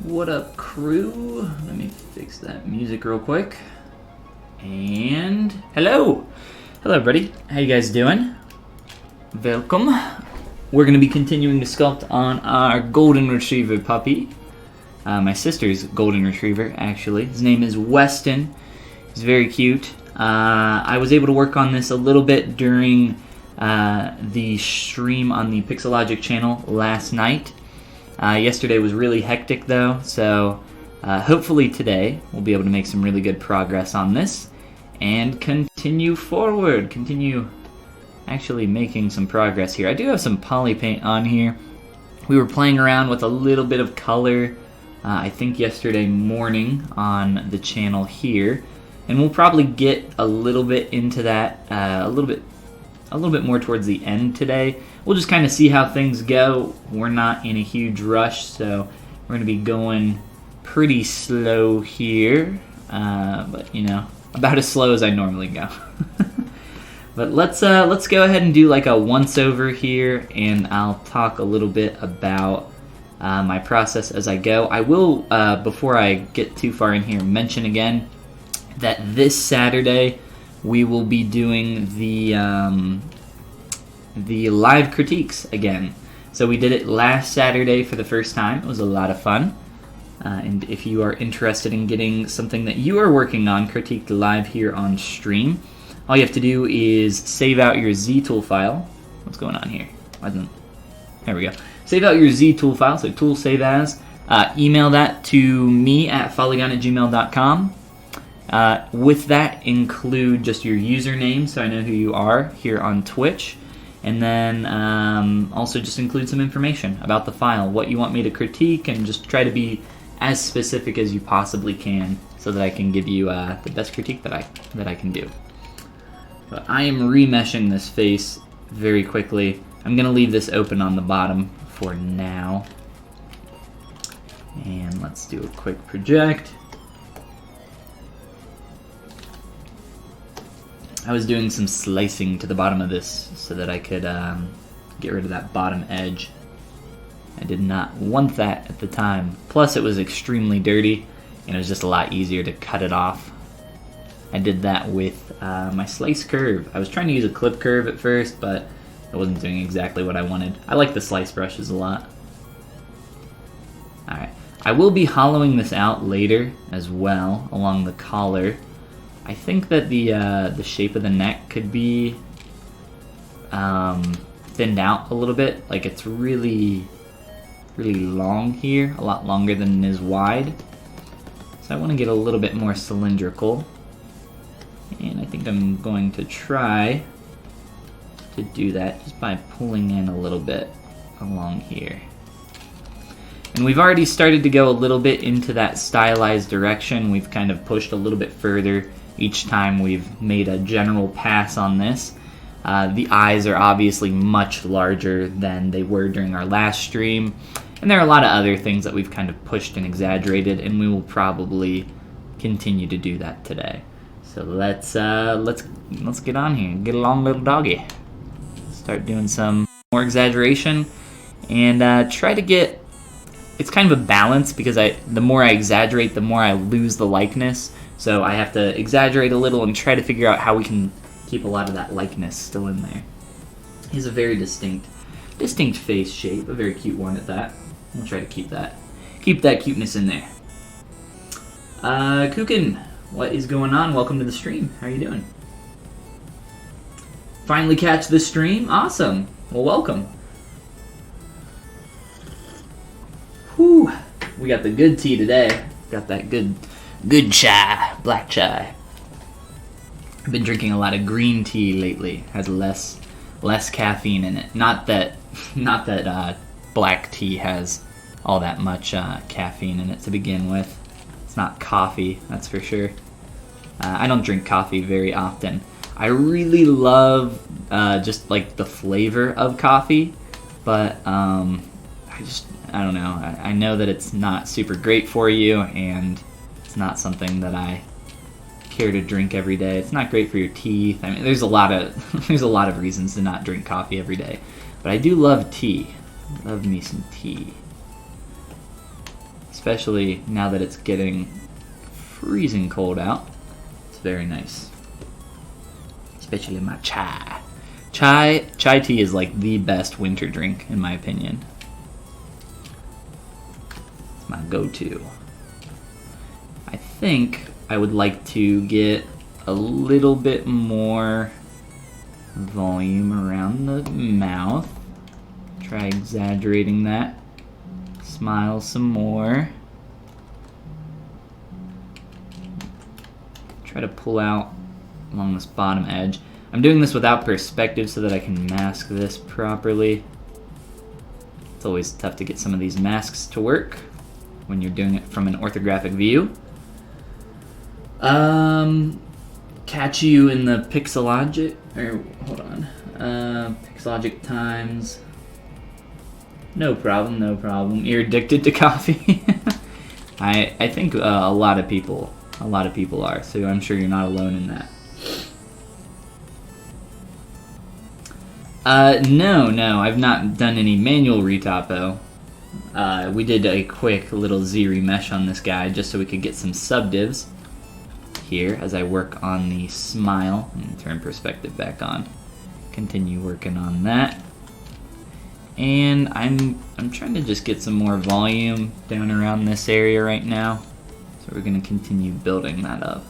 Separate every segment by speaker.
Speaker 1: What up, crew? Let me fix that music real quick. And hello! Hello, everybody. How you guys doing? Welcome. We're going to be continuing to sculpt on our golden retriever puppy. My sister's golden retriever, actually. His name is Weston. He's very cute. I was able to work on this a little bit during the stream on the Pixelogic channel last night. Yesterday was really hectic though, so hopefully today we'll be able to make some really good progress on this and continue forward, continue actually making some progress here. I do have some poly paint on here. We were playing around with a little bit of color, I think yesterday morning on the channel here, and we'll probably get a little bit into that a little bit more towards the end today. We'll just kind of see how things go. We're not in a huge rush, so we're going to be going pretty slow here, but you know, about as slow as I normally go. But let's go ahead and do like a once over here, and I'll talk a little bit about my process as I go. I will, before I get too far in here, mention again that this Saturday we will be doing the live critiques again. So we did it last Saturday for the first time. It was a lot of fun. And if you are interested in getting something that you are working on critiqued live here on stream, all you have to do is save out your ZTool file. What's going on here? There we go. Save out your ZTool file, so tool save as. Email that to me at follygon@gmail.com. With that, include just your username so I know who you are here on Twitch. And then also just include some information about the file, what you want me to critique, and just try to be as specific as you possibly can so that I can give you the best critique that I can do. But I am remeshing this face very quickly. I'm going to leave this open on the bottom for now. And let's do a quick project. I was doing some slicing to the bottom of this so that I could get rid of that bottom edge. I did not want that at the time. Plus it was extremely dirty and it was just a lot easier to cut it off. I did that with my slice curve. I was trying to use a clip curve at first, but it wasn't doing exactly what I wanted. I like the slice brushes a lot. Alright, I will be hollowing this out later as well along the collar. I think that the shape of the neck could be thinned out a little bit. Like it's really long here, a lot longer than it is wide. So I want to get a little bit more cylindrical. And I think I'm going to try to do that just by pulling in a little bit along here. And we've already started to go a little bit into that stylized direction. We've kind of pushed a little bit further each time we've made a general pass on this. The eyes are obviously much larger than they were during our last stream, and there are a lot of other things that we've kind of pushed and exaggerated, and we will probably continue to do that today. So let's get on here and get along, little doggy. Start doing some more exaggeration and try to get. It's kind of a balance because the more I exaggerate, the more I lose the likeness. So I have to exaggerate a little and try to figure out how we can keep a lot of that likeness still in there. He's a very distinct face shape, a very cute one at that. We'll try to keep that cuteness in there. Kukin, what is going on? Welcome to the stream. How are you doing? Finally catch the stream? Awesome. Well, welcome. Whew. We got the good tea today. Got that good chai, black chai. I've been drinking a lot of green tea lately. Has less caffeine in it. Not that black tea has all that much caffeine in it to begin with. It's not coffee, that's for sure. I don't drink coffee very often. I really love just like the flavor of coffee, but I don't know. I know that it's not super great for you, and it's not something that I care to drink every day. It's not great for your teeth. I mean, there's a lot of reasons to not drink coffee every day, but I do love tea. Love me some tea. especially now that it's getting freezing cold out. It's very nice. Especially my chai. Chai tea is like the best winter drink in my opinion. It's my go-to. I think I would like to get a little bit more volume around the mouth. Try exaggerating that. Smile some more. Try to pull out along this bottom edge. I'm doing this without perspective so that I can mask this properly. It's always tough to get some of these masks to work when you're doing it from an orthographic view. Catch you in the Pixelogic, or hold on, Pixelogic times. No problem, no problem. You're addicted to coffee. I think a lot of people are. So I'm sure you're not alone in that. No, I've not done any manual retopo. We did a quick little Z remesh on this guy just so we could get some subdivs here as I work on the smile and turn perspective back on. Continue working on that. And I'm trying to just get some more volume down around this area right now. So we're going to continue building that up.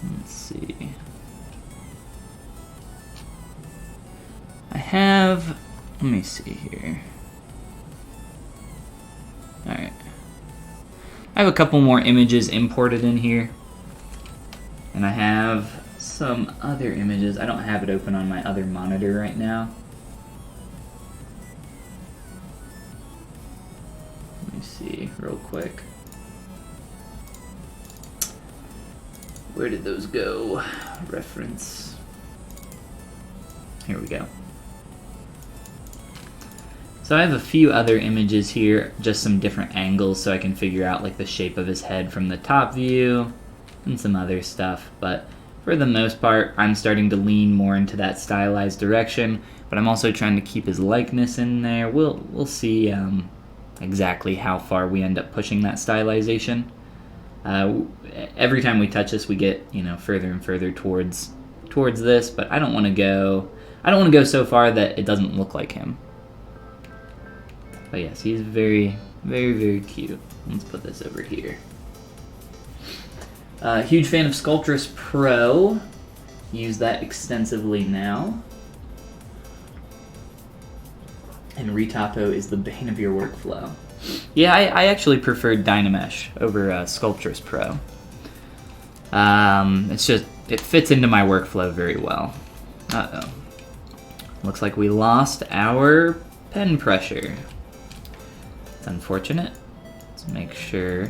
Speaker 1: Let's see. Let me see here. Alright. I have a couple more images imported in here. And I have some other images. I don't have it open on my other monitor right now. Let me see real quick. Where did those go? Reference. Here we go. So I have a few other images here, just some different angles so I can figure out like the shape of his head from the top view and some other stuff. But for the most part, I'm starting to lean more into that stylized direction, but I'm also trying to keep his likeness in there. We'll see exactly how far we end up pushing that stylization. Every time we touch this, we get further and further towards this, but I don't want to go so far that it doesn't look like him. But yes, he's very, very, very cute. Let's put this over here. Huge fan of Sculptress Pro. Use that extensively now. And retopo is the bane of your workflow. Yeah, I actually preferred Dynamesh over Sculptress Pro. It's just, it fits into my workflow very well. Uh-oh. Looks like we lost our pen pressure. It's unfortunate. Let's make sure.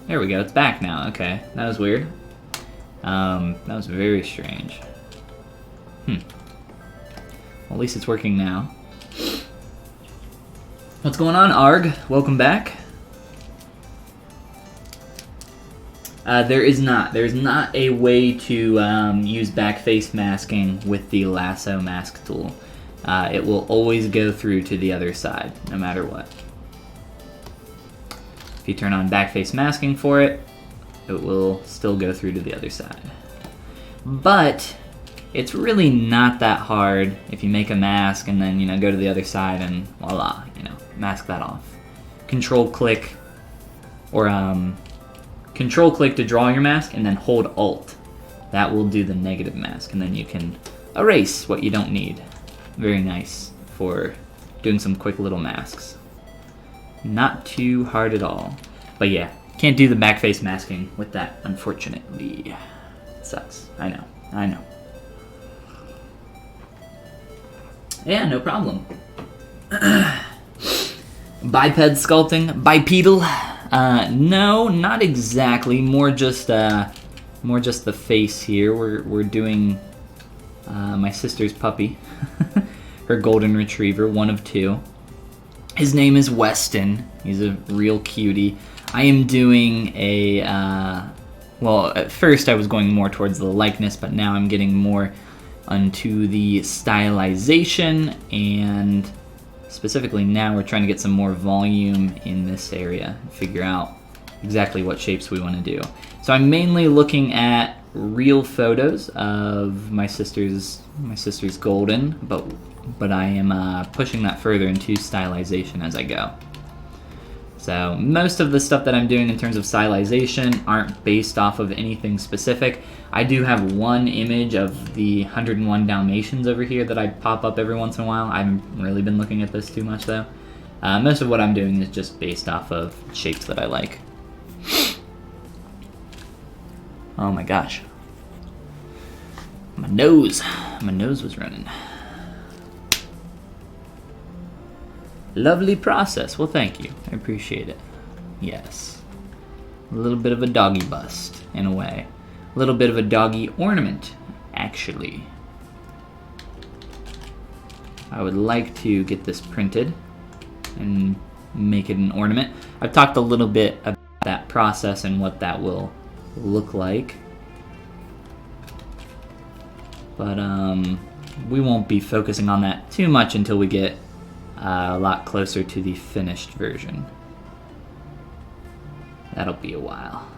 Speaker 1: There we go, it's back now. Okay, that was weird. That was very strange. Well, at least it's working now. What's going on, Arg? Welcome back. There's not a way to use backface masking with the lasso mask tool. It will always go through to the other side, no matter what. If you turn on backface masking for it, it will still go through to the other side. But it's really not that hard if you make a mask and then go to the other side and voila, mask that off. Control click to draw your mask and then hold Alt. That will do the negative mask and then you can erase what you don't need. Very nice for doing some quick little masks. Not too hard at all. But yeah, can't do the backface masking with that, unfortunately. It sucks. I know. Yeah, no problem. Biped sculpting? Bipedal? No, not exactly. More just the face here. We're doing my sister's puppy. Her golden retriever, one of two. His name is Weston. He's a real cutie. I am doing a, well, at first I was going more towards the likeness, but now I'm getting more onto the stylization, and specifically now we're trying to get some more volume in this area and figure out exactly what shapes we want to do. So I'm mainly looking at real photos of my sister's golden, but I am pushing that further into stylization as I go. So most of the stuff that I'm doing in terms of stylization aren't based off of anything specific. I do have one image of the 101 Dalmatians over here that I pop up every once in a while. I haven't really been looking at this too much though. Most of what I'm doing is just based off of shapes that I like. Oh my gosh. My nose was running. Lovely process. Well, thank you. I appreciate it. Yes. A little bit of a doggy bust, in a way. A little bit of a doggy ornament, actually. I would like to get this printed and make it an ornament. I've talked a little bit about that process and what that will look like. But we won't be focusing on that too much until we get a lot closer to the finished version. That'll be a while.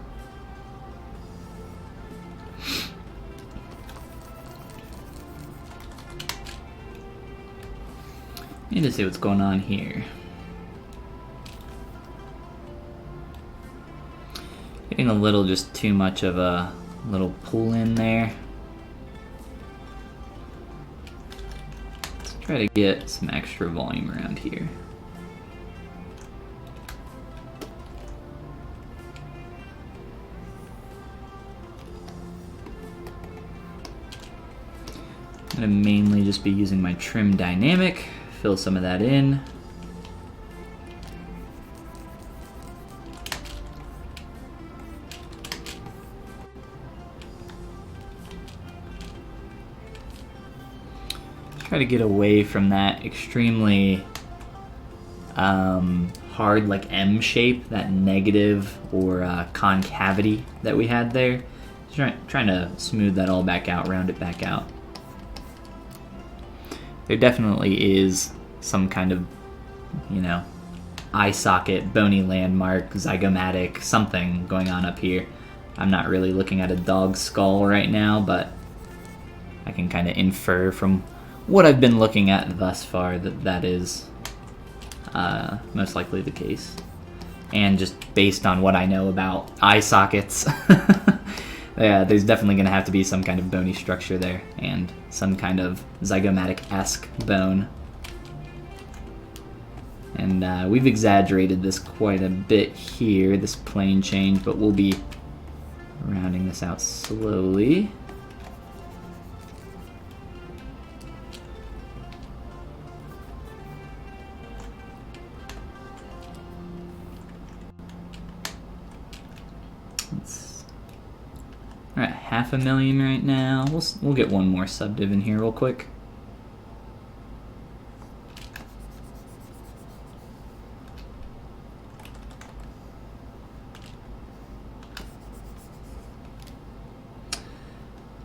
Speaker 1: Need to see what's going on here. Getting a little just too much of a little pull in there. Let's try to get some extra volume around here. I'm gonna mainly just be using my trim dynamic, fill some of that in. Try to get away from that extremely hard, like M shape, that negative or concavity that we had there. Trying to smooth that all back out, round it back out. There definitely is some kind of, you know, eye socket, bony landmark, zygomatic, something going on up here. I'm not really looking at a dog's skull right now, but I can kind of infer from what I've been looking at thus far that that is most likely the case. And just based on what I know about eye sockets, yeah, there's definitely going to have to be some kind of bony structure there and some kind of zygomatic-esque bone. And we've exaggerated this quite a bit here, this plane change, but we'll be rounding this out slowly. We're at 500,000 right now. We'll get one more subdiv in here real quick.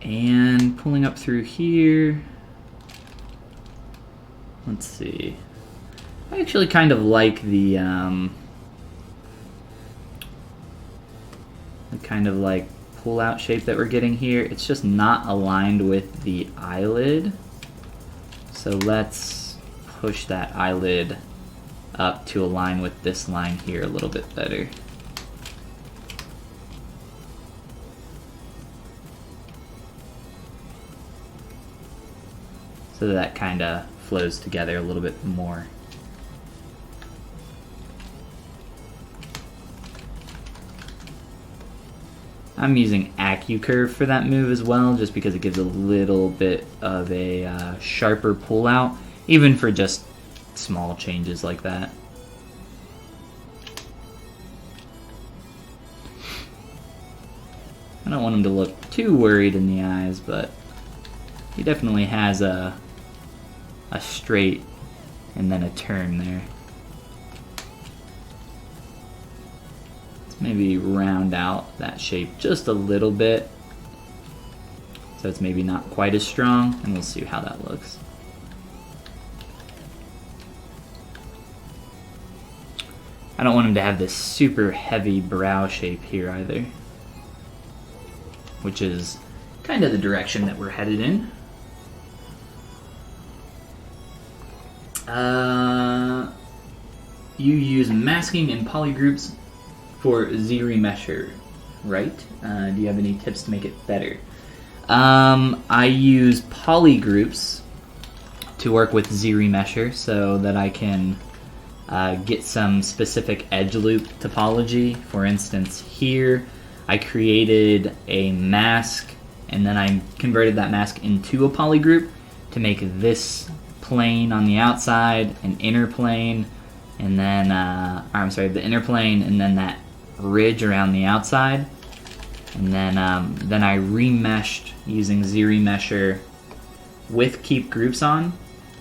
Speaker 1: And pulling up through here. Let's see. I actually kind of like the kind of like pull-out shape that we're getting here. It's just not aligned with the eyelid. So let's push that eyelid up to align with this line here a little bit better. So that kind of flows together a little bit more. I'm using AccuCurve for that move as well, just because it gives a little bit of a sharper pull out, even for just small changes like that. I don't want him to look too worried in the eyes, but he definitely has a straight and then a turn there. Maybe round out that shape just a little bit. so it's maybe not quite as strong, and we'll see how that looks. I don't want him to have this super heavy brow shape here either, which is kind of the direction that we're headed in. You use masking and polygroups for ZRemesher, right? Do you have any tips to make it better? I use polygroups to work with ZRemesher so that I can get some specific edge loop topology. For instance, here I created a mask and then I converted that mask into a polygroup to make this plane on the outside an inner plane, and then the inner plane and then that ridge around the outside, and then I remeshed using ZRemesher with keep groups on,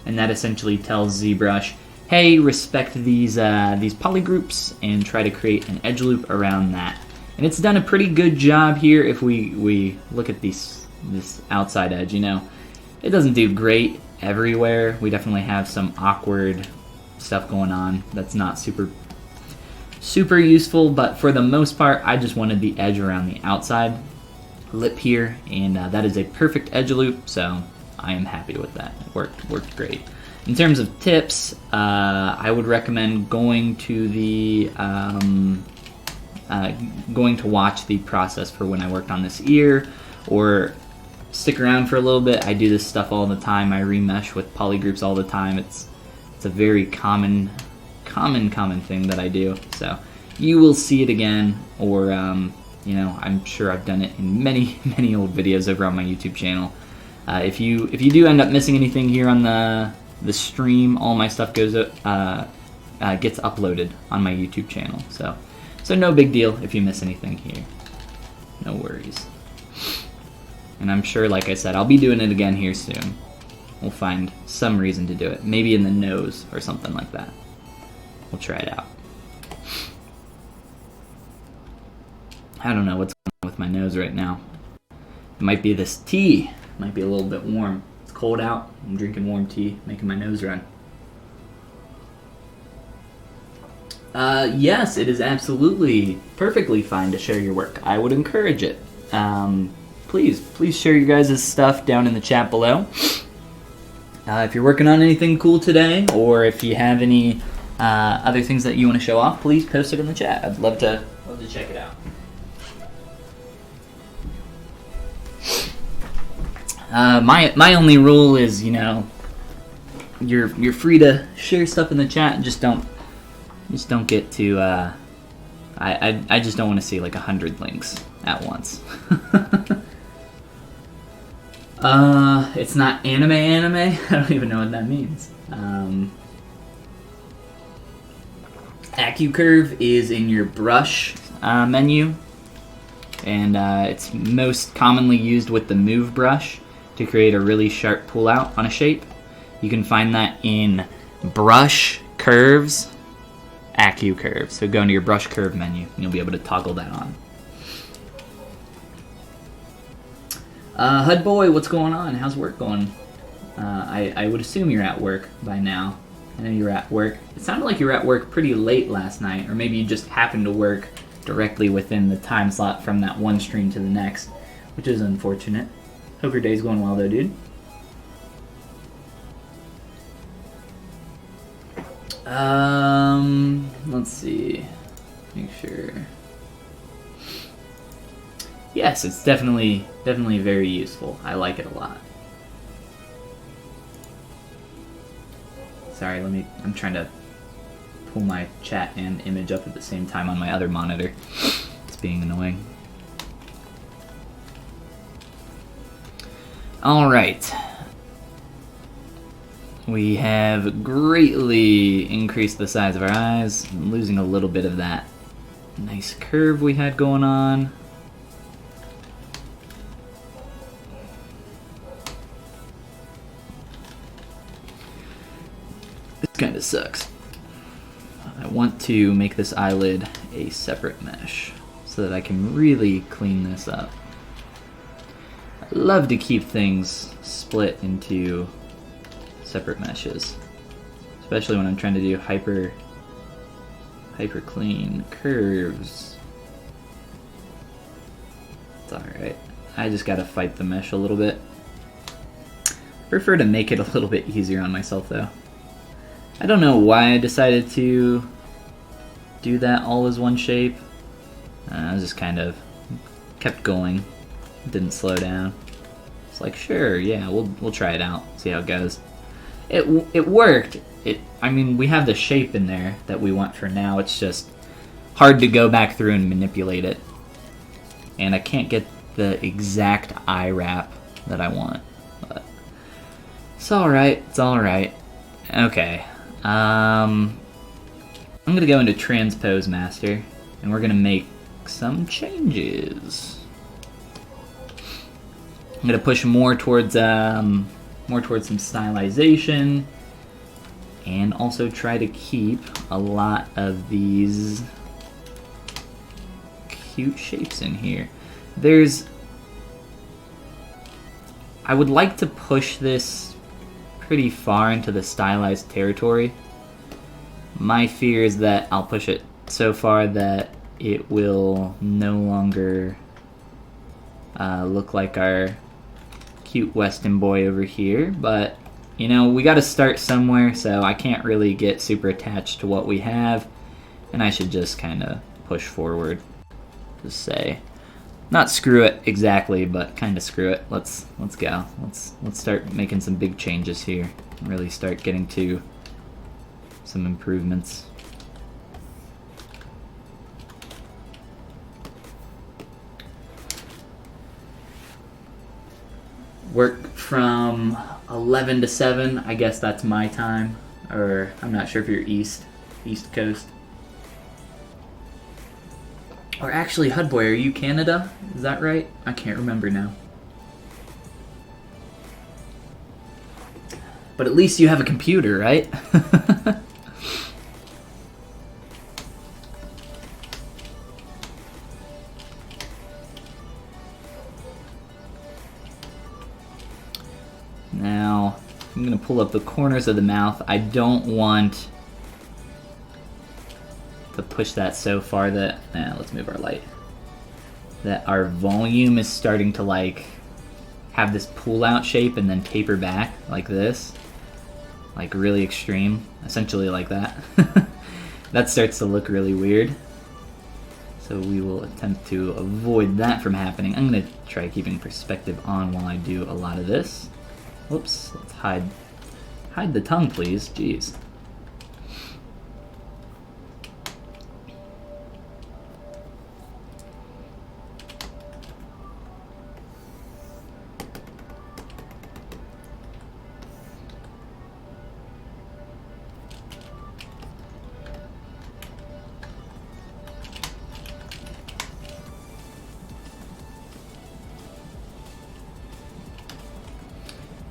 Speaker 1: and that essentially tells ZBrush, hey, respect these polygroups and try to create an edge loop around that. And it's done a pretty good job here. If we look at this outside edge, you know, it doesn't do great everywhere. We definitely have some awkward stuff going on that's not super useful, but for the most part, I just wanted the edge around the outside lip here, and that is a perfect edge loop, so I am happy with that. It worked great. In terms of tips, I would recommend going to watch the process for when I worked on this ear, or stick around for a little bit. I do this stuff all the time. I remesh with polygroups all the time. It's a very common thing that I do. So you will see it again, or you know, I'm sure I've done it in many old videos over on my YouTube channel. If you do end up missing anything here on the stream, all my stuff gets uploaded on my YouTube channel. So no big deal if you miss anything here. No worries. And I'm sure, like I said, I'll be doing it again here soon. We'll find some reason to do it. Maybe in the nose or something like that. We'll try it out. I don't know what's going on with my nose right now. It might be this tea. It might be a little bit warm. It's cold out. I'm drinking warm tea, making my nose run. Yes, it is absolutely perfectly fine to share your work. I would encourage it. Please share your guys' stuff down in the chat below. If you're working on anything cool today, or if you have any other things that you want to show off, please post it in the chat. I'd love to check it out. My only rule is, you know, you're free to share stuff in the chat, and just don't get to I just don't want to see like 100 links at once. It's not anime. I don't even know what that means. AccuCurve is in your brush menu, and it's most commonly used with the move brush to create a really sharp pull out on a shape. You can find that in brush curves, AccuCurve. So go into your brush curve menu and you'll be able to toggle that on. HUD boy, what's going on? How's work going? I would assume you're at work by now. I know you're at work. It sounded like you were at work pretty late last night, or maybe you just happened to work directly within the time slot from that one stream to the next, which is unfortunate. Hope your day's going well though, dude. Let's see. Make sure. Yes, it's definitely very useful. I like it a lot. Sorry, I'm trying to pull my chat and image up at the same time on my other monitor. It's being annoying. All right. We have greatly increased the size of our eyes. I'm losing a little bit of that nice curve we had going on. This kind of sucks. I want to make this eyelid a separate mesh so that I can really clean this up. love to keep things split into separate meshes, especially when I'm trying to do hyper clean curves. It's alright. I just gotta fight the mesh a little bit. I prefer to make it a little bit easier on myself though. I don't know why I decided to do that all as one shape. I was just kind of kept going, didn't slow down. It's like, sure, yeah, we'll try it out, see how it goes. It worked. I mean, we have the shape in there that we want for now. It's just hard to go back through and manipulate it, and I can't get the exact eye wrap that I want. But it's all right. It's all right. Okay. I'm gonna go into Transpose Master, and we're gonna make some changes. I'm gonna push more towards some stylization, and also try to keep a lot of these cute shapes in here. I would like to push this pretty far into the stylized territory. My fear is that I'll push it so far that it will no longer look like our cute Weston boy over here, but you know, we gotta start somewhere, so I can't really get super attached to what we have, and I should just kind of push forward. Just say, not screw it exactly, but kind of screw it. Let's go. Let's start making some big changes here, and really start getting to some improvements. Work from 11 to 7. I guess that's my time, or I'm not sure if you're East Coast. Or actually, Hudboy, are you Canada? Is that right? I can't remember now. But at least you have a computer, right? Now, I'm going to pull up the corners of the mouth. I don't want to push that so far that, let's move our light, that our volume is starting to like have this pull out shape and then taper back like this, like really extreme, essentially like that. That starts to look really weird. So we will attempt to avoid that from happening. I'm going to try keeping perspective on while I do a lot of this. Whoops, let's hide the tongue, please. Jeez.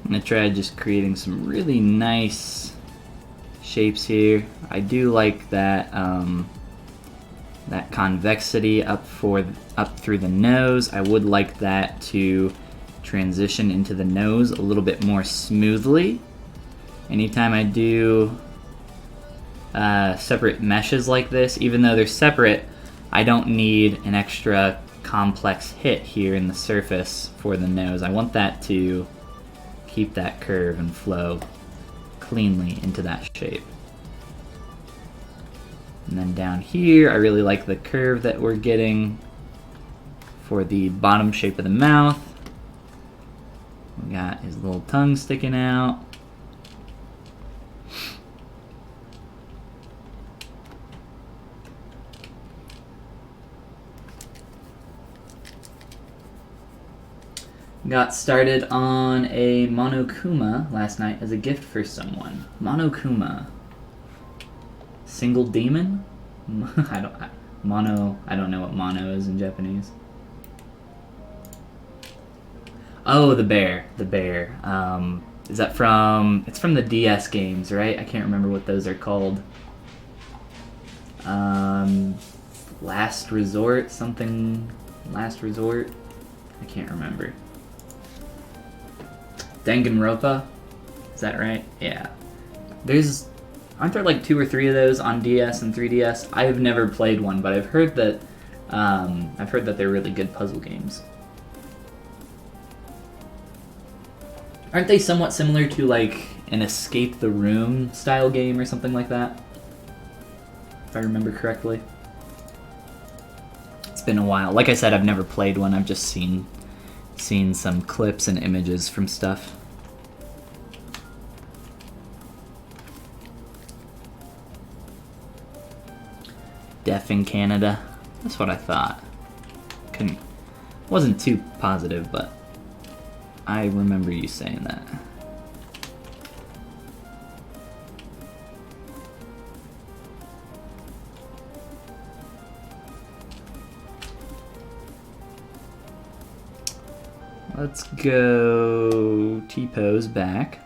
Speaker 1: I'm going to try just creating some really nice shapes here. I do like that that convexity up through the nose. I would like that to transition into the nose a little bit more smoothly. Anytime I do separate meshes like this, even though they're separate, I don't need an extra complex hit here in the surface for the nose. I want that to keep that curve and flow cleanly into that shape. And then down here, I really like the curve that we're getting for the bottom shape of the mouth. We got his little tongue sticking out. Got started on a Monokuma last night as a gift for someone. Monokuma. Single demon? I don't know what mono is in Japanese. Oh, the bear. The bear. Is that from... It's from the DS games, right? I can't remember what those are called. Last Resort? Something... Last Resort? I can't remember. Danganronpa. Is that right? Yeah. Aren't there like 2 or 3 of those on DS and 3DS? I've never played one, but I've heard that they're really good puzzle games. Aren't they somewhat similar to like an Escape the Room style game or something like that? If I remember correctly. It's been a while. Like I said, I've never played one. I've just seen some clips and images from stuff. Deaf in Canada. That's what I thought. Wasn't too positive, but I remember you saying that. Let's go T-pose back.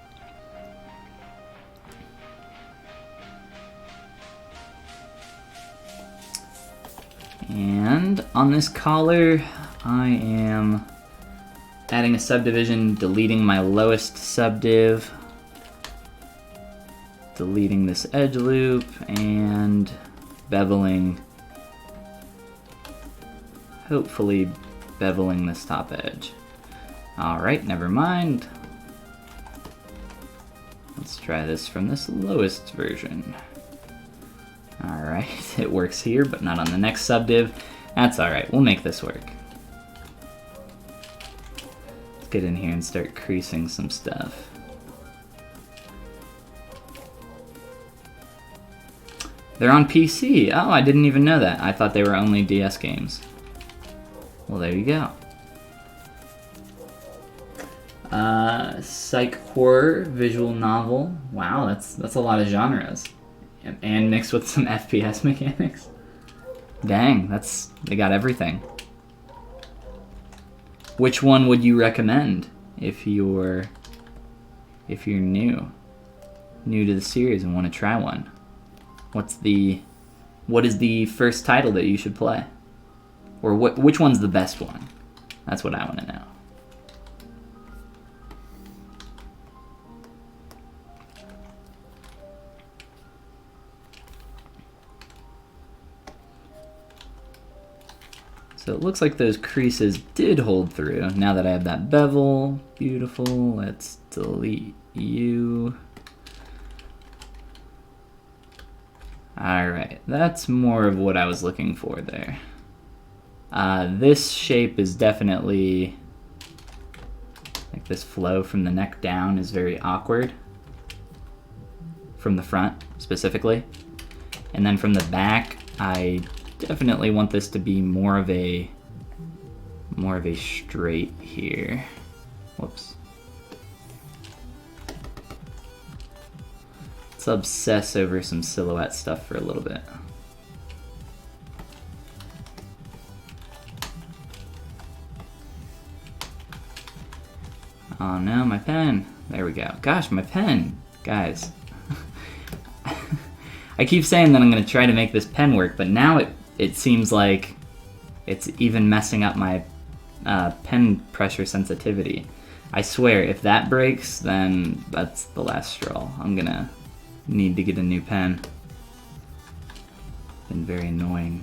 Speaker 1: And on this collar, I am adding a subdivision, deleting my lowest subdiv, deleting this edge loop, and beveling, hopefully beveling this top edge. Alright, never mind. Let's try this from this lowest version. Alright, it works here, but not on the next subdiv. That's alright, we'll make this work. Let's get in here and start creasing some stuff. They're on PC. Oh, I didn't even know that. I thought they were only DS games. Well, there you go. Psych horror, visual novel. Wow, that's a lot of genres. And mixed with some FPS mechanics. Dang, they got everything. Which one would you recommend if you're new to the series and want to try one? What is the first title that you should play? Or which one's the best one? That's what I want to know. So it looks like those creases did hold through. Now that I have that bevel, beautiful, let's delete you. Alright, that's more of what I was looking for there. This shape is definitely, like this flow from the neck down is very awkward. From the front, specifically. And then from the back, I definitely want this to be more of a straight here. Whoops. Let's obsess over some silhouette stuff for a little bit. Oh no, my pen. There we go. Gosh, my pen. Guys. I keep saying that I'm going to try to make this pen work, but now it seems like it's even messing up my pen pressure sensitivity. I swear, if that breaks, then that's the last straw. I'm gonna need to get a new pen. Been very annoying.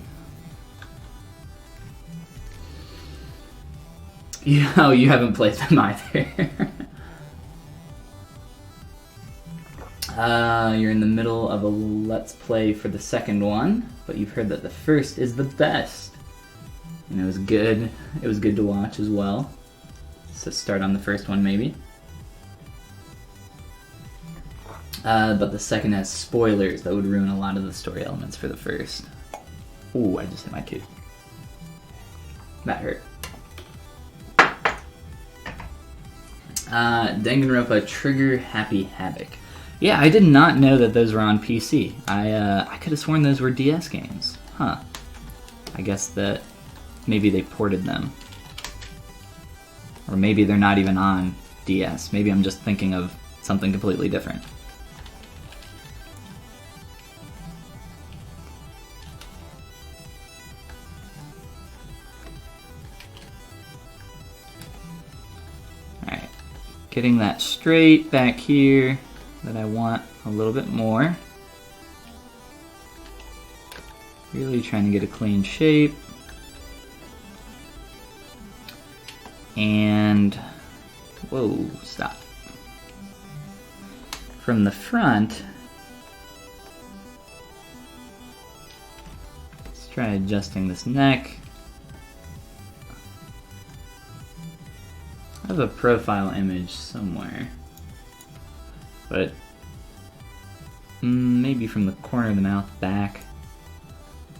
Speaker 1: Oh, you haven't played them either. You're in the middle of a let's play for the second one, but you've heard that the first is the best. And it was good. It was good to watch as well. So start on the first one maybe. But the second has spoilers that would ruin a lot of the story elements for the first. Ooh, I just hit my tooth. That hurt. Danganronpa Trigger Happy Havoc. Yeah, I did not know that those were on PC. I could have sworn those were DS games. Huh. I guess that maybe they ported them. Or maybe they're not even on DS. Maybe I'm just thinking of something completely different. getting that straight back here that I want a little bit more. Really trying to get a clean shape. And, whoa, stop. From the front, let's try adjusting this neck. I have a profile image somewhere, but maybe from the corner of the mouth back.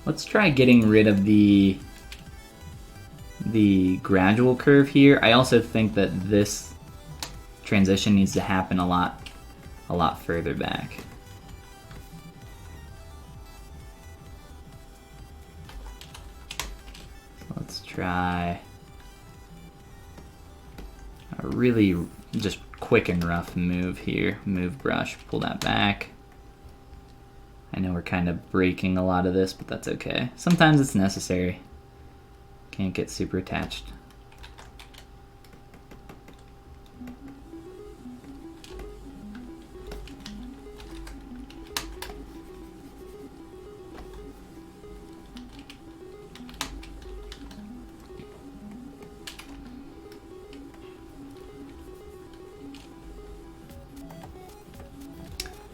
Speaker 1: Let's try getting rid of the gradual curve here. I also think that this transition needs to happen a lot further back. So let's try a really just quick and rough move here. Move brush, pull that back. I know we're kind of breaking a lot of this, but that's okay. Sometimes it's necessary. Can't get super attached.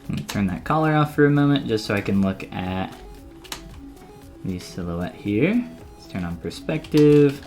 Speaker 1: Let me turn that collar off for a moment just so I can look at the silhouette here. Let's turn on perspective.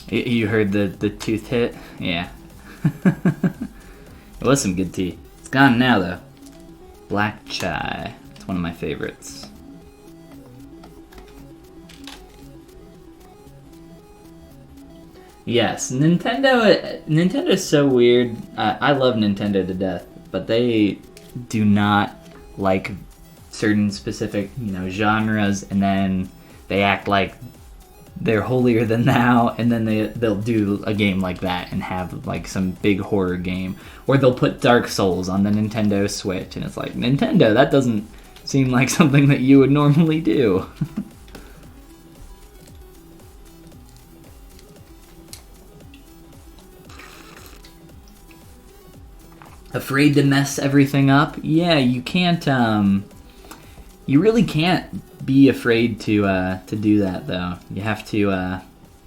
Speaker 1: You heard the tooth hit? Yeah. It was some good tea. It's gone now, though. Black chai. It's one of my favorites. Yes, Nintendo's so weird. I love Nintendo to death, but they do not like certain specific, genres, and then they act like they're holier than thou, and then they'll do a game like that and have like some big horror game, or they'll put Dark Souls on the Nintendo Switch, and it's like, Nintendo, that doesn't seem like something that you would normally do. Afraid to mess everything up? Yeah, you can't. You really can't be afraid to do that, though. You have to,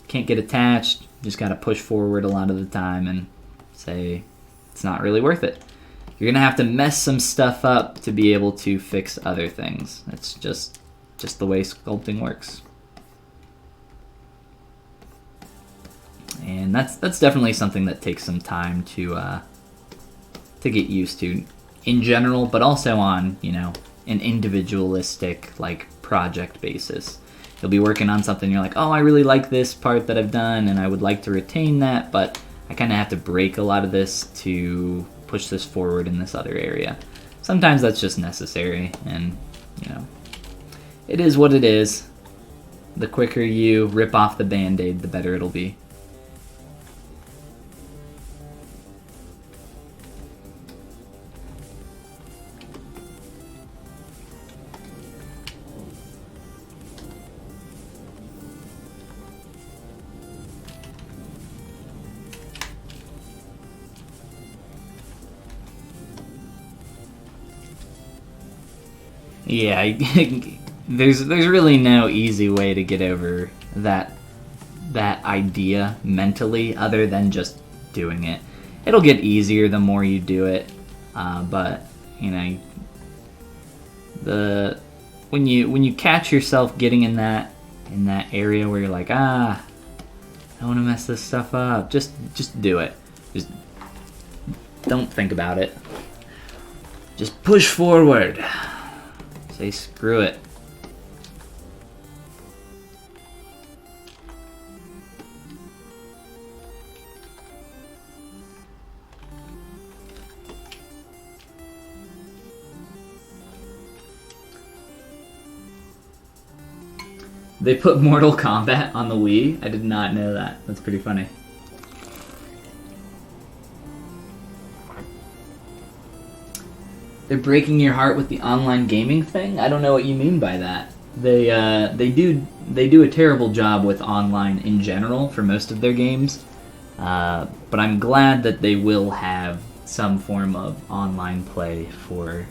Speaker 1: can't get attached. Just gotta push forward a lot of the time and say it's not really worth it. You're gonna have to mess some stuff up to be able to fix other things. It's just the way sculpting works. And that's definitely something that takes some time to get used to in general, but also on, an individualistic, project basis. You'll be working on something, you're like, oh, I really like this part that I've done, and I would like to retain that, but I kind of have to break a lot of this to push this forward in this other area. Sometimes that's just necessary, and, it is what it is. The quicker you rip off the Band-Aid, the better it'll be. Yeah, there's really no easy way to get over that idea mentally, other than just doing it. It'll get easier the more you do it, but when you catch yourself getting in that area where you're like, I don't want to mess this stuff up, just do it. Just don't think about it. Just push forward. Say screw it. They put Mortal Kombat on the Wii? I did not know that. That's pretty funny. They're breaking your heart with the online gaming thing? I don't know what you mean by that. They do a terrible job with online in general for most of their games. But I'm glad that they will have some form of online play for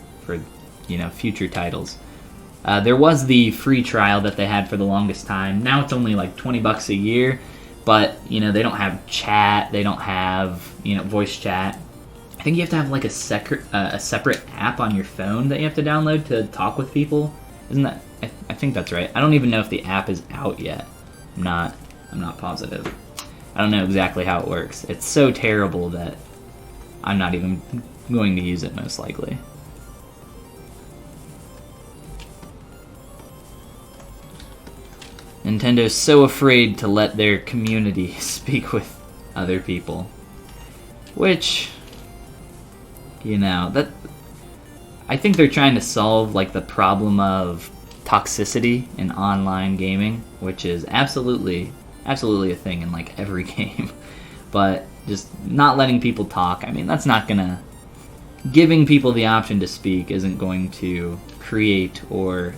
Speaker 1: future titles. There was the free trial that they had for the longest time. Now it's only like $20 a year, but they don't have chat, they don't have voice chat. I think you have to have like a separate app on your phone that you have to download to talk with people. Isn't that? I think that's right. I don't even know if the app is out yet. I'm not positive. I don't know exactly how it works. It's so terrible that I'm not even going to use it most likely. Nintendo's so afraid to let their community speak with other people. Which, that I think they're trying to solve like the problem of toxicity in online gaming, which is absolutely a thing in like every game. But just not letting people talk, I mean, that's not gonna... Giving people the option to speak isn't going to create or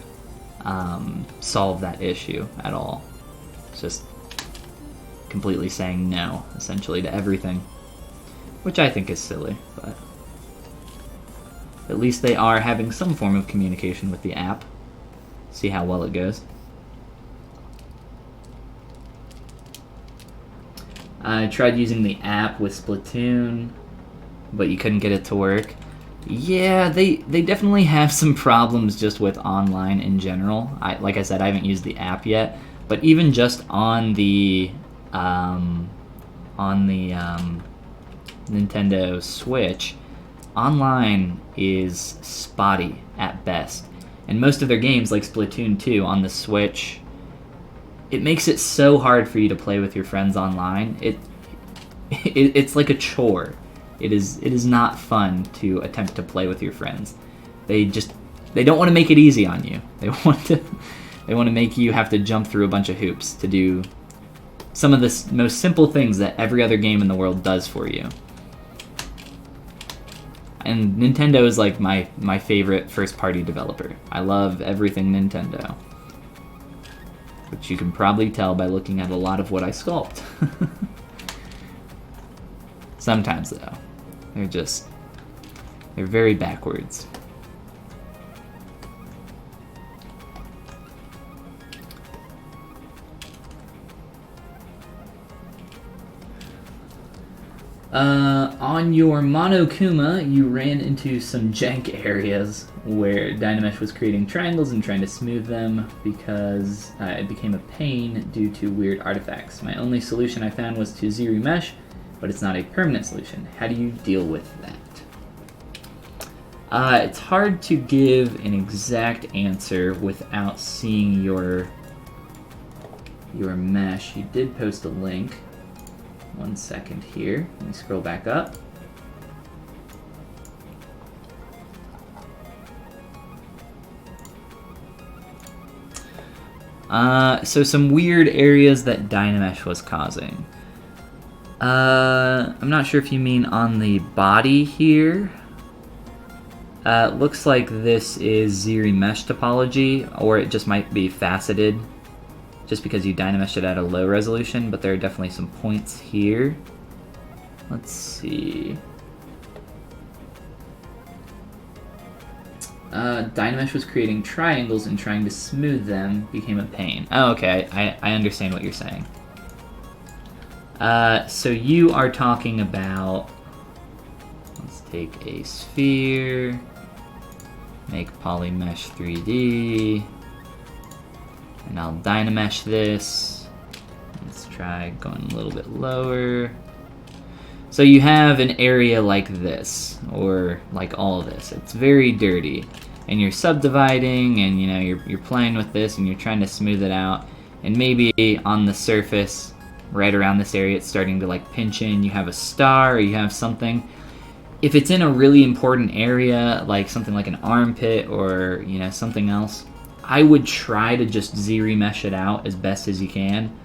Speaker 1: solve that issue at all. It's just completely saying no, essentially, to everything. Which I think is silly, but... At least they are having some form of communication with the app. See how well it goes. I tried using the app with Splatoon, but you couldn't get it to work. Yeah, they definitely have some problems just with online in general. Like I said, I haven't used the app yet, but even just on the Nintendo Switch, online is spotty at best. And most of their games, like Splatoon 2 on the Switch, it makes it so hard for you to play with your friends online. It's like a chore. It is not fun to attempt to play with your friends. They don't want to make it easy on you. They want to make you have to jump through a bunch of hoops to do some of the most simple things that every other game in the world does for you. And Nintendo is like my favorite first-party developer. I love everything Nintendo. Which you can probably tell by looking at a lot of what I sculpt. Sometimes, though, they're very backwards. On your Monokuma, you ran into some jank areas where Dynamesh was creating triangles and trying to smooth them because it became a pain due to weird artifacts. My only solution I found was to ZBrush, but it's not a permanent solution. How do you deal with that? It's hard to give an exact answer without seeing your mesh. You did post a link. 1 second here. Let me scroll back up. So some weird areas that Dynamesh was causing. I'm not sure if you mean on the body here. Looks like this is ZBrush topology, or it just might be faceted, just because you Dynameshed it at a low resolution, but there are definitely some points here. Let's see. Dynamesh was creating triangles and trying to smooth them became a pain. Oh, okay, I understand what you're saying. So you are talking about, let's take a sphere, make polymesh 3D, and I'll Dynamesh this. Let's try going a little bit lower. So you have an area like this, or like all this. It's very dirty, and you're subdividing, and you're playing with this, and you're trying to smooth it out. And maybe on the surface, right around this area, it's starting to like pinch in. You have a star, or you have something. If it's in a really important area, like something like an armpit or something else, I would try to just Z-remesh it out as best as you can.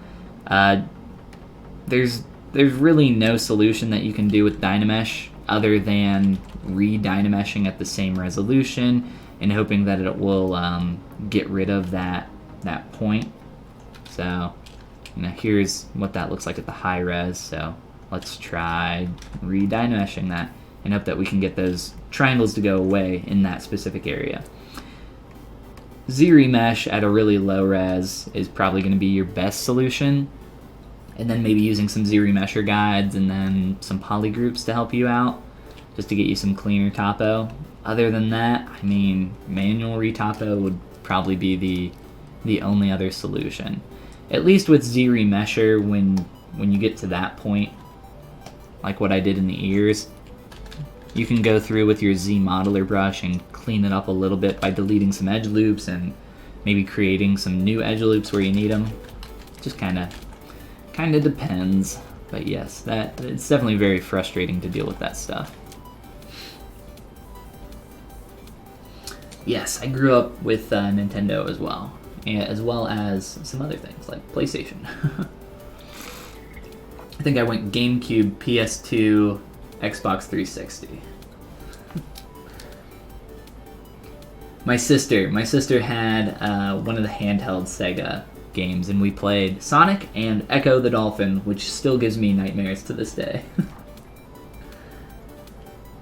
Speaker 1: There's really no solution that you can do with Dynamesh other than re-Dynameshing at the same resolution and hoping that it will get rid of that point. So, here's what that looks like at the high res. So let's try re-Dynameshing that and hope that we can get those triangles to go away in that specific area. Z-remesh at a really low res is probably going to be your best solution, and then maybe using some Z-remesher guides and then some poly groups to help you out, just to get you some cleaner topo. Other than that, I mean, manual retopo would probably be the only other solution. At least with Z-remesher, when you get to that point, like what I did in the ears, you can go through with your Z modeler brush and clean it up a little bit by deleting some edge loops and maybe creating some new edge loops where you need them. Just kind of depends. But yes, it's definitely very frustrating to deal with that stuff. Yes, I grew up with Nintendo as well, as well as some other things like PlayStation. I think I went GameCube, PS2, Xbox 360. My sister had one of the handheld Sega games, and we played Sonic and Echo the Dolphin, which still gives me nightmares to this day.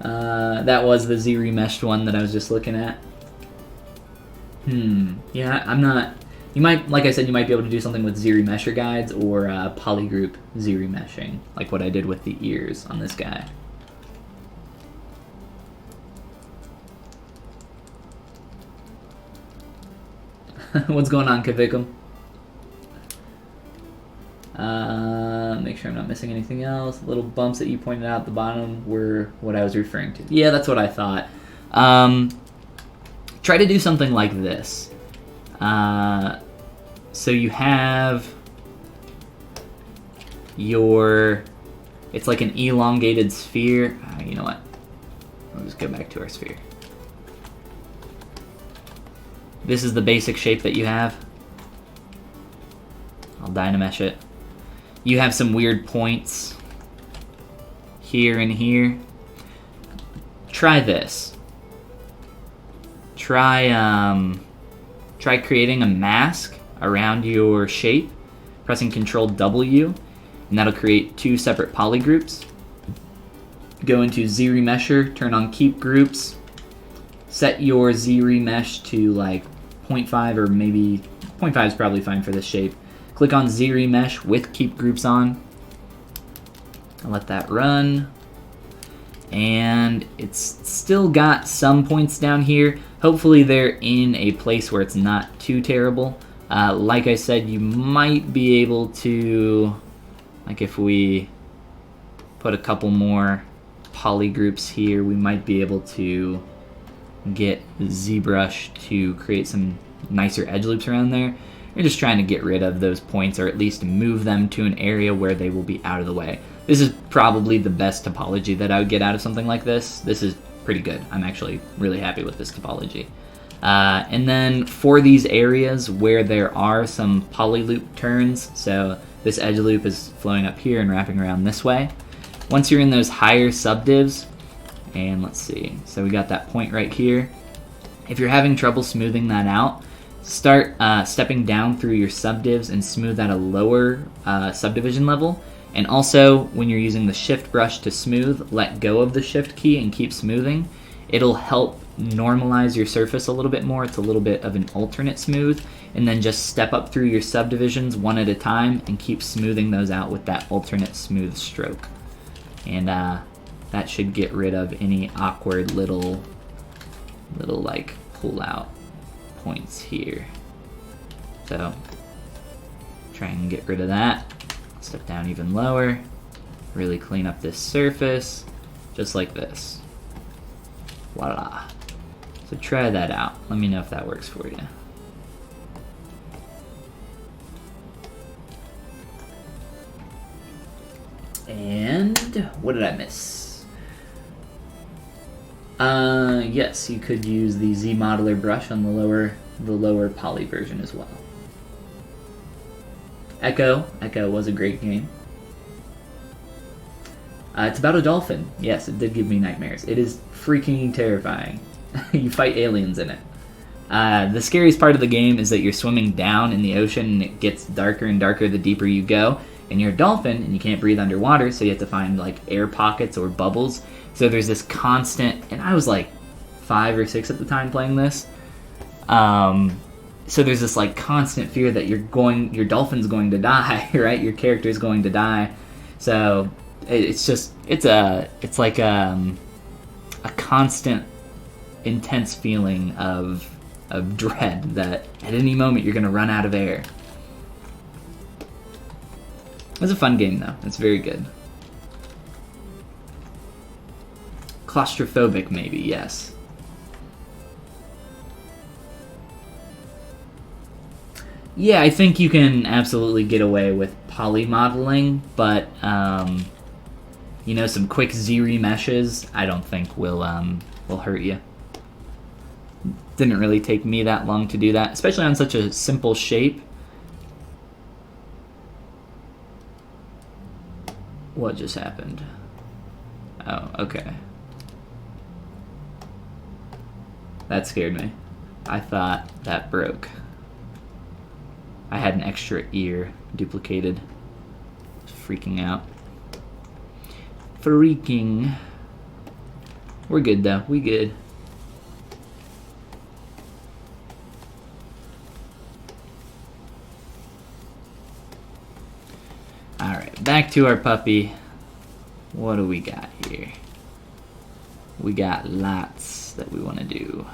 Speaker 1: That was the Z-remeshed one that I was just looking at. Yeah, I'm not... You might, like I said, you might be able to do something with Z-remesher guides or polygroup Z-remeshing, like what I did with the ears on this guy. What's going on, Kavikum? Make sure I'm not missing anything else. Little bumps that you pointed out at the bottom were what I was referring to. Yeah, that's what I thought. Try to do something like this. So you have it's like an elongated sphere. You know what? Let's just go back to our sphere. This is the basic shape that you have. I'll Dynamesh it. You have some weird points here and here. Try this. Try creating a mask around your shape, pressing Ctrl W, and that'll create two separate poly groups. Go into Z-remesher, turn on keep groups, set your Z-remesh to like 0.5 or maybe 0.5 is probably fine for this shape. Click on Z-remesh with keep groups on. I'll let that run. And it's still got some points down here. Hopefully they're in a place where it's not too terrible. Like I said, you might be able to, like if we put a couple more poly groups here, we might be able to get ZBrush to create some nicer edge loops around there. You're just trying to get rid of those points, or at least move them to an area where they will be out of the way. This is probably the best topology that I would get out of something like this. This is pretty good. I'm actually really happy with this topology. And then for these areas where there are some poly loop turns, so this edge loop is flowing up here and wrapping around this way. Once you're in those higher subdivs, and let's see, so we got that point right here. If you're having trouble smoothing that out, start stepping down through your subdivs and smooth at a lower subdivision level. And also, when you're using the shift brush to smooth, let go of the shift key and keep smoothing. It'll help normalize your surface a little bit more. It's a little bit of an alternate smooth. And then just step up through your subdivisions one at a time and keep smoothing those out with that alternate smooth stroke. And that should get rid of any awkward little like pull out points here. So try and get rid of that. Step down even lower, really clean up this surface, just like this. Voila. So try that out. Let me know if that works for you. And what did I miss? Yes, you could use the Z modeler brush on the lower the lower poly version as well. Echo was a great game. It's about a dolphin. Yes, it did give me nightmares. It is freaking terrifying. You fight aliens in it. The scariest part of the game is that you're swimming down in the ocean and it gets darker and darker the deeper you go. And you're a dolphin and you can't breathe underwater, so you have to find like air pockets or bubbles. So there's this constant, and I was like 5 or 6 at the time playing this. So there's this like constant fear that your dolphin's going to die, right? Your character's going to die. So it's like a constant, intense feeling of dread that at any moment you're gonna run out of air. It's a fun game though. It's very good. Claustrophobic, maybe, yes. Yeah, I think you can absolutely get away with poly modeling, but you know, some quick Z-remeshes I don't think will hurt you. Didn't really take me that long to do that, especially on such a simple shape. What just happened? Oh, okay. That scared me. I thought that broke. I had an extra ear duplicated. Freaking out. Freaking. We're good though. We good. Alright, back to our puppy. What do we got here? We got lots that we want to do.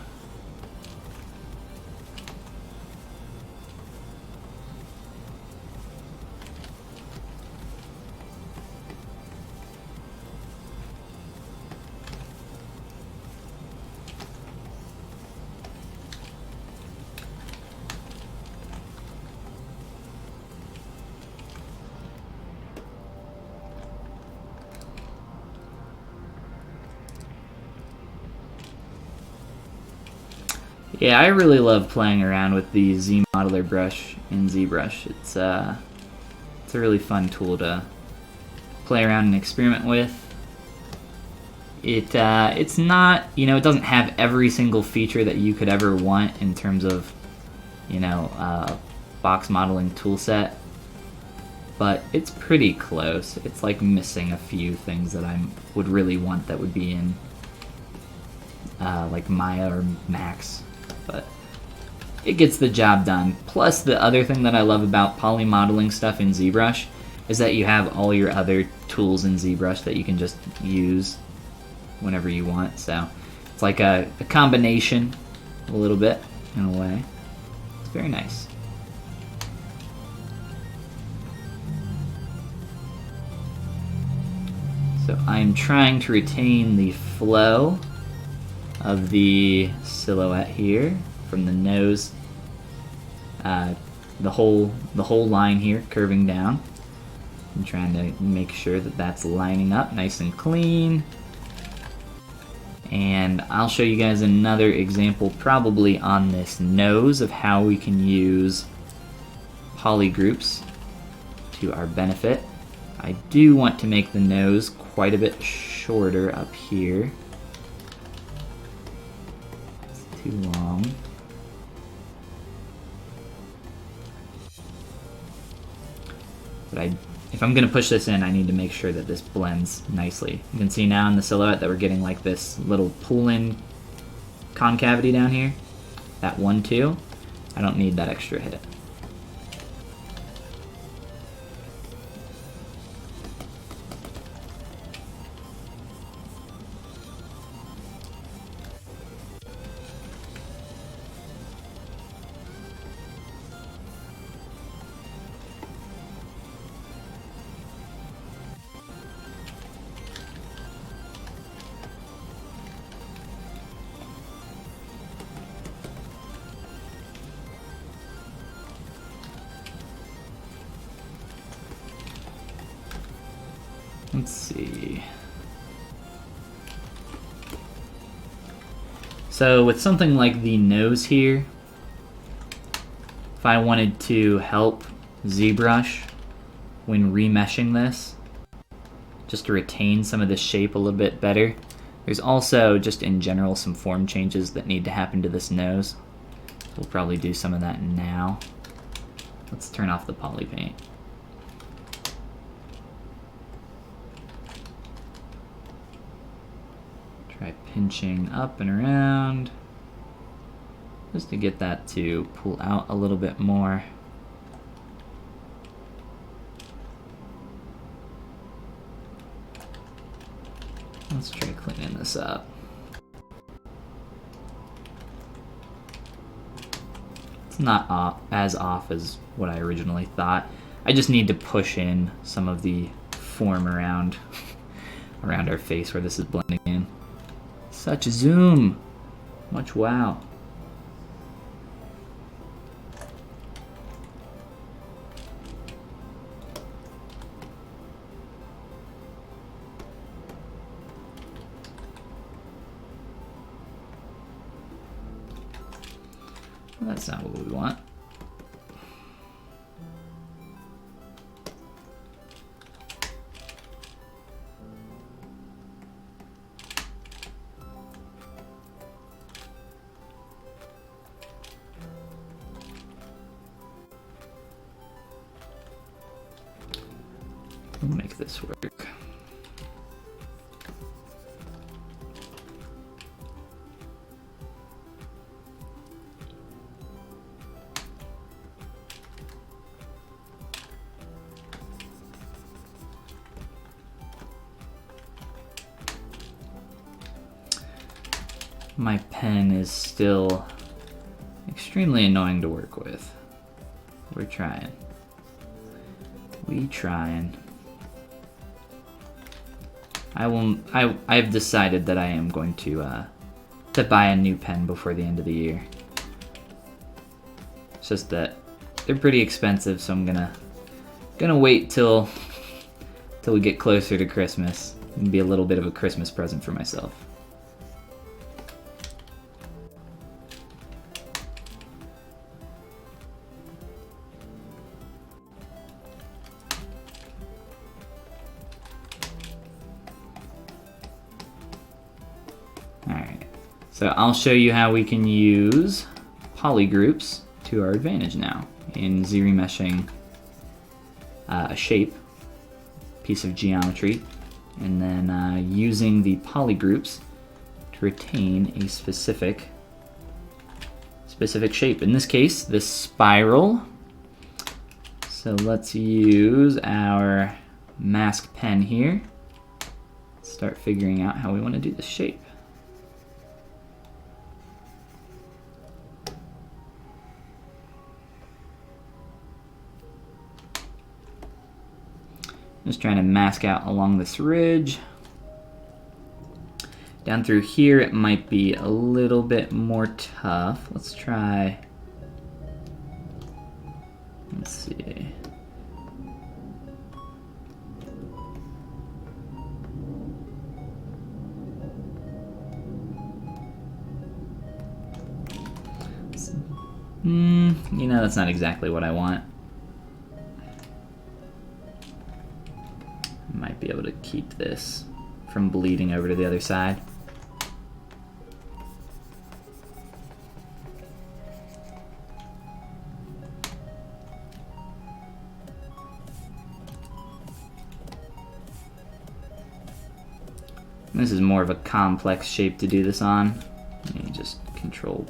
Speaker 1: Yeah, I really love playing around with the Z Modeler brush in ZBrush. It's a really fun tool to play around and experiment with. It's not, you know, it doesn't have every single feature that you could ever want in terms of, you know, box modeling tool set, but it's pretty close. It's like missing a few things that I would really want that would be in like Maya or Max. But it gets the job done. Plus, the other thing that I love about poly modeling stuff in ZBrush is that you have all your other tools in ZBrush that you can just use whenever you want. So it's like a combination, a little bit, in a way. It's very nice. So I'm trying to retain the flow of the silhouette here from the nose, the whole line here curving down. I'm trying to make sure that that's lining up nice and clean. And I'll show you guys another example probably on this nose of how we can use poly groups to our benefit. I do want to make the nose quite a bit shorter up here. Too long. But if I'm going to push this in, I need to make sure that this blends nicely. You can see now in the silhouette that we're getting like this little pull-in concavity down here. That 1-2. I don't need that extra hit. Let's see. So with something like the nose here, if I wanted to help ZBrush when remeshing this, just to retain some of the shape a little bit better. There's also, just in general, some form changes that need to happen to this nose. We'll probably do some of that now. Let's turn off the poly paint. Try pinching up and around, just to get that to pull out a little bit more. Let's try cleaning this up. It's not as off as what I originally thought. I just need to push in some of the form around our face where this is blending in. Such zoom! Much wow. Well, that's not what we want. We'll make this work. My pen is still extremely annoying to work with. We're trying. I've decided that I am going to buy a new pen before the end of the year. It's just that they're pretty expensive, so I'm gonna wait till we get closer to Christmas and be a little bit of a Christmas present for myself. So I'll show you how we can use poly groups to our advantage now in Z-remeshing a shape, piece of geometry, and then using the poly groups to retain a specific shape. In this case, this spiral. So let's use our mask pen here. Start figuring out how we want to do this shape. Just trying to mask out along this ridge. Down through here, it might be a little bit more tough. Let's try. Let's see. You know, that's not exactly what I want. Might be able to keep this from bleeding over to the other side. This is more of a complex shape to do this on. You just control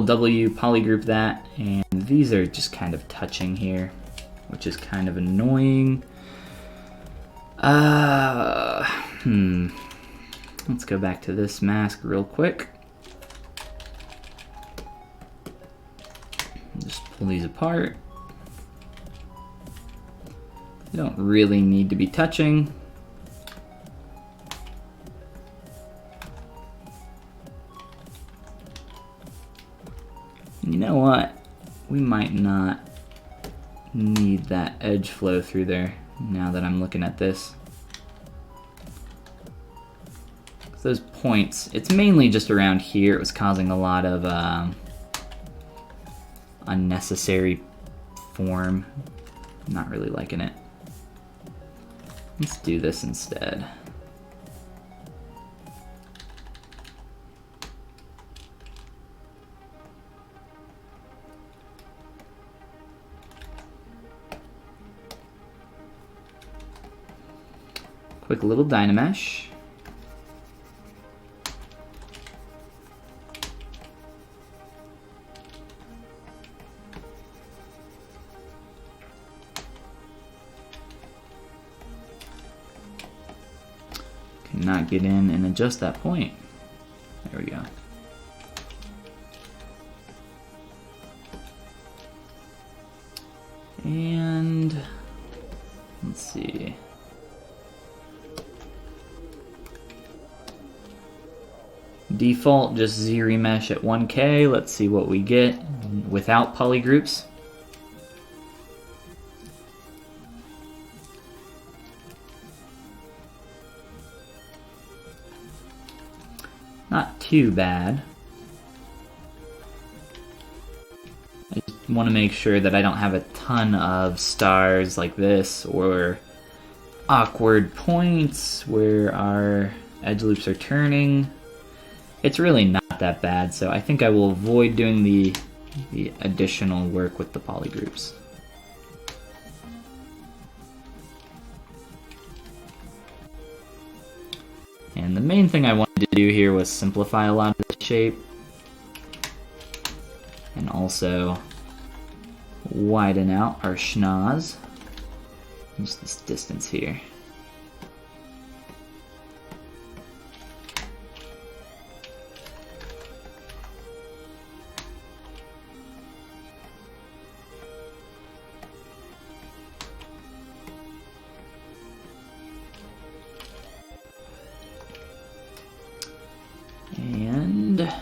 Speaker 1: W, polygroup that, and these are just kind of touching here, which is kind of annoying. Let's go back to this mask real quick. Just pull these apart. They don't really need to be touching. You know what? We might not need that edge flow through there now that I'm looking at this. Those points, it's mainly just around here. It was causing a lot of unnecessary form. I'm not really liking it. Let's do this instead. Quick little Dynamesh. Cannot get in and adjust that point. There we go. And let's see. Default just ZRemesh at 1K. Let's see what we get without polygroups. Not too bad. I just want to make sure that I don't have a ton of stars like this or awkward points where our edge loops are turning. It's really not that bad, so I think I will avoid doing the additional work with the polygroups. And the main thing I wanted to do here was simplify a lot of the shape. And also widen out our schnoz. Just this distance here. And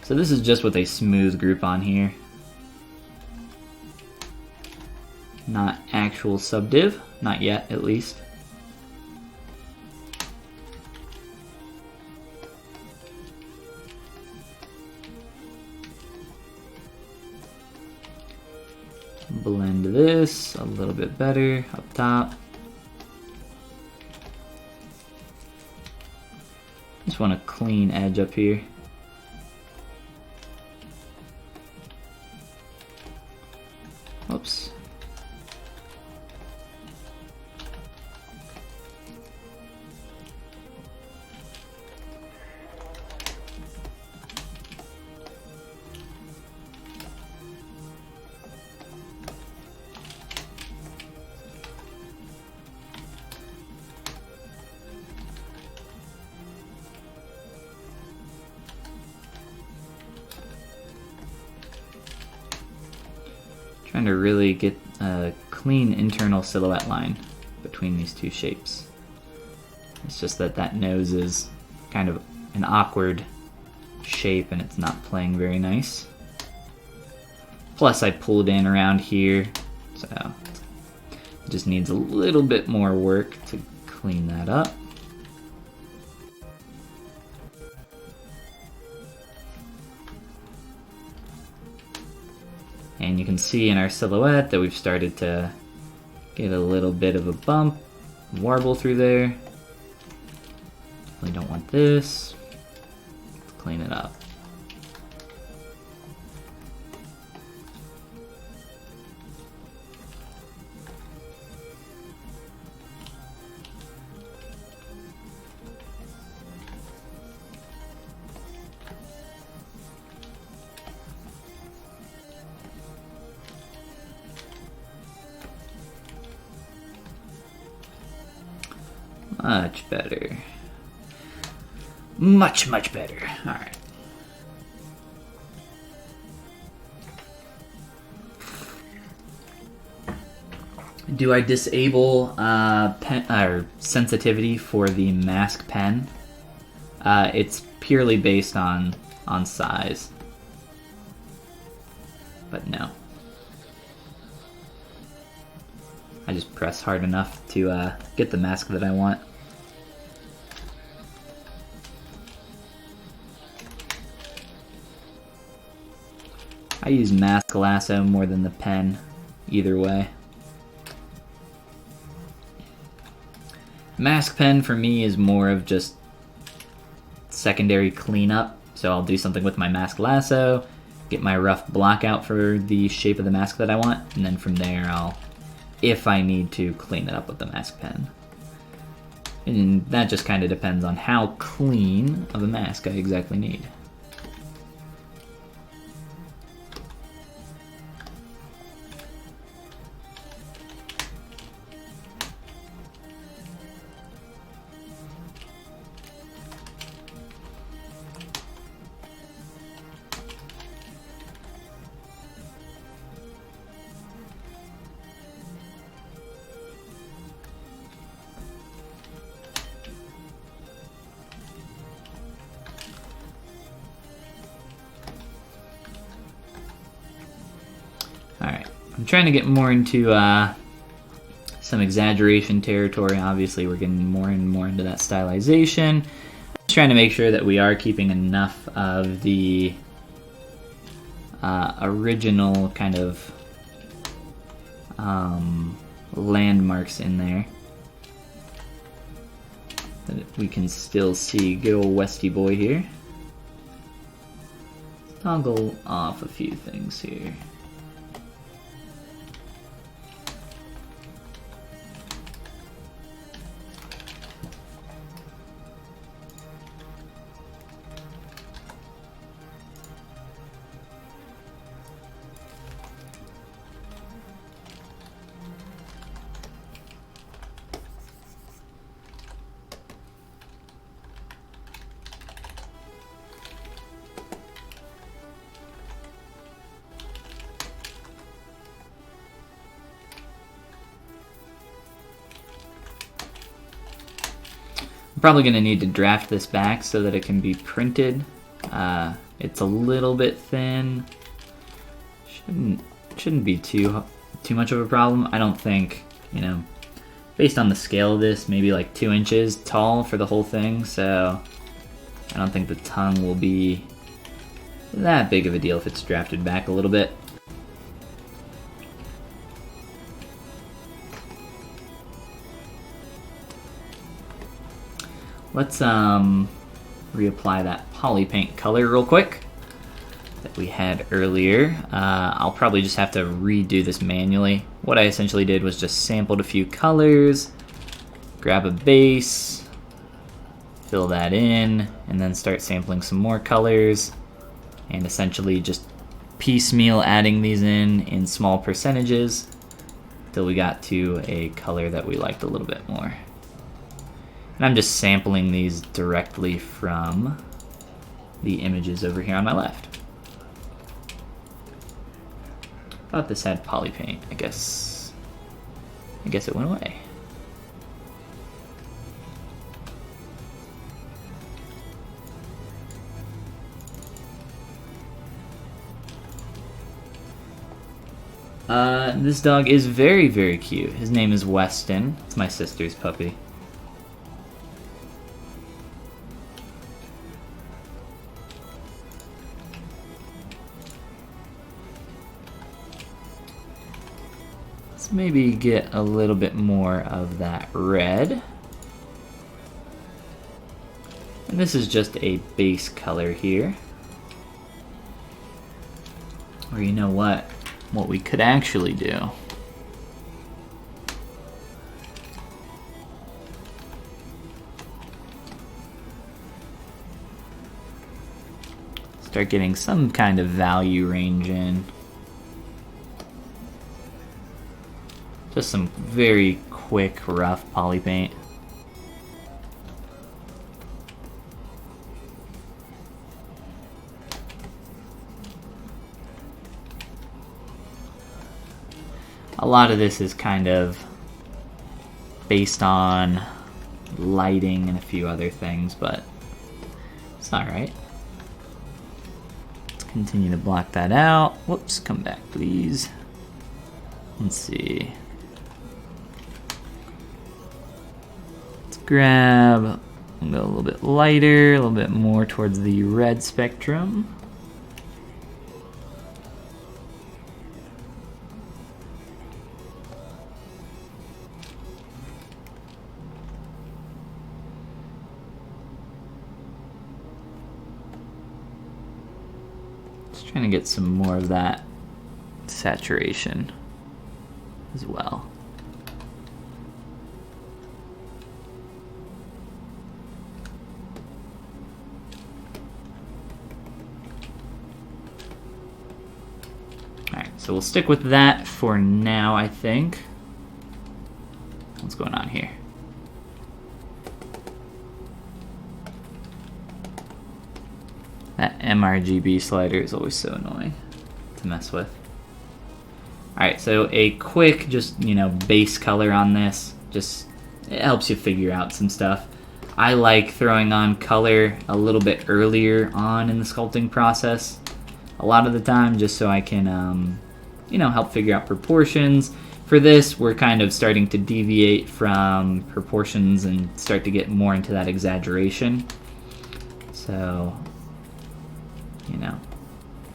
Speaker 1: so this is just with a smooth group on here. Not actual subdiv, not yet at least. Blend this a little bit better up top. Just want a clean edge up here. Oops. Trying to really get a clean internal silhouette line between these two shapes. It's just that that nose is kind of an awkward shape and it's not playing very nice. Plus I pulled in around here, so it just needs a little bit more work to clean that up. And you can see in our silhouette that we've started to get a little bit of a bump, warble through there. Definitely don't want this. Let's clean it up. Much better. Much, much better. Alright. Do I disable pen or sensitivity for the mask pen? It's purely based on size. But no. I just press hard enough to get the mask that I want. I use mask lasso more than the pen, either way. Mask pen for me is more of just secondary cleanup, so I'll do something with my mask lasso, get my rough block out for the shape of the mask that I want, and then from there I'll, if I need to, clean it up with the mask pen. And that just kind of depends on how clean of a mask I exactly need. Alright, I'm trying to get more into some exaggeration territory. Obviously, we're getting more and more into that stylization. I'm just trying to make sure that we are keeping enough of the original kind of landmarks in there that we can still see good old Westy boy here. Toggle off a few things here. I'm probably going to need to draft this back so that it can be printed. It's a little bit thin. Shouldn't be too much of a problem. I don't think, you know, based on the scale of this, maybe like 2 inches tall for the whole thing, so I don't think the tongue will be that big of a deal if it's drafted back a little bit. Let's reapply that poly paint color real quick that we had earlier. I'll probably just have to redo this manually. What I essentially did was just sampled a few colors, grab a base, fill that in, and then start sampling some more colors, and essentially just piecemeal adding these in small percentages till we got to a color that we liked a little bit more. And I'm just sampling these directly from the images over here on my left. Thought this had poly paint. I guess it went away. This dog is very, very cute. His name is Weston. It's my sister's puppy. Let's maybe get a little bit more of that red. And this is just a base color here. Or you know what we could actually do. Start getting some kind of value range in. Just some very quick, rough poly paint. A lot of this is kind of based on lighting and a few other things, but it's alright. Let's continue to block that out. Whoops, come back please. Let's see. Let's grab, go a little bit lighter, a little bit more towards the red spectrum. Just trying to get some more of that saturation as well. Alright, so we'll stick with that for now, I think. What's going on here? That MRGB slider is always so annoying to mess with. Alright, so a quick, just, you know, base color on this. Just, it helps you figure out some stuff. I like throwing on color a little bit earlier on in the sculpting process. A lot of the time, just so I can, you know, help figure out proportions. For this, we're kind of starting to deviate from proportions and start to get more into that exaggeration. So, you know,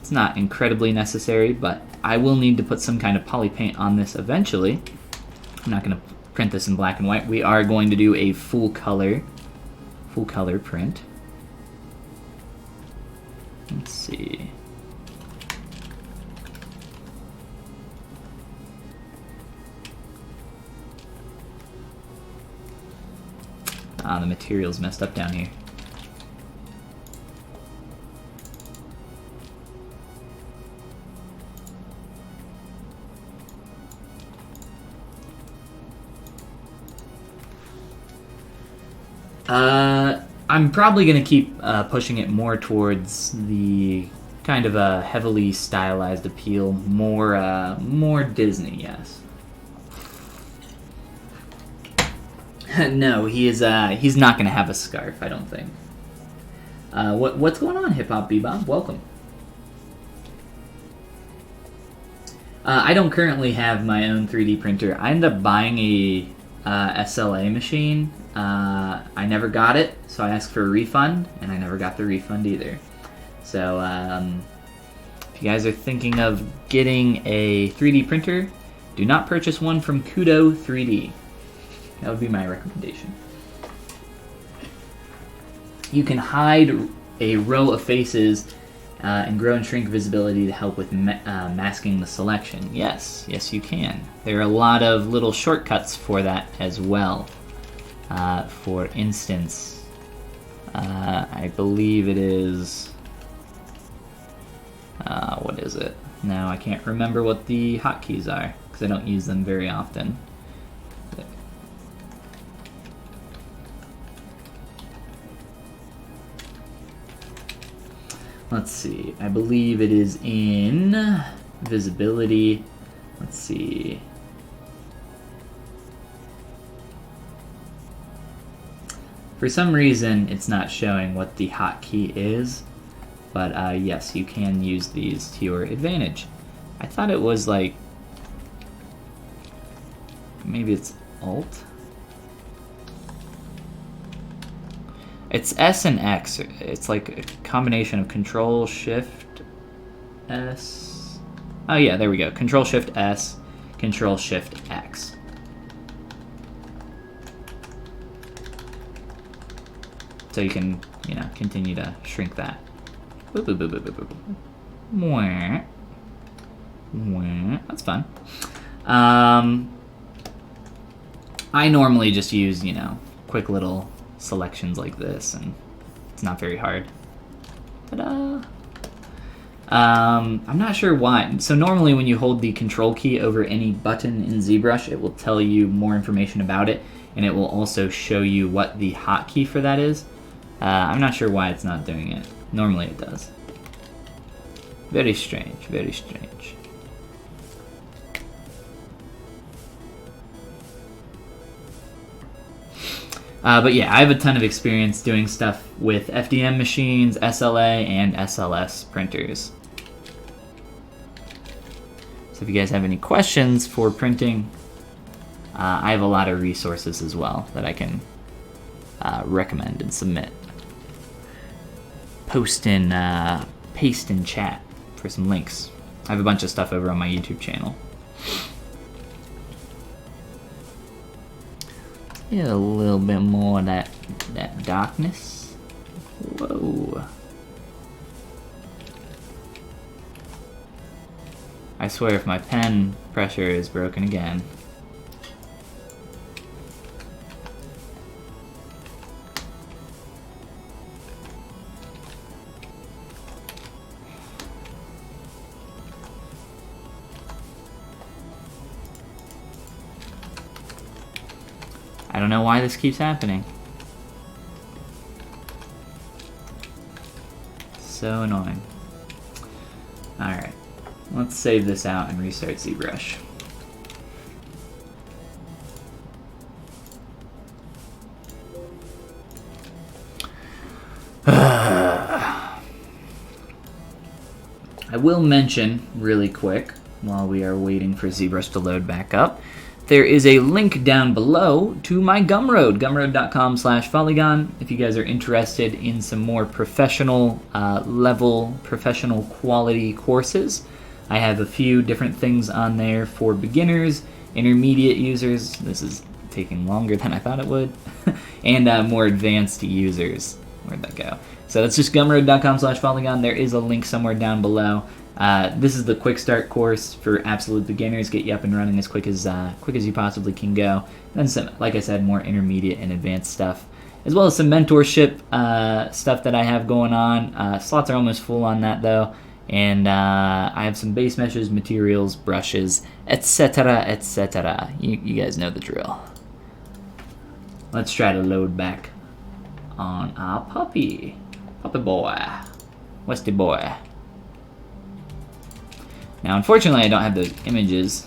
Speaker 1: it's not incredibly necessary, but I will need to put some kind of poly paint on this eventually. I'm not going to print this in black and white. We are going to do a full color print. Let's see. Ah, the material's messed up down here. I'm probably going to keep pushing it more towards the kind of a heavily stylized appeal, more Disney, yes. No, he's not going to have a scarf, I don't think. What's going on, Hip Hop Bebop? Welcome. I don't currently have my own 3D printer. I ended up buying a SLA machine. I never got it, so I asked for a refund, and I never got the refund either. So if you guys are thinking of getting a 3D printer, do not purchase one from Kudo 3D. That would be my recommendation. You can hide a row of faces and grow and shrink visibility to help with masking the selection. Yes, you can. There are a lot of little shortcuts for that as well. For instance, I believe it is... what is it? No, I can't remember what the hotkeys are, because I don't use them very often. Let's see, I believe it is in visibility. Let's see. For some reason, it's not showing what the hotkey is, but yes, you can use these to your advantage. I thought it was like, maybe it's Alt? It's S and X. It's like a combination of Control Shift S. Oh yeah, there we go. Control Shift S, Control Shift X. So you can, you know, continue to shrink that. Boop, boop, boop, boop, boop, boop. Mwah. Mwah. That's fun. I normally just use, you know, quick little selections like this, and it's not very hard. Ta-da! I'm not sure why. So normally when you hold the control key over any button in ZBrush, it will tell you more information about it, and it will also show you what the hotkey for that is. I'm not sure why it's not doing it. Normally it does. Very strange, very strange. But yeah, I have a ton of experience doing stuff with FDM machines, SLA, and SLS printers. So if you guys have any questions for printing, I have a lot of resources as well that I can recommend and submit. Paste in chat for some links. I have a bunch of stuff over on my YouTube channel. Yeah, a little bit more of that darkness. Whoa. I swear if my pen pressure is broken again. I don't know why this keeps happening. So annoying. Alright, let's save this out and restart ZBrush. I will mention really quick, while we are waiting for ZBrush to load back up, there is a link down below to my Gumroad, gumroad.com/Follygon, if you guys are interested in some more professional level, professional quality courses. I have a few different things on there for beginners, intermediate users, this is taking longer than I thought it would, and more advanced users. Where'd that go? So that's just gumroad.com/Follygon. There is a link somewhere down below. This is the quick start course for absolute beginners, get you up and running as quick as you possibly can go. Then some, like I said, more intermediate and advanced stuff, as well as some mentorship stuff that I have going on. Slots are almost full on that though, and I have some base meshes, materials, brushes, etc., etc. You guys know the drill. Let's try to load back on our puppy boy, Westy boy. Now, unfortunately, I don't have the images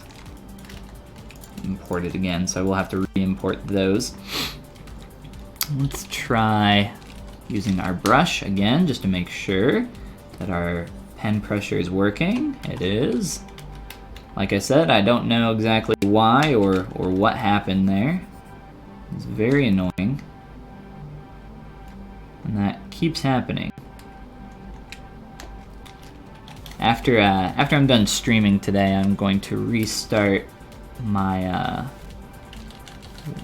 Speaker 1: imported again, so I will have to re-import those. Let's try using our brush again, just to make sure that our pen pressure is working. It is. Like I said, I don't know exactly why or what happened there. It's very annoying. And that keeps happening. After I'm done streaming today, I'm going to restart my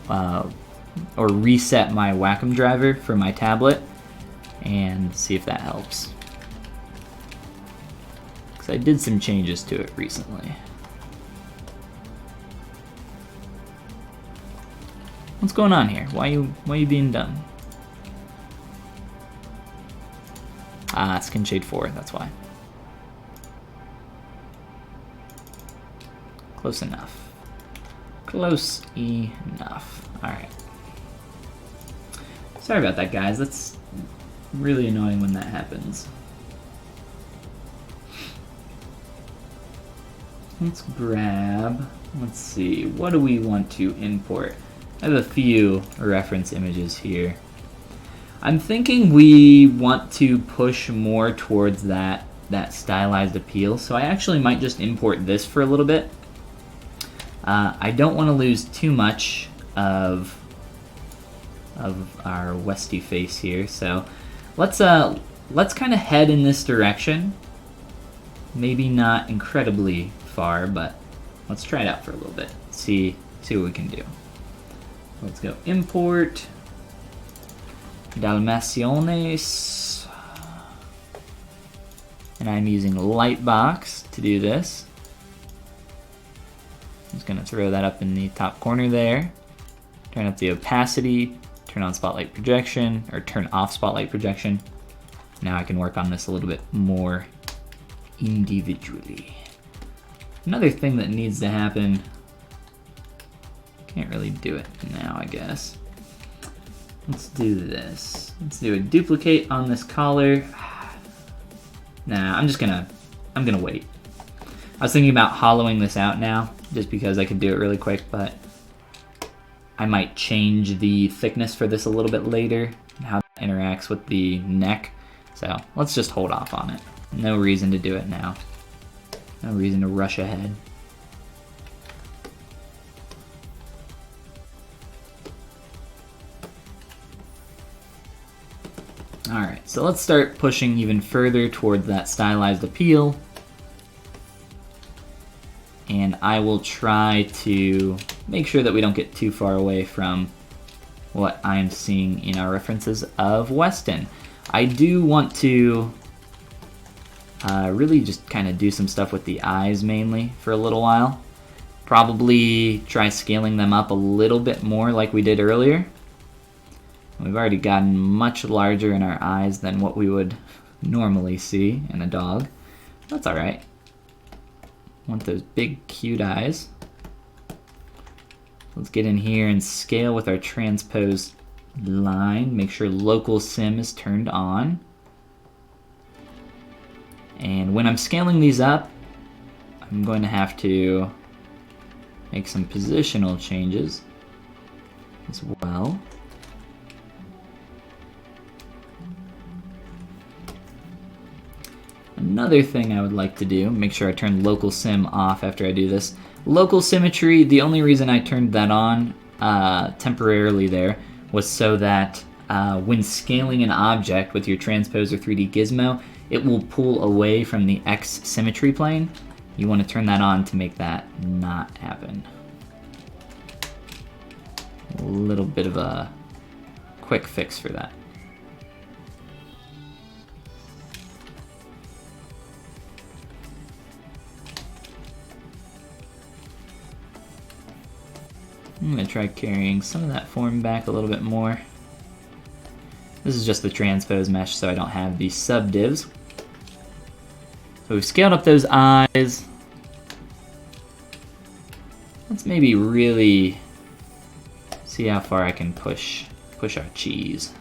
Speaker 1: or reset my Wacom driver for my tablet and see if that helps. Because I did some changes to it recently. What's going on here? Why you being dumb? Ah, skin shade 4, that's why. Close enough. Close enough. Alright. Sorry about that, guys. That's really annoying when that happens. Let's grab, let's see, what do we want to import? I have a few reference images here. I'm thinking we want to push more towards that stylized appeal, so I actually might just import this for a little bit. I don't want to lose too much of our Westy face here, so let's kind of head in this direction. Maybe not incredibly far, but let's try it out for a little bit. See what we can do. Let's go import Dalmaciones, and I'm using Lightbox to do this. I'm just going to throw that up in the top corner there. Turn up the opacity, turn on spotlight projection, or turn off spotlight projection. Now I can work on this a little bit more individually. Another thing that needs to happen, can't really do it now, I guess. Let's do this. Let's do a duplicate on this collar. Nah, I'm gonna wait. I was thinking about hollowing this out now, just because I could do it really quick, but I might change the thickness for this a little bit later, and how that interacts with the neck. So let's just hold off on it. No reason to do it now. No reason to rush ahead. Alright, so let's start pushing even further towards that stylized appeal. And I will try to make sure that we don't get too far away from what I'm seeing in our references of Weston. I do want to really just kind of do some stuff with the eyes mainly for a little while. Probably try scaling them up a little bit more like we did earlier. We've already gotten much larger in our eyes than what we would normally see in a dog. That's alright. Want those big cute eyes. Let's get in here and scale with our transpose line. Make sure local sim is turned on. And when I'm scaling these up, I'm going to have to make some positional changes as well. Another thing I would like to do, make sure I turn local sim off after I do this. Local symmetry, the only reason I turned that on temporarily there was so that when scaling an object with your transpose or 3D gizmo, it will pull away from the X symmetry plane. You want to turn that on to make that not happen. A little bit of a quick fix for that. I'm going to try carrying some of that form back a little bit more. This is just the transpose mesh, so I don't have these subdivs. So we've scaled up those eyes. Let's maybe really see how far I can push our cheese.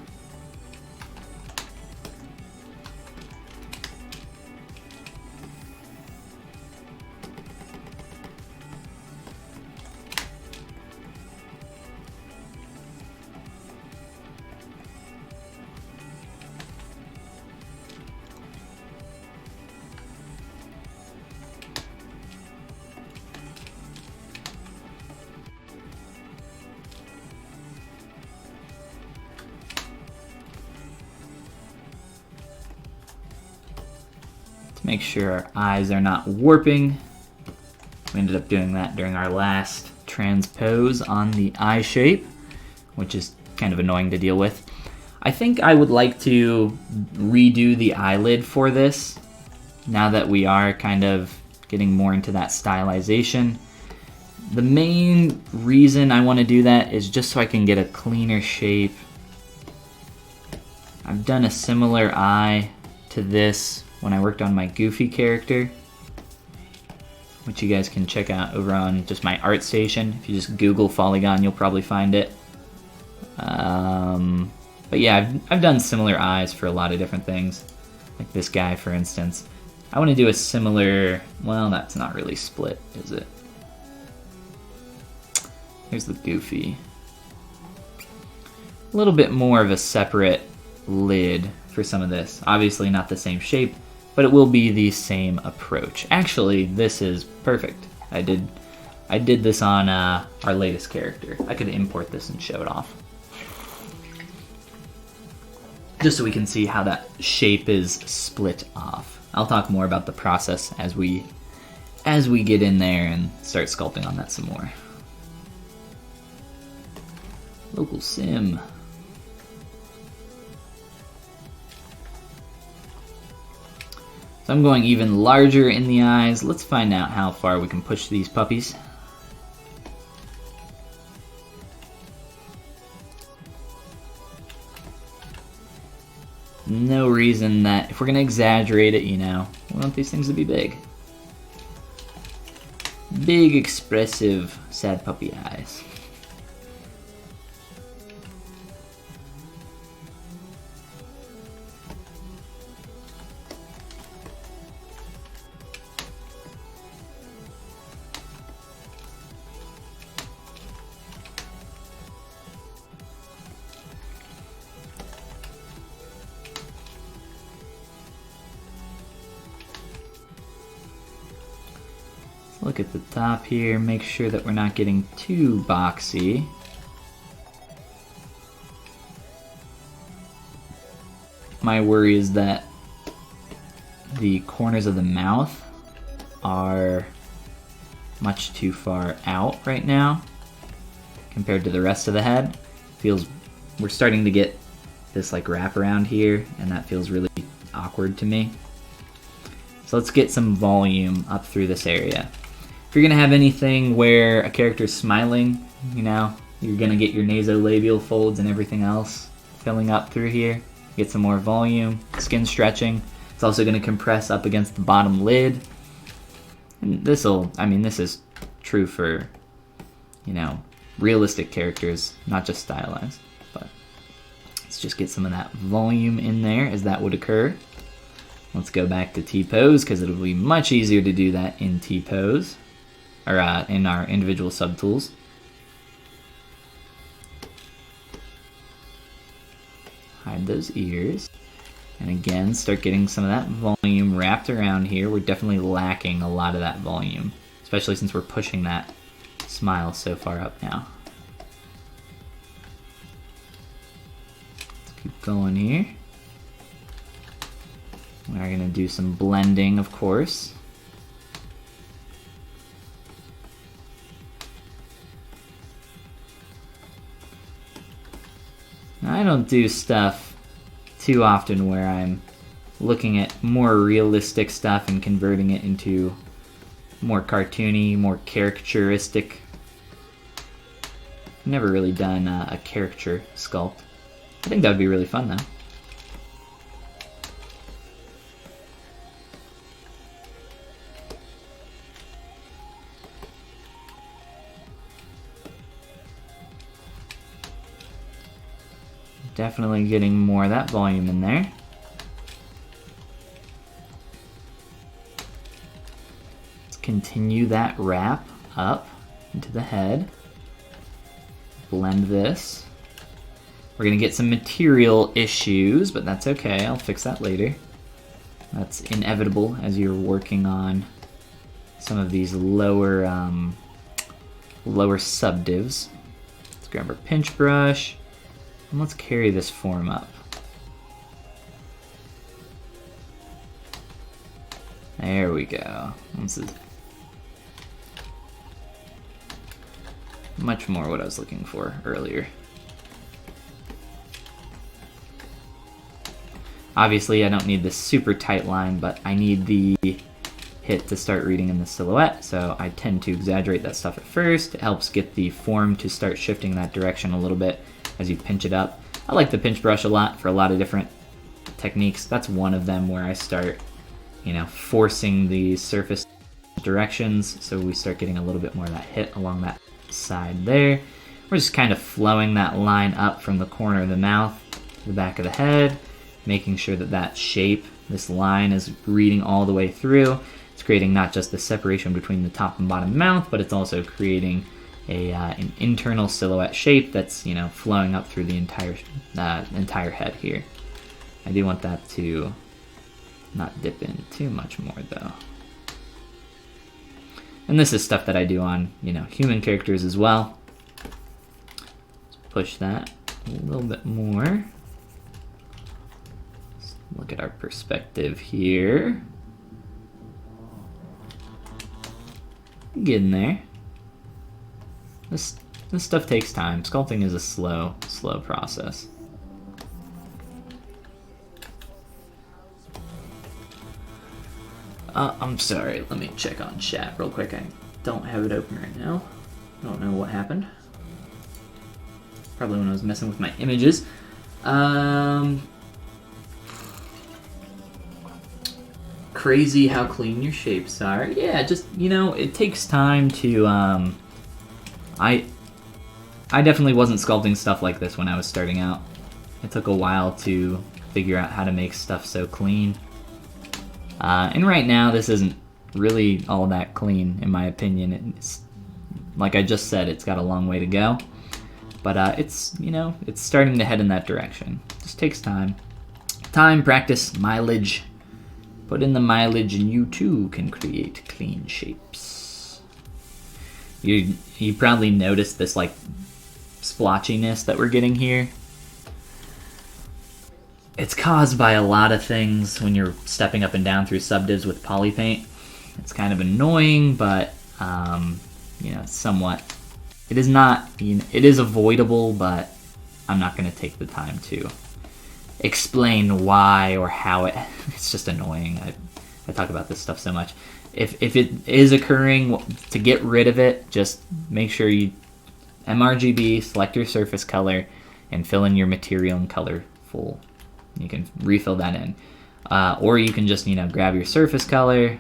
Speaker 1: Make sure our eyes are not warping. We ended up doing that during our last transpose on the eye shape, which is kind of annoying to deal with. I think I would like to redo the eyelid for this, now that we are kind of getting more into that stylization. The main reason I want to do that is just so I can get a cleaner shape. I've done a similar eye to this when I worked on my Goofy character, which you guys can check out over on just my art station. If you just Google Follygon, you'll probably find it. But yeah, I've done similar eyes for a lot of different things, like this guy, for instance. I want to do a similar, well, that's not really split, is it? Here's the Goofy. A little bit more of a separate lid for some of this. Obviously not the same shape, but it will be the same approach. Actually, this is perfect. I did this on our latest character. I could import this and show it off, just so we can see how that shape is split off. I'll talk more about the process as we get in there and start sculpting on that some more. Local sim. So I'm going even larger in the eyes. Let's find out how far we can push these puppies. No reason that, if we're gonna exaggerate it, you know, we want these things to be big. Big, expressive, sad puppy eyes. Look at the top here, make sure that we're not getting too boxy. My worry is that the corners of the mouth are much too far out right now compared to the rest of the head. We're starting to get this like wraparound here, and that feels really awkward to me. So let's get some volume up through this area. If you're gonna have anything where a character is smiling, you know, you're gonna get your nasolabial folds and everything else filling up through here. Get some more volume, skin stretching. It's also gonna compress up against the bottom lid. And this'll, I mean, this is true for, you know, realistic characters, not just stylized. But let's just get some of that volume in there as that would occur. Let's go back to T-pose because it'll be much easier to do that in T-pose, or in our individual subtools. Hide those ears. And again, start getting some of that volume wrapped around here. We're definitely lacking a lot of that volume, especially since we're pushing that smile so far up now. Let's keep going here. We're gonna do some blending, of course. I don't do stuff too often where I'm looking at more realistic stuff and converting it into more cartoony, more caricaturistic. Never really done a caricature sculpt. I think that would be really fun though. Definitely getting more of that volume in there. Let's continue that wrap up into the head. Blend this. We're gonna get some material issues, but that's okay, I'll fix that later. That's inevitable as you're working on some of these lower subdivs. Let's grab our pinch brush. And let's carry this form up. There we go. This is much more what I was looking for earlier. Obviously, I don't need this super tight line, but I need the hit to start reading in the silhouette, so I tend to exaggerate that stuff at first. It helps get the form to start shifting in that direction a little bit as you pinch it up. I like the pinch brush a lot for a lot of different techniques. That's one of them where I start, you know, forcing the surface directions so we start getting a little bit more of that hit along that side there. We're just kind of flowing that line up from the corner of the mouth to the back of the head, making sure that that shape, this line, is reading all the way through. It's creating not just the separation between the top and bottom mouth, but it's also creating an internal silhouette shape that's, you know, flowing up through the entire head here. I do want that to not dip in too much more though. And this is stuff that I do on, you know, human characters as well. Let's push that a little bit more. Let's look at our perspective here. Getting there. This stuff takes time. Sculpting is a slow process. I'm sorry, let me check on chat real quick. I don't have it open right now. I don't know what happened. Probably when I was messing with my images. Crazy how clean your shapes are. Yeah, just, you know, it takes time to, I definitely wasn't sculpting stuff like this when I was starting out. It took a while to figure out how to make stuff so clean. And right now, this isn't really all that clean, in my opinion. It's, like I just said, it's got a long way to go. But it's, you know, it's starting to head in that direction. It just takes time. Time, practice, mileage. Put in the mileage and you too can create clean shapes. You probably noticed this like splotchiness that we're getting here. It's caused by a lot of things when you're stepping up and down through subdivs with poly paint. It's kind of annoying, but you know, somewhat. It is not. You know, it is avoidable, but I'm not going to take the time to explain why or how it. It's just annoying. I talk about this stuff so much. If it is occurring, to get rid of it, just make sure you MRGB, select your surface color, and fill in your material and color full. You can refill that in. Or you can just, grab your surface color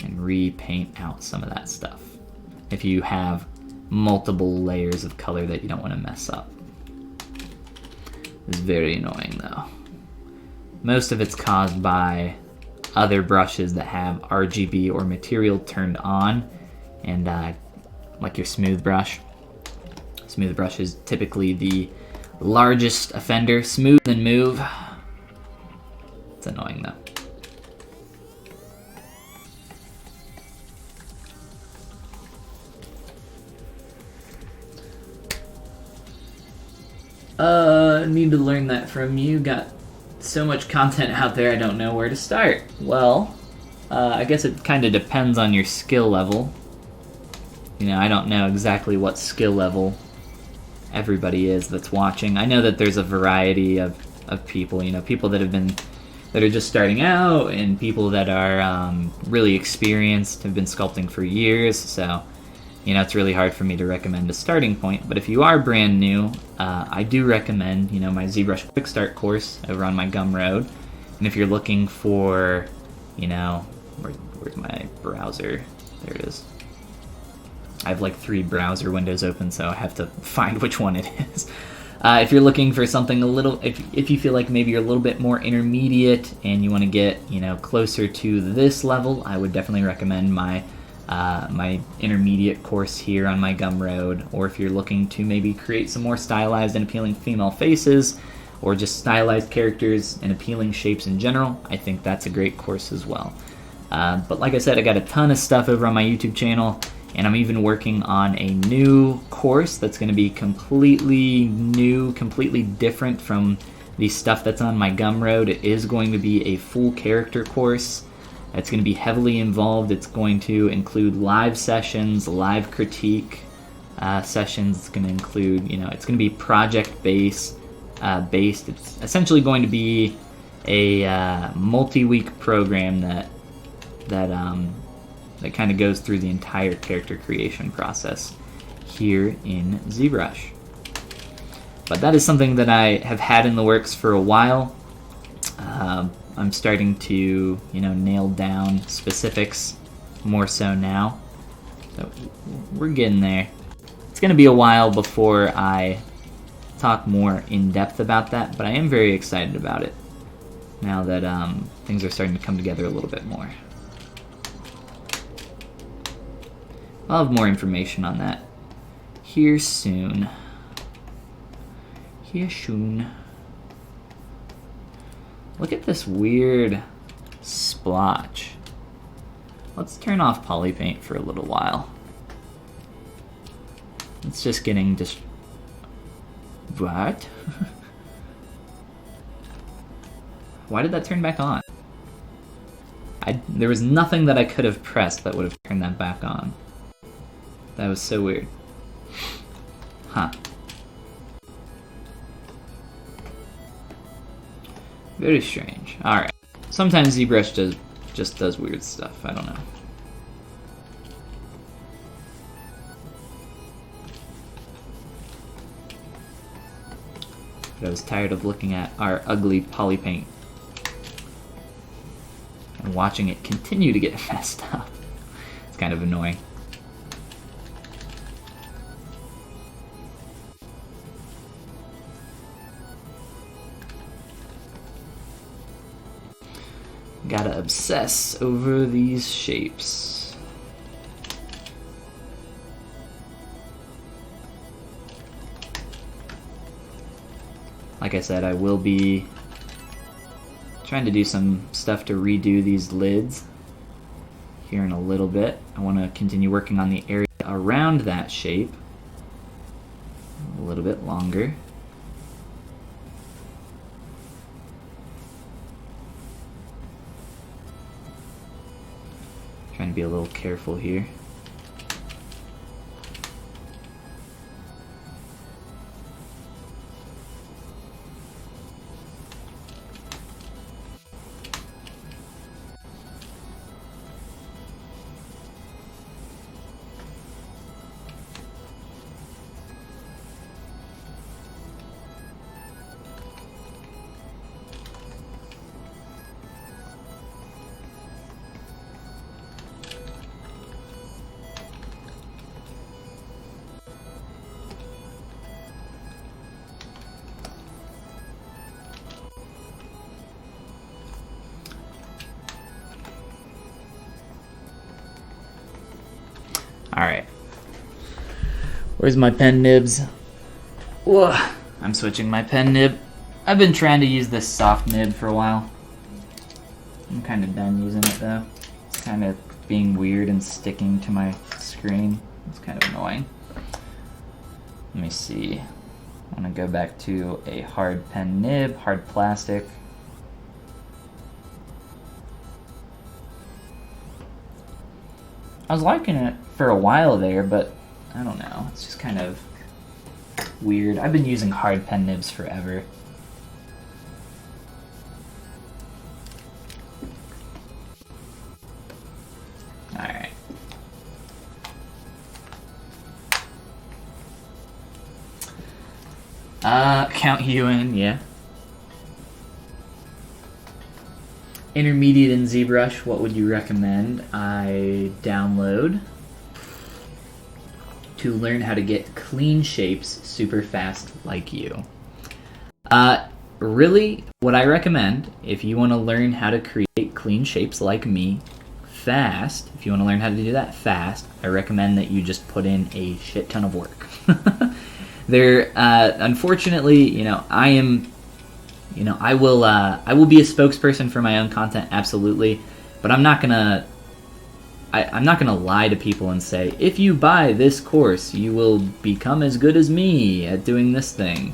Speaker 1: and repaint out some of that stuff if you have multiple layers of color that you don't want to mess up. It's very annoying though. Most of it's caused by other brushes that have RGB or material turned on, and like your smooth brush. Smooth brush is typically the largest offender. Smooth and move. It's annoying though. Need to learn that from you. Got so much content out there, I don't know where to start. Well, I guess it kind of depends on your skill level. I don't know exactly what skill level everybody is that's watching. I know that there's a variety of people, people that are just starting out, and people that are really experienced, have been sculpting for years, so it's really hard for me to recommend a starting point. But if you are brand new, I do recommend, my ZBrush Quick Start course over on my Gumroad. And if you're looking for, where's my browser? There it is. I have like 3 browser windows open, so I have to find which one it is. If you're looking for something a little, if you feel like maybe you're a little bit more intermediate and you want to get, closer to this level, I would definitely recommend my intermediate course here on my Gumroad. Or if you're looking to maybe create some more stylized and appealing female faces, or just stylized characters and appealing shapes in general, I think that's a great course as well. But like I said, I got a ton of stuff over on my YouTube channel, and I'm even working on a new course that's going to be completely new, completely different from the stuff that's on my Gumroad. It is going to be a full character course. It's going to be heavily involved. It's going to include live sessions, live critique sessions. It's going to include, it's going to be project-based. It's essentially going to be a multi-week program that kind of goes through the entire character creation process here in ZBrush. But that is something that I have had in the works for a while. I'm starting to, nail down specifics more so now. So we're getting there. It's going to be a while before I talk more in depth about that, but I am very excited about it now that things are starting to come together a little bit more. I'll have more information on that here soon. Here soon. Look at this weird splotch. Let's turn off poly paint for a little while. It's just getting what? Why did that turn back on? There was nothing that I could have pressed that would have turned that back on. That was so weird. Huh. Very strange. Alright. Sometimes ZBrush just does weird stuff. I don't know. But I was tired of looking at our ugly poly paint and watching it continue to get messed up. It's kind of annoying. Gotta obsess over these shapes. Like I said, I will be trying to do some stuff to redo these lids here in a little bit. I want to continue working on the area around that shape a little bit longer. Trying to be a little careful here. Alright. Where's my pen nibs? Whoa. I'm switching my pen nib. I've been trying to use this soft nib for a while. I'm kind of done using it though. It's kind of being weird and sticking to my screen. It's kind of annoying. Let me see. I'm going to go back to a hard pen nib, hard plastic. I was liking it for a while there, but I don't know. It's just kind of weird. I've been using hard pen nibs forever. Alright. Count you in, yeah. Intermediate in ZBrush, what would you recommend I download to learn how to get clean shapes super fast like you? Really, what I recommend, if you want to learn how to create clean shapes like me fast, if you want to learn how to do that fast, I recommend that you just put in a shit ton of work. Unfortunately, I will be a spokesperson for my own content, absolutely, but I'm not gonna lie to people and say, if you buy this course, you will become as good as me at doing this thing.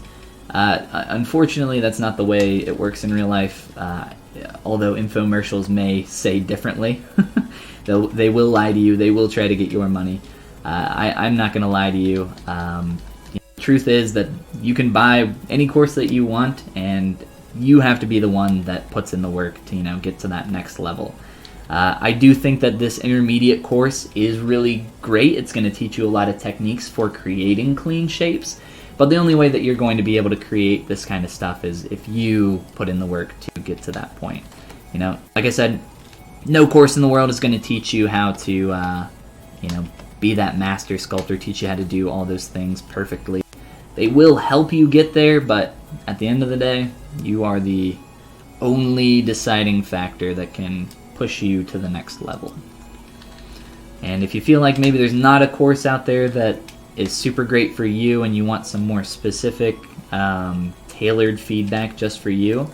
Speaker 1: Unfortunately, that's not the way it works in real life, although infomercials may say differently. They will lie to you, they will try to get your money. I'm not gonna lie to you. Truth is that you can buy any course that you want, and you have to be the one that puts in the work to get to that next level. I do think that this intermediate course is really great. It's going to teach you a lot of techniques for creating clean shapes, but the only way that you're going to be able to create this kind of stuff is if you put in the work to get to that point. Like I said, no course in the world is going to teach you how to be that master sculptor, teach you how to do all those things perfectly. They will help you get there, but at the end of the day, you are the only deciding factor that can push you to the next level. And if you feel like maybe there's not a course out there that is super great for you and you want some more specific, tailored feedback just for you,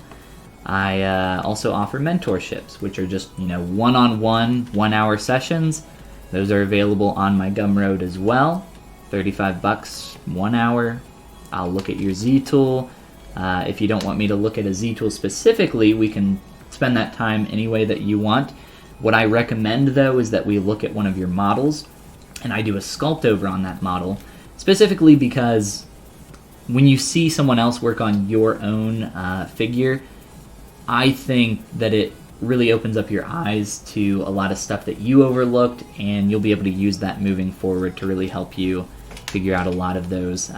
Speaker 1: I also offer mentorships, which are just, one-on-one, 1-hour sessions. Those are available on my Gumroad as well. $35, 1 hour. I'll look at your Z tool. If you don't want me to look at a Z tool specifically, we can spend that time any way that you want. What I recommend, though, is that we look at one of your models, and I do a sculpt over on that model, specifically because when you see someone else work on your own figure, I think that it really opens up your eyes to a lot of stuff that you overlooked, and you'll be able to use that moving forward to really help you figure out a lot of those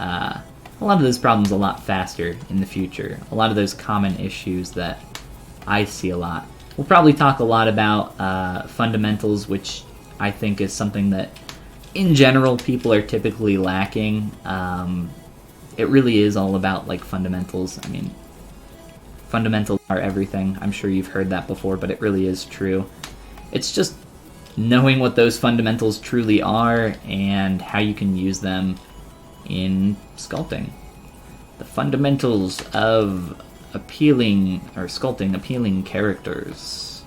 Speaker 1: problems a lot faster in the future. A lot of those common issues that I see a lot. We'll probably talk a lot about fundamentals, which I think is something that in general people are typically lacking. It really is all about fundamentals. I mean, fundamentals are everything. I'm sure you've heard that before, but it really is true. It's just knowing what those fundamentals truly are and how you can use them in sculpting. The fundamentals of sculpting appealing characters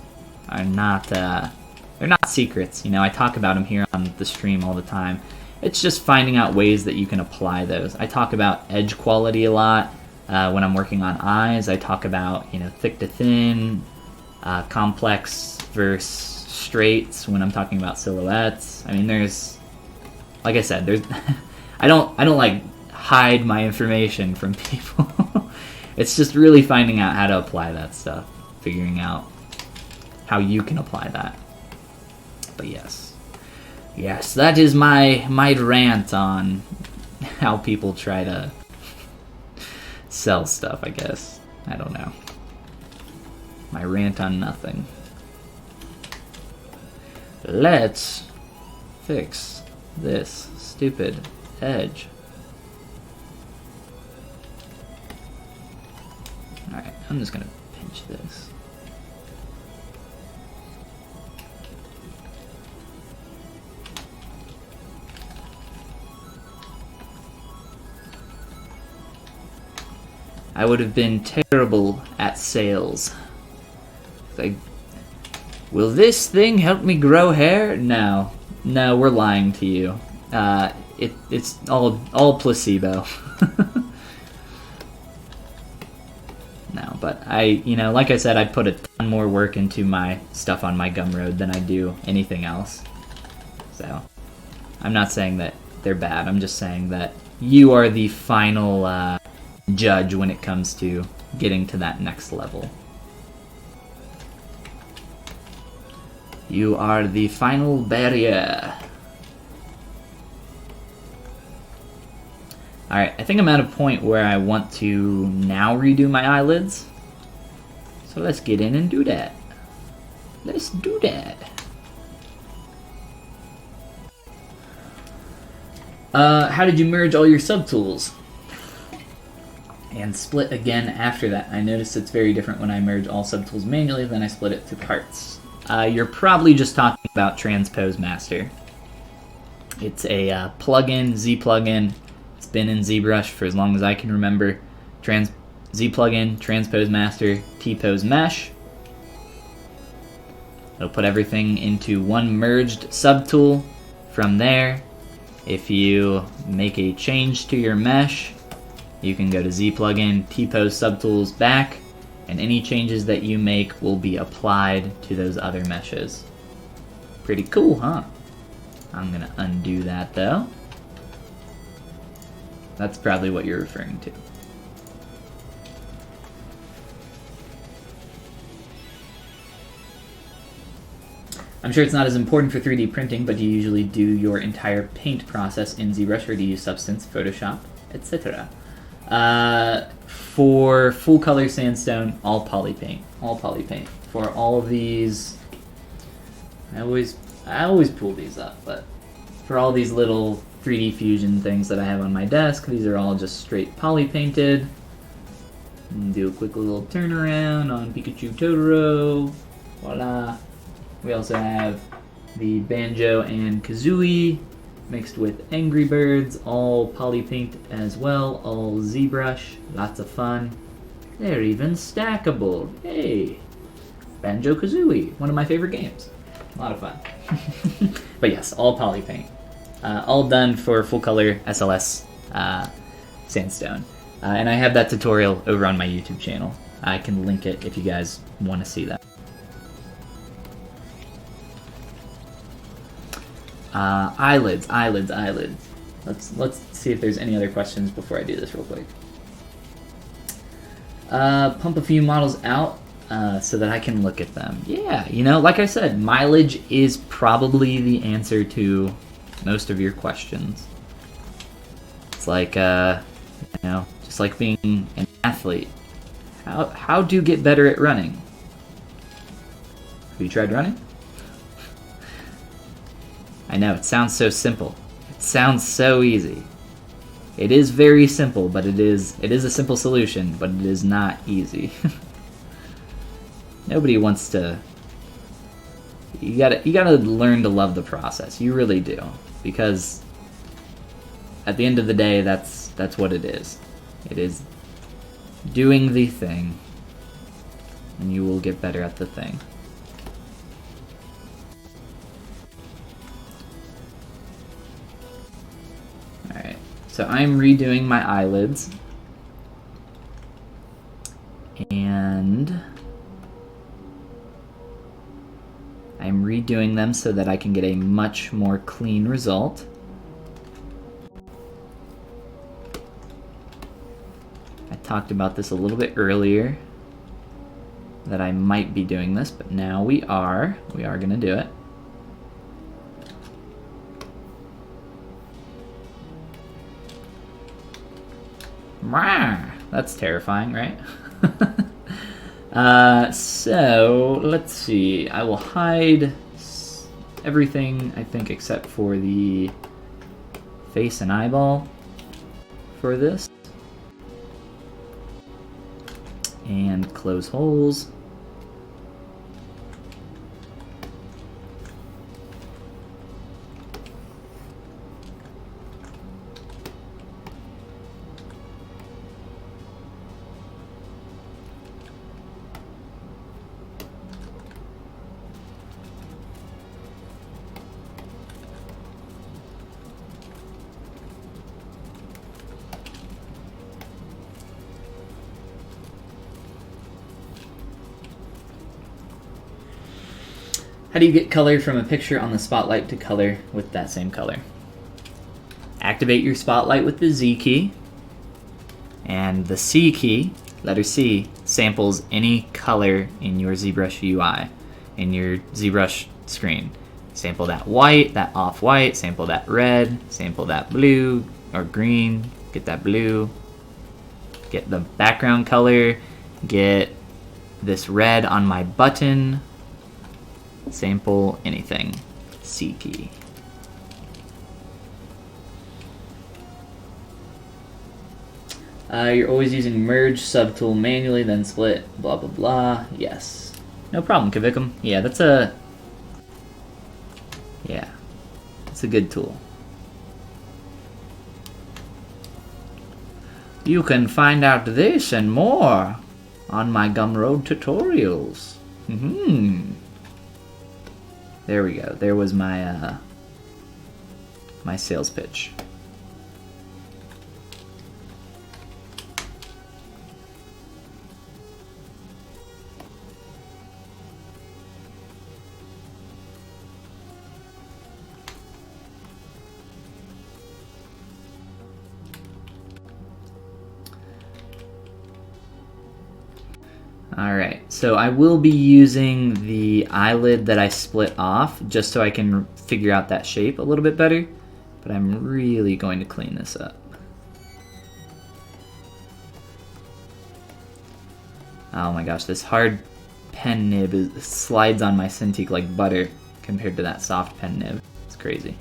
Speaker 1: are not, they're not secrets. I talk about them here on the stream all the time. It's just finding out ways that you can apply those. I talk about edge quality a lot. When I'm working on eyes, I talk about thick to thin, complex versus straights when I'm talking about silhouettes. I mean, like I said, I don't hide my information from people. It's just really finding out how to apply that stuff, figuring out how you can apply that. But yes, that is my rant on how people try to sell stuff, I guess. I don't know. My rant on nothing. Let's fix this stupid edge. Alright, I'm just gonna pinch this. I would have been terrible at sales. Like, will this thing help me grow hair? No. No, we're lying to you. It's all placebo. No, but like I said, I put a ton more work into my stuff on my Gumroad than I do anything else. So, I'm not saying that they're bad. I'm just saying that you are the final judge when it comes to getting to that next level. You are the final barrier. Alright, I think I'm at a point where I want to now redo my eyelids. So let's get in and do that. Let's do that. How did you merge all your subtools? And split again after that. I noticed it's very different when I merge all subtools manually than I split it to parts. You're probably just talking about Transpose Master. It's a plugin, Z plugin. It's been in ZBrush for as long as I can remember. Z plugin, Transpose Master, T-Pose Mesh. It'll put everything into one merged subtool. From there, if you make a change to your mesh, you can go to Z plugin, T-Pose subtools back, and any changes that you make will be applied to those other meshes. Pretty cool, huh? I'm gonna undo that though. That's probably what you're referring to. I'm sure it's not as important for 3D printing, but do you usually do your entire paint process in ZBrush, or do you use Substance, Photoshop, etc.? For full color sandstone, all poly paint. All poly paint. For all of these, I always pull these up, but for all these little 3D Fusion things that I have on my desk, these are all just straight poly painted. Do a quick little turnaround on Pikachu Totoro. Voila. We also have the Banjo and Kazooie mixed with Angry Birds, all poly paint as well, all ZBrush, lots of fun. They're even stackable. Hey, Banjo Kazooie, one of my favorite games. A lot of fun. But yes, all poly paint. All done for full color SLS sandstone. And I have that tutorial over on my YouTube channel. I can link it if you guys want to see that. Eyelids. Let's see if there's any other questions before I do this real quick. Pump a few models out so that I can look at them. Yeah, like I said, mileage is probably the answer to most of your questions. It's like, just like being an athlete. How do you get better at running? Have you tried running? I know, it sounds so simple. It sounds so easy. It is very simple, but it is a simple solution, but it is not easy. Nobody wants to... You gotta learn to love the process. You really do. Because at the end of the day, that's what it is. It is doing the thing, and you will get better at the thing. Alright, so I'm redoing my eyelids. And I'm redoing them so that I can get a much more clean result. I talked about this a little bit earlier, that I might be doing this, but now we are gonna do it. That's terrifying, right? So, let's see. I will hide everything, I think, except for the face and eyeball for this. And close holes. How do you get color from a picture on the spotlight to color with that same color? Activate your spotlight with the Z key, and the C key, letter C, samples any color in your ZBrush UI, in your ZBrush screen. Sample that white, that off-white, sample that red, sample that blue or green, get that blue, get the background color, get this red on my button, sample anything, C key. You're always using merge subtool manually, then split, blah blah blah. Yes. No problem, Kavikum. Yeah, that's a good tool. You can find out this and more on my Gumroad tutorials. There we go. There was my my sales pitch. Alright, so I will be using the eyelid that I split off just so I can figure out that shape a little bit better, but I'm really going to clean this up. Oh my gosh, this hard pen nib slides on my Cintiq like butter compared to that soft pen nib. It's crazy.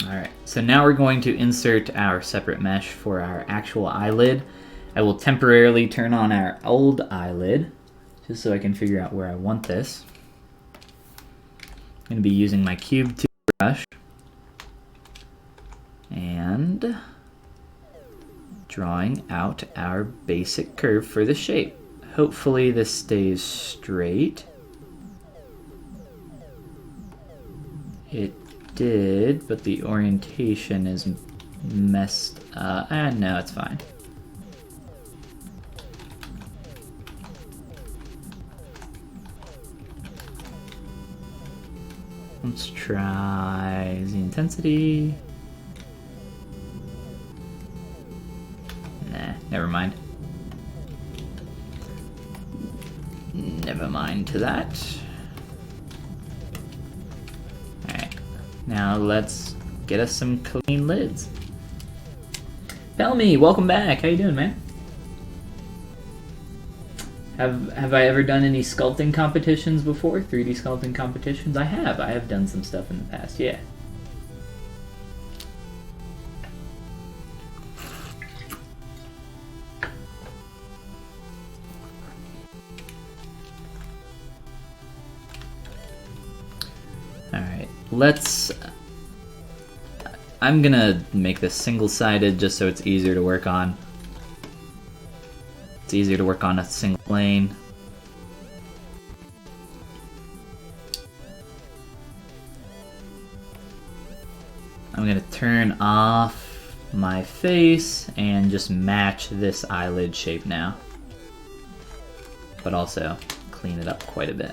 Speaker 1: Alright, so now we're going to insert our separate mesh for our actual eyelid. I will temporarily turn on our old eyelid, just so I can figure out where I want this. I'm going to be using my Cube 2 brush, and drawing out our basic curve for the shape. Hopefully this stays straight. It did, but the orientation is messed up. No, it's fine. Let's try the intensity. Nah, never mind. Never mind to that. Now let's get us some clean lids. Bellamy, welcome back. How you doing, man? Have I ever done any sculpting competitions before? 3D sculpting competitions? I have done some stuff in the past, yeah. I'm gonna make this single-sided just so it's easier to work on. It's easier to work on a single plane. I'm gonna turn off my face and just match this eyelid shape now, but also clean it up quite a bit.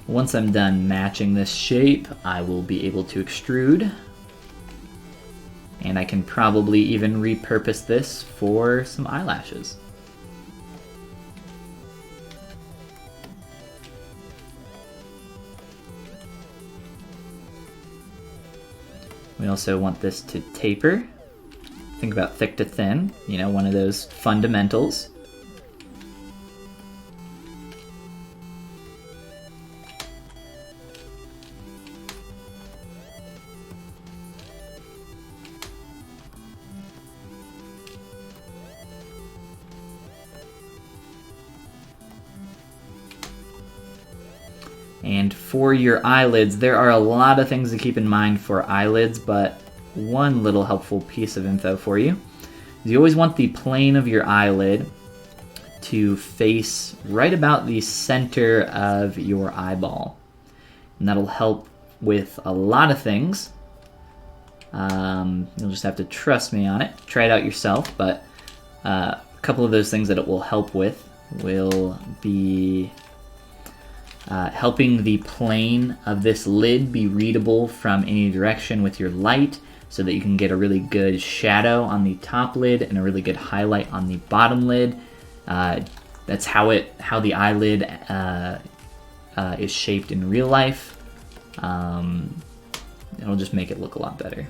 Speaker 1: Once I'm done matching this shape, I will be able to extrude. And I can probably even repurpose this for some eyelashes. We also want this to taper. Think about thick to thin, you know, one of those fundamentals. And for your eyelids, there are a lot of things to keep in mind for eyelids, but one little helpful piece of info for you is you always want the plane of your eyelid to face right about the center of your eyeball. And that'll help with a lot of things. You'll just have to trust me on it. Try it out yourself, but a couple of those things that it will help with will be helping the plane of this lid be readable from any direction with your light so that you can get a really good shadow on the top lid and a really good highlight on the bottom lid. That's how the eyelid is shaped in real life. It'll just make it look a lot better.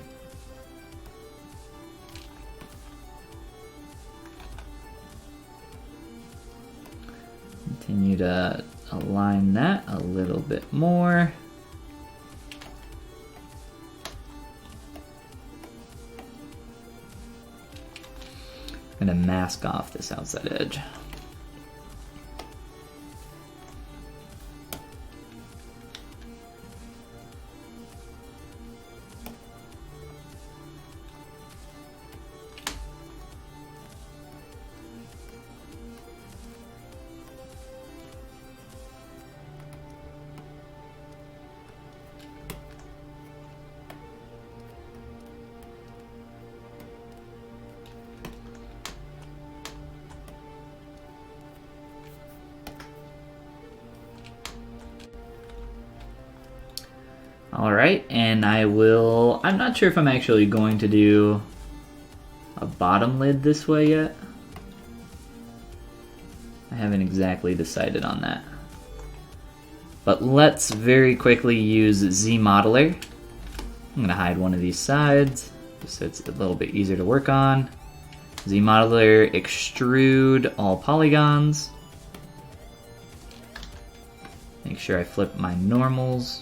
Speaker 1: Continue to align that a little bit more. I'm gonna mask off this outside edge. Alright, and I'm not sure if I'm actually going to do a bottom lid this way yet. I haven't exactly decided on that. But let's very quickly use ZModeler. I'm going to hide one of these sides, just so it's a little bit easier to work on. ZModeler, extrude all polygons. Make sure I flip my normals.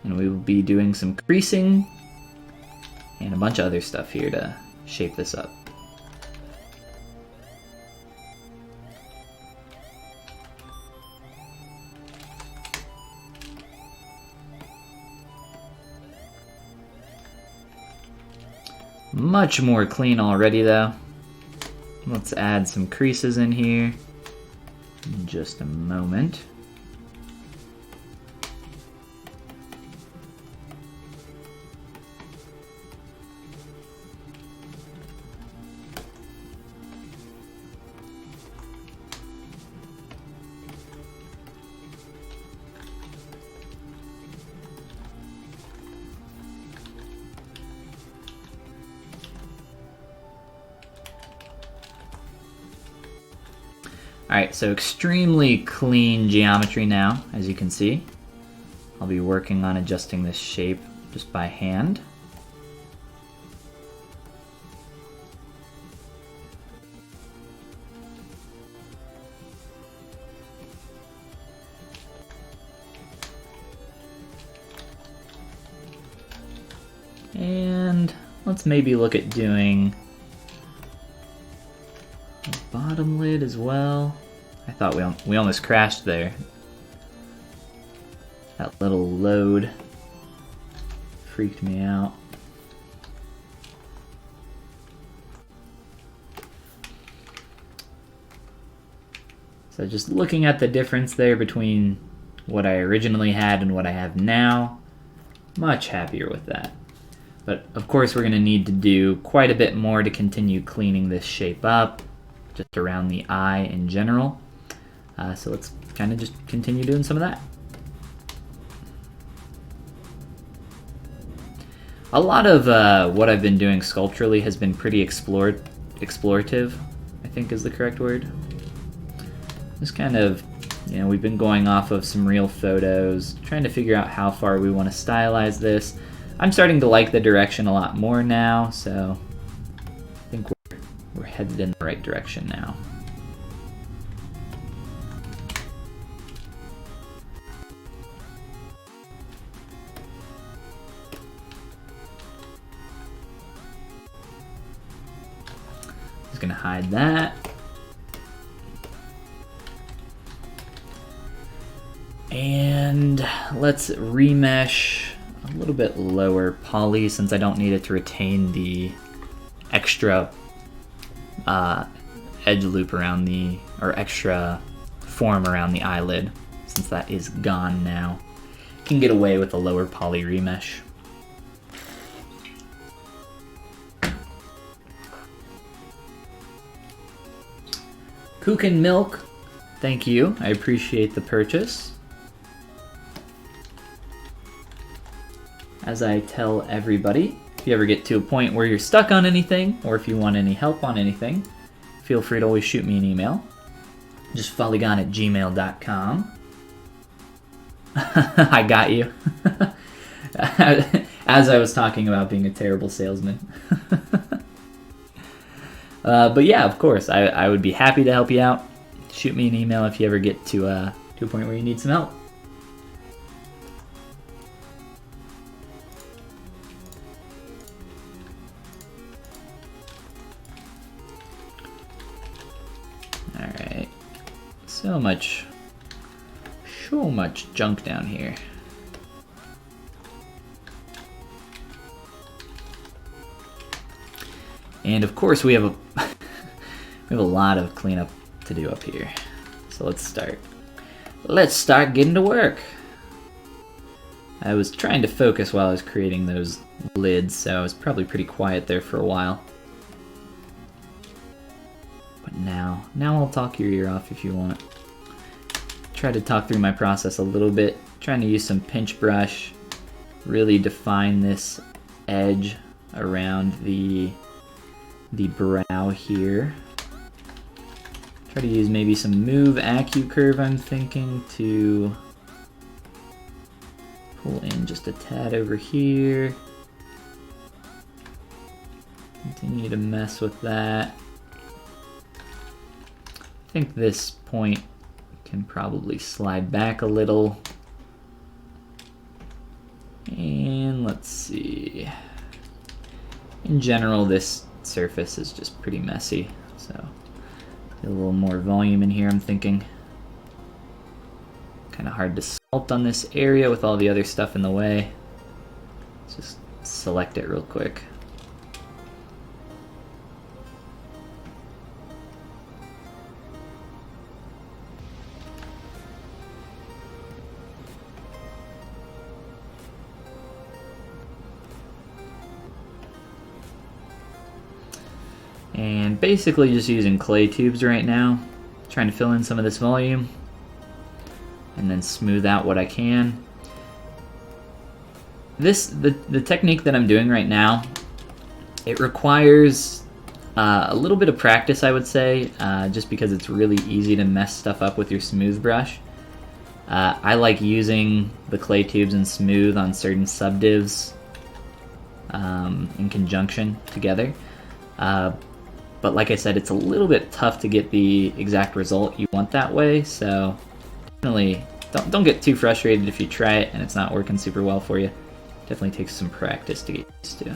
Speaker 1: And we will be doing some creasing and a bunch of other stuff here to shape this up. Much more clean already though. Let's add some creases in here in just a moment. Alright, so extremely clean geometry now, as you can see. I'll be working on adjusting this shape just by hand. And let's maybe look at doing a bottom lid as well. I thought we almost crashed there. That little load freaked me out. So just looking at the difference there between what I originally had and what I have now, much happier with that. But of course we're going to need to do quite a bit more to continue cleaning this shape up, just around the eye in general. So let's kind of just continue doing some of that. A lot of what I've been doing sculpturally has been pretty explorative, I think is the correct word. Just kind of, you know, we've been going off of some real photos, trying to figure out how far we want to stylize this. I'm starting to like the direction a lot more now, so I think we're headed in the right direction now. Just gonna hide that. And let's remesh a little bit lower poly since I don't need it to retain the extra edge loop around the, or extra form around the eyelid, since that is gone now. Can get away with a lower poly remesh. Kuchen Milk, thank you. I appreciate the purchase. As I tell everybody, if you ever get to a point where you're stuck on anything, or if you want any help on anything, feel free to always shoot me an email. Just follygon@gmail.com. I got you. As I was talking about being a terrible salesman. But yeah, of course, I would be happy to help you out. Shoot me an email if you ever get to a point where you need some help. Alright, so much junk down here. And of course we have a lot of cleanup to do up here. So let's start getting to work. I was trying to focus while I was creating those lids, so I was probably pretty quiet there for a while. But now I'll talk your ear off if you want. Try to talk through my process a little bit, trying to use some pinch brush, really define this edge around the brow here. Try to use maybe some move AccuCurve, I'm thinking, to pull in just a tad over here. Continue to mess with that. I think this point can probably slide back a little. And let's see. In general, this surface is just pretty messy, so get a little more volume in here, I'm thinking. Kind of hard to sculpt on this area with all the other stuff in the way. Let's just select it real quick. And basically just using clay tubes right now, trying to fill in some of this volume and then smooth out what I can. The technique that I'm doing right now, it requires a little bit of practice, I would say, just because it's really easy to mess stuff up with your smooth brush. I like using the clay tubes and smooth on certain subdivs in conjunction together. But like I said, it's a little bit tough to get the exact result you want that way, so definitely don't get too frustrated if you try it and it's not working super well for you. Definitely takes some practice to get used to.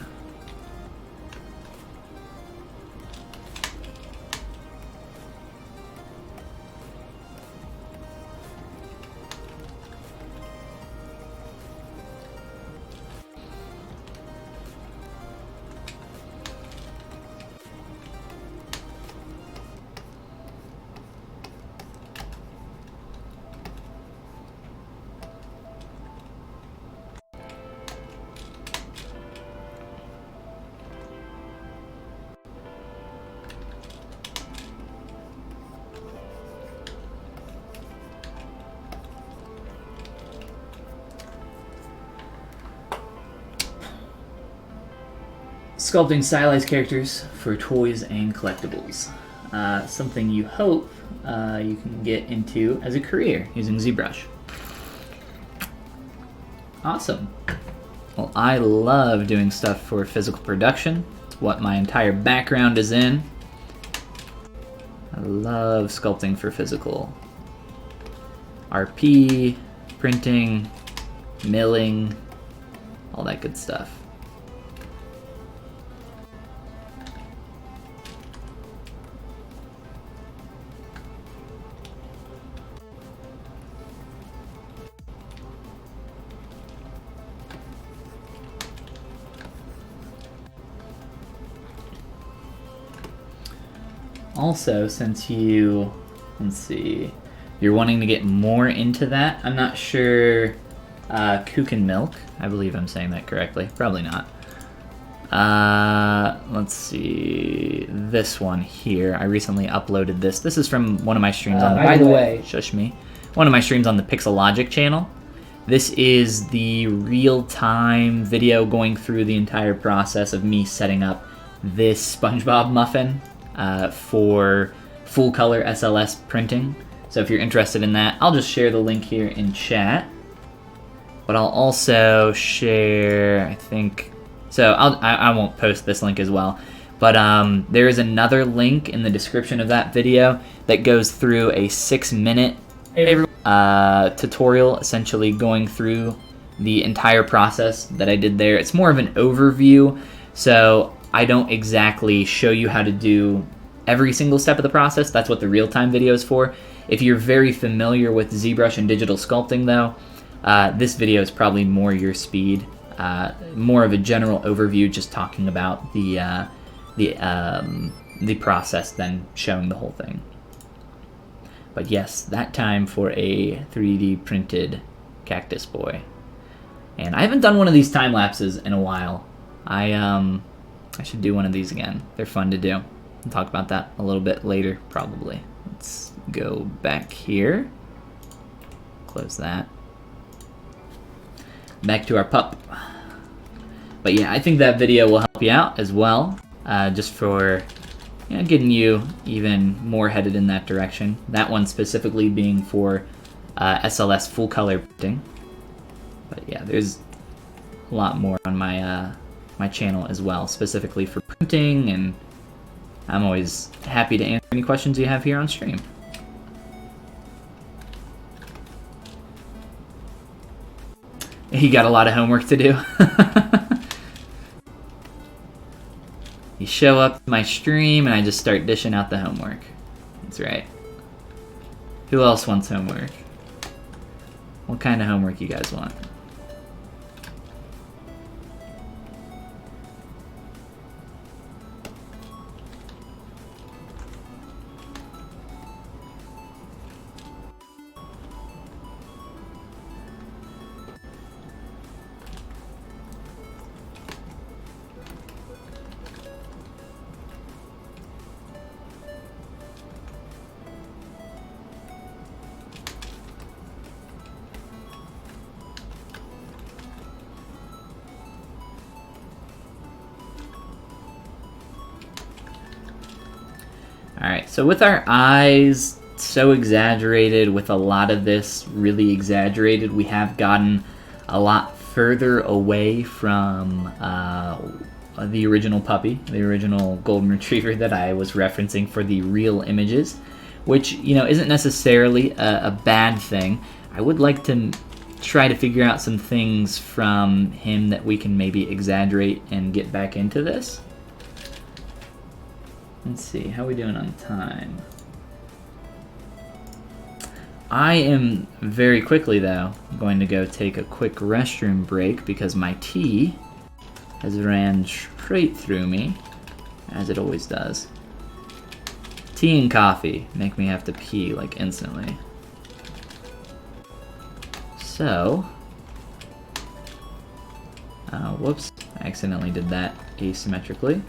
Speaker 1: sculpting stylized characters for toys and collectibles. Something you hope you can get into as a career using ZBrush. Awesome. Well, I love doing stuff for physical production. It's what my entire background is in. I love sculpting for physical. RP, printing, milling, all that good stuff. Also, since you, let's see, you're wanting to get more into that, I'm not sure, Kuchen Milk, I believe I'm saying that correctly, probably not. Let's see, this one here, I recently uploaded this. This is from one of my streams on the,
Speaker 2: by the way,
Speaker 1: shush me, one of my streams on the Pixelogic channel. This is the real-time video going through the entire process of me setting up this SpongeBob muffin for full color SLS printing. So if you're interested in that, I'll just share the link here in chat. But I'll also share, I think, so I won't post this link as well. But there is another link in the description of that video that goes through a 6-minute tutorial, essentially going through the entire process that I did there. It's more of an overview, so I don't exactly show you how to do every single step of the process. That's what the real-time video is for. If you're very familiar with ZBrush and digital sculpting, though, this video is probably more your speed. More of a general overview, just talking about the process than showing the whole thing. But yes, that time for a 3D printed cactus boy. And I haven't done one of these time lapses in a while. I should do one of these again. They're fun to do. We'll talk about that a little bit later, probably. Let's go back here. Close that. Back to our pup. But yeah, I think that video will help you out as well, just for getting you even more headed in that direction. That one specifically being for SLS full color printing. But yeah, there's a lot more on my my channel as well, specifically for printing, and I'm always happy to answer any questions you have here on stream. You got a lot of homework to do. You show up to my stream and I just start dishing out the homework. That's right. Who else wants homework? What kind of homework you guys want? Alright, so with our eyes so exaggerated, with a lot of this really exaggerated, we have gotten a lot further away from the original puppy, the original golden retriever that I was referencing for the real images, which, isn't necessarily a bad thing. I would like to try to figure out some things from him that we can maybe exaggerate and get back into this. Let's see, how are we doing on time? I am very quickly, though, going to go take a quick restroom break because my tea has ran straight through me, as it always does. Tea and coffee make me have to pee, like, instantly. So, whoops, I accidentally did that asymmetrically.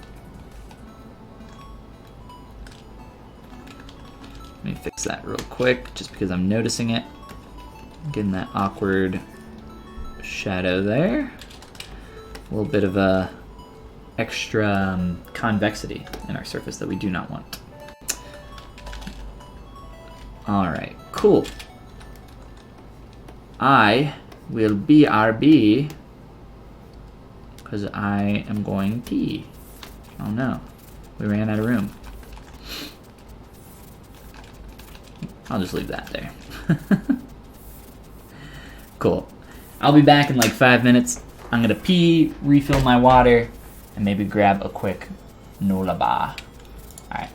Speaker 1: Let me fix that real quick, just because I'm noticing it. Getting that awkward shadow there. A little bit of a extra convexity in our surface that we do not want. Alright, cool. I will BRB because I am going pee. Oh no, we ran out of room. I'll just leave that there. Cool. I'll be back in like 5 minutes. I'm gonna pee, refill my water, and maybe grab a quick Nolaba. Alright.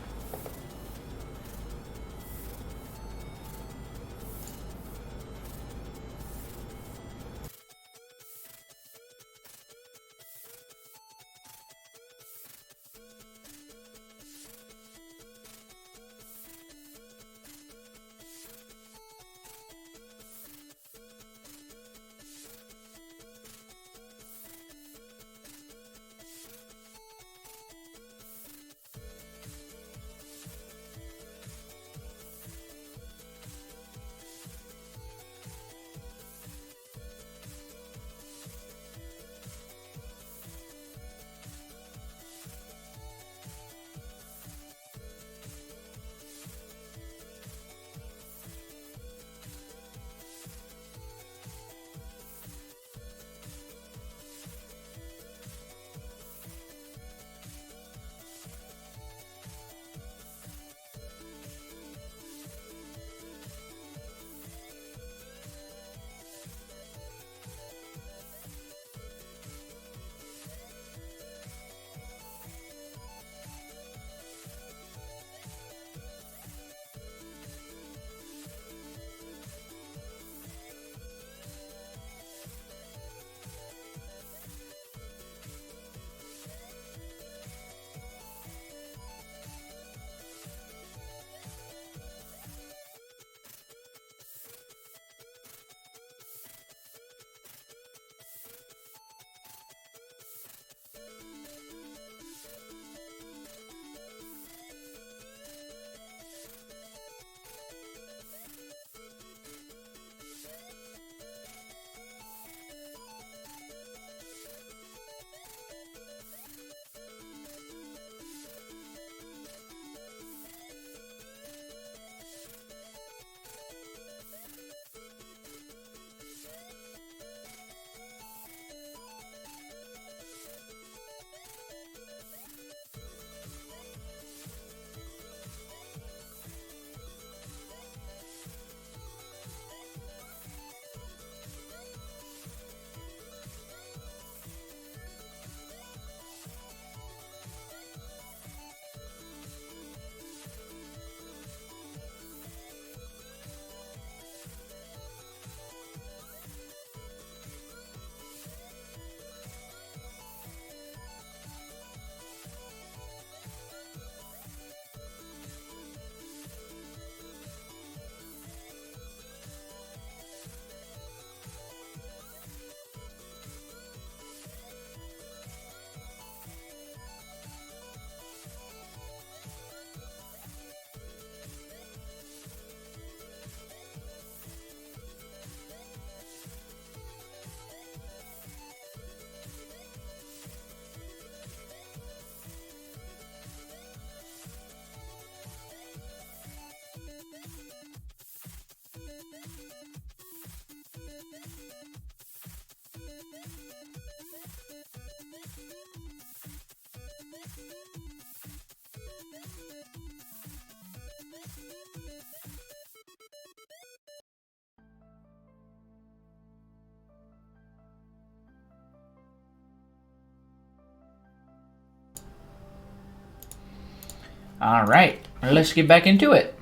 Speaker 1: All right, let's get back into it.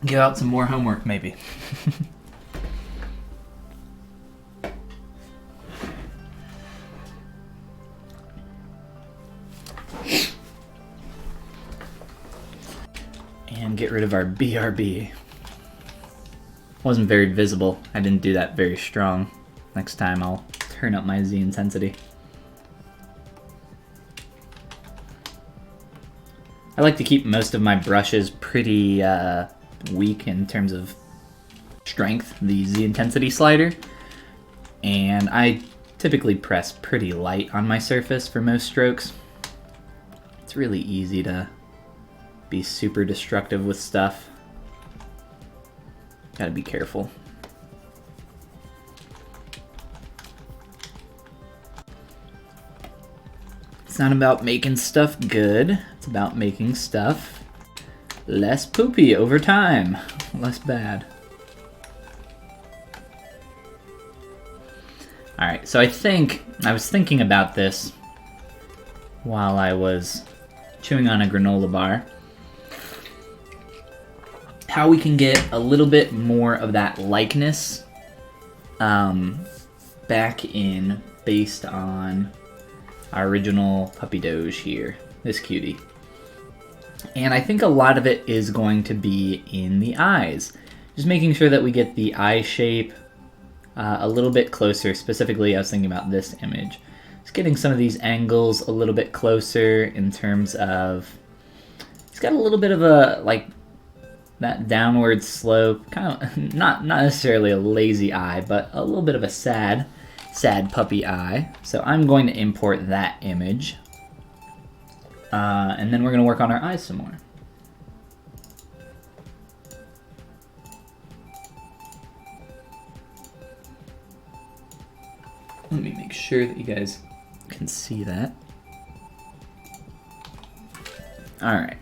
Speaker 1: Give out some more homework, maybe. And get rid of our BRB. Wasn't very visible. I didn't do that very strong. Next time I'll turn up my Z intensity. I like to keep most of my brushes pretty weak in terms of strength, the Z intensity slider. And I typically press pretty light on my surface for most strokes. It's really easy to be super destructive with stuff. Gotta be careful. It's not about making stuff good, it's about making stuff less poopy over time, less bad. Alright, so I was thinking about this while I was chewing on a granola bar. How we can get a little bit more of that likeness back in based on our original puppy doge here, this cutie. And I think a lot of it is going to be in the eyes. Just making sure that we get the eye shape a little bit closer. Specifically, I was thinking about this image. Just getting some of these angles a little bit closer in terms of, he's got a little bit of a, like, that downward slope, kind of, not necessarily a lazy eye, but a little bit of a sad puppy eye. So I'm going to import that image. And then we're going to work on our eyes some more. Let me make sure that you guys can see that. All right.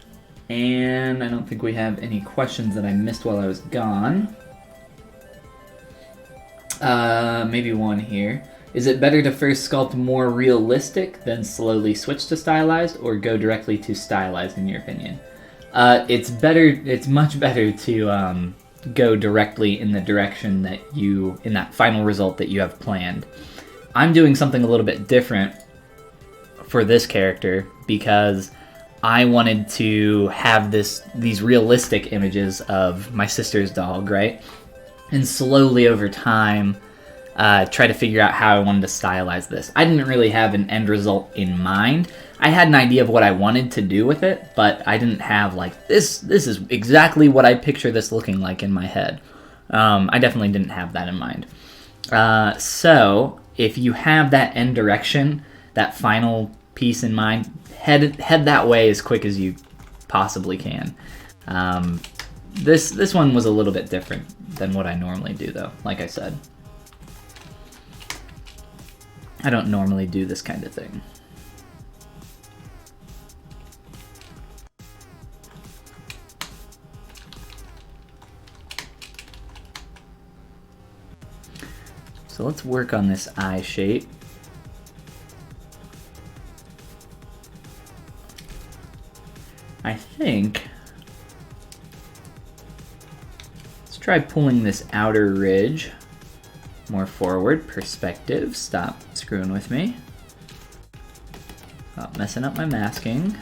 Speaker 1: And I don't think we have any questions that I missed while I was gone. Maybe one here. Is it better to first sculpt more realistic, then slowly switch to stylized, or go directly to stylized in your opinion? It's much better to go directly in the direction that in that final result that you have planned. I'm doing something a little bit different for this character because I wanted to have these realistic images of my sister's dog, right? And slowly over time, try to figure out how I wanted to stylize this. I didn't really have an end result in mind. I had an idea of what I wanted to do with it, but I didn't have like, this is exactly what I picture this looking like in my head. I definitely didn't have that in mind. So if you have that end direction, that final piece in mind, head that way as quick as you possibly can. This one was a little bit different than what I normally do, though. Like I said, I don't normally do this kind of thing. So let's work on this eye shape. I think, let's try pulling this outer ridge more forward. Perspective, stop screwing with me. Stop messing up my masking.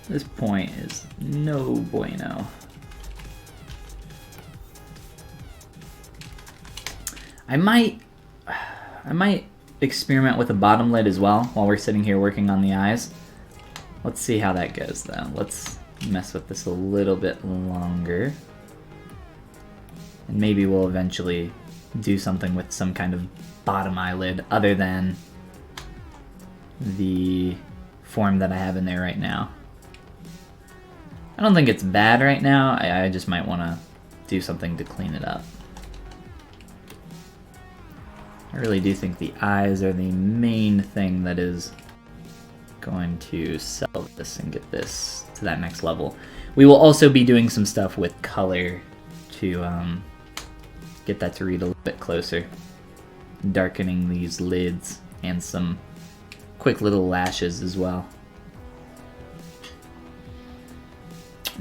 Speaker 1: This point is no bueno. I might experiment with a bottom lid as well while we're sitting here working on the eyes. Let's see how that goes though. Let's mess with this a little bit longer. And maybe we'll eventually do something with some kind of bottom eyelid other than the form that I have in there right now. I don't think it's bad right now. I just might want to do something to clean it up. I really do think the eyes are the main thing that is going to sell this and get this to that next level. We will also be doing some stuff with color to get that to read a little bit closer. Darkening these lids and some quick little lashes as well.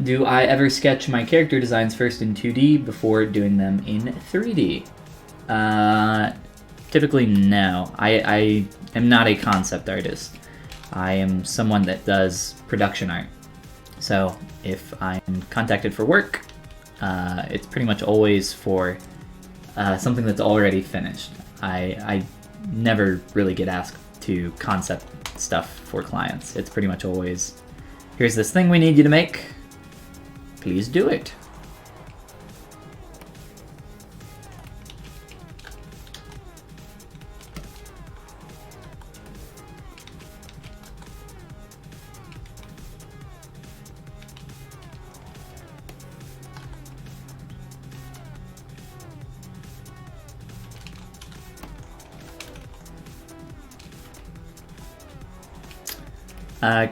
Speaker 1: Do I ever sketch my character designs first in 2D before doing them in 3D? Typically, no. I am not a concept artist. I am someone that does production art. So if I'm contacted for work, it's pretty much always for something that's already finished. I never really get asked to concept stuff for clients. It's pretty much always, here's this thing we need you to make, please do it.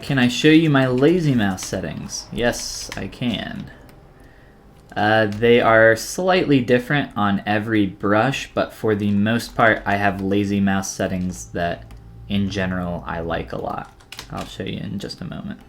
Speaker 1: Can I show you my lazy mouse settings? Yes, I can. They are slightly different on every brush, but for the most part, I have lazy mouse settings that, in general, I like a lot. I'll show you in just a moment.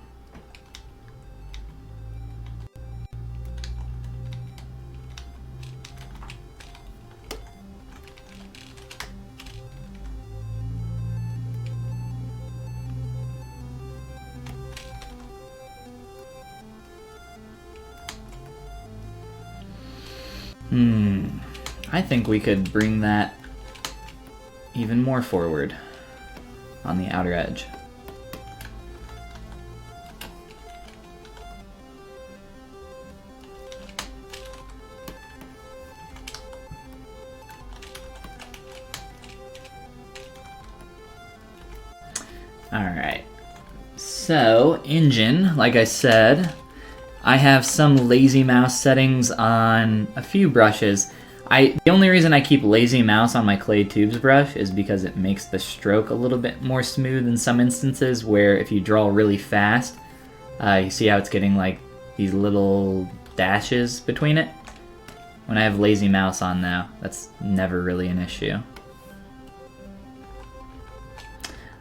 Speaker 1: I think we could bring that even more forward on the outer edge. Alright, so engine, like I said, I have some lazy mouse settings on a few brushes. The only reason I keep lazy mouse on my clay tubes brush is because it makes the stroke a little bit more smooth in some instances, where if you draw really fast, you see how it's getting like these little dashes between it? When I have lazy mouse on now, that's never really an issue.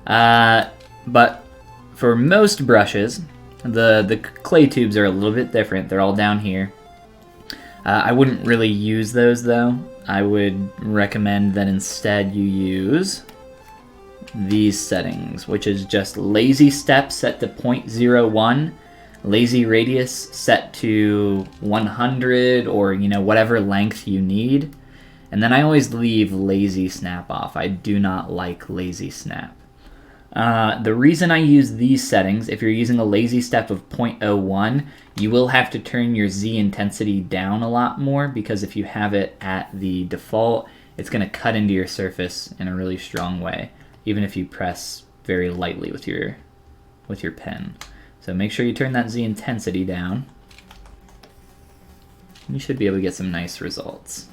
Speaker 1: But for most brushes, the clay tubes are a little bit different. They're all down here. I wouldn't really use those though. I would recommend that instead you use these settings, which is just lazy step set to 0.01, lazy radius set to 100, or whatever length you need. And then I always leave lazy snap off. I do not like lazy snap. The reason I use these settings, if you're using a lazy step of 0.01, you will have to turn your Z intensity down a lot more, because if you have it at the default, it's going to cut into your surface in a really strong way, even if you press very lightly with your pen. So make sure you turn that Z intensity down. You should be able to get some nice results.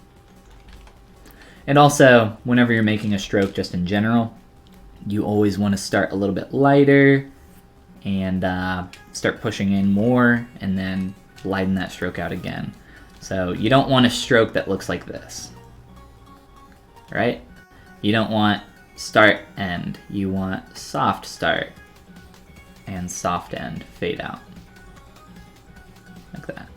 Speaker 1: And also, whenever you're making a stroke just in general, you always want to start a little bit lighter and start pushing in more, and then lighten that stroke out again. So you don't want a stroke that looks like this, right? You don't want start, end. You want soft start and soft end, fade out, like that.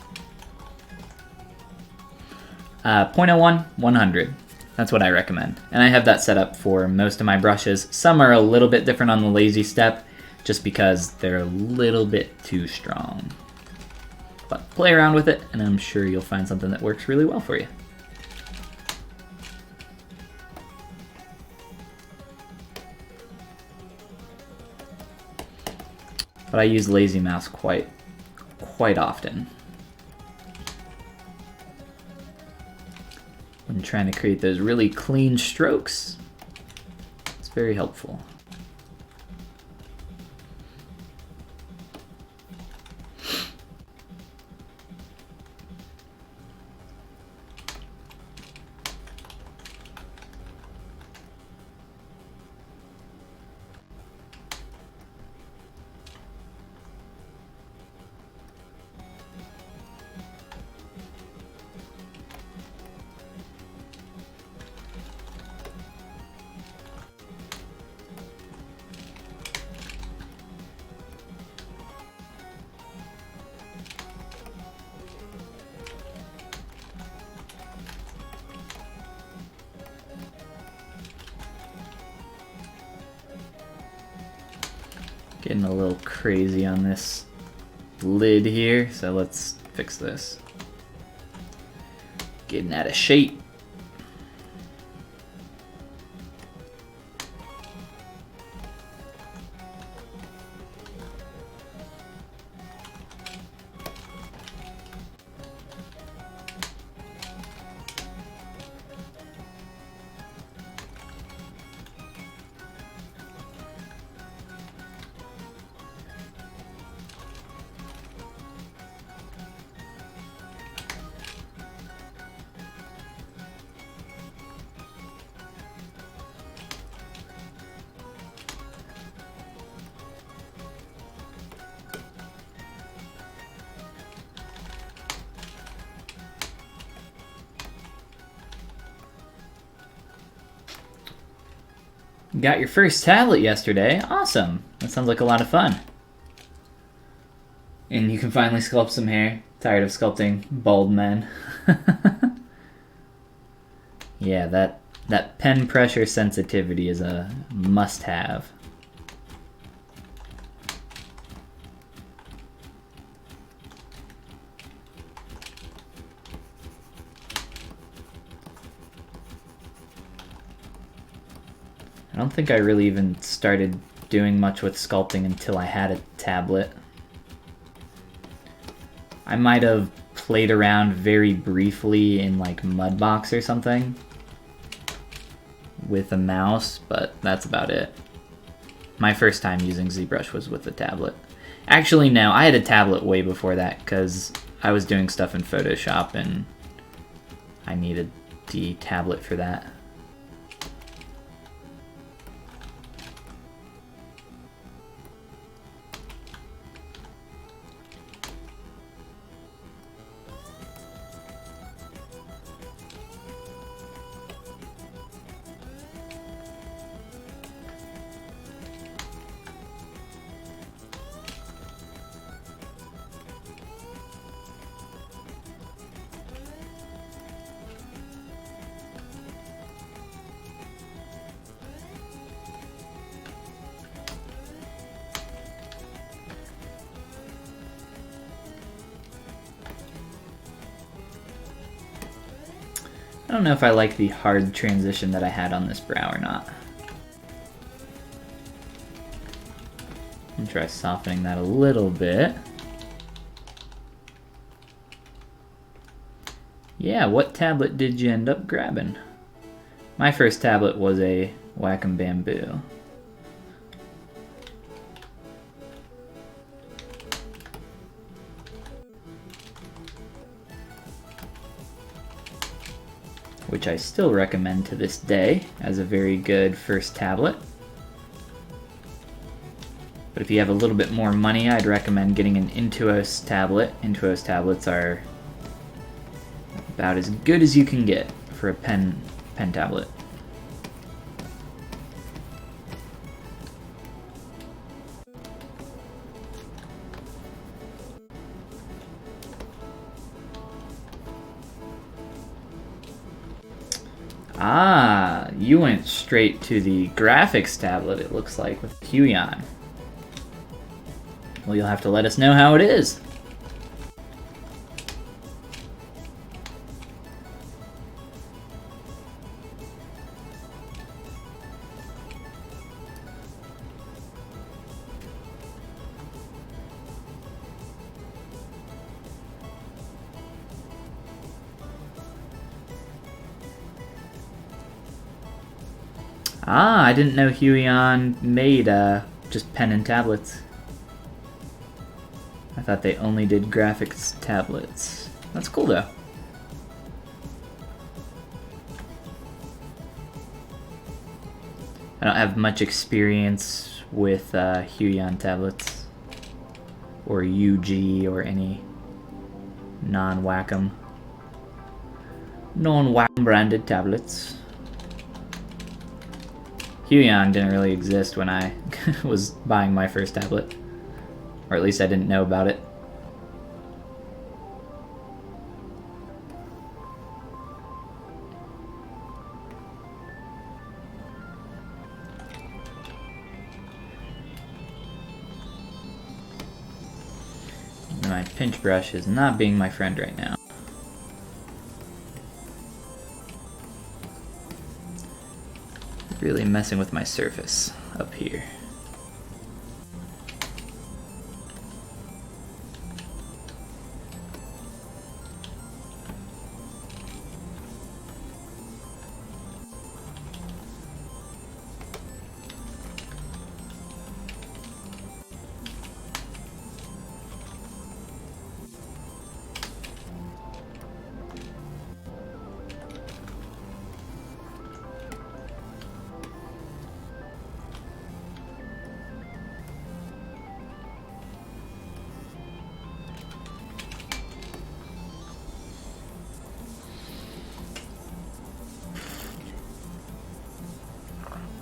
Speaker 1: 0.01, 100. That's what I recommend. And I have that set up for most of my brushes. Some are a little bit different on the lazy step, just because they're a little bit too strong. But play around with it, and I'm sure you'll find something that works really well for you. But I use lazy mouse quite often when trying to create those really clean strokes. It's very helpful. Getting a little crazy on this lid here, so let's fix this. Getting out of shape. Got your first tablet yesterday. Awesome. That sounds like a lot of fun. And you can finally sculpt some hair. Tired of sculpting bald men. Yeah, that pen pressure sensitivity is a must-have. I don't think I really even started doing much with sculpting until I had a tablet. I might have played around very briefly in like Mudbox or something with a mouse, but that's about it. My first time using ZBrush was with a tablet. Actually, no, I had a tablet way before that because I was doing stuff in Photoshop and I needed the tablet for that. I don't know if I like the hard transition that I had on this brow or not. I'm gonna try softening that a little bit. Yeah, what tablet did you end up grabbing? My first tablet was a Wacom Bamboo. Which I still recommend to this day as a very good first tablet. But if you have a little bit more money, I'd recommend getting an Intuos tablet. Intuos tablets are about as good as you can get for a pen tablet. Ah, you went straight to the graphics tablet, it looks like, with Huion. Well, you'll have to let us know how it is. Ah, I didn't know Huion made just pen and tablets. I thought they only did graphics tablets. That's cool though. I don't have much experience with Huion tablets or UG or any non-Wacom branded tablets. Huion didn't really exist when I was buying my first tablet. Or at least I didn't know about it. pinch brush is not being my friend right now. Really messing with my surface up here.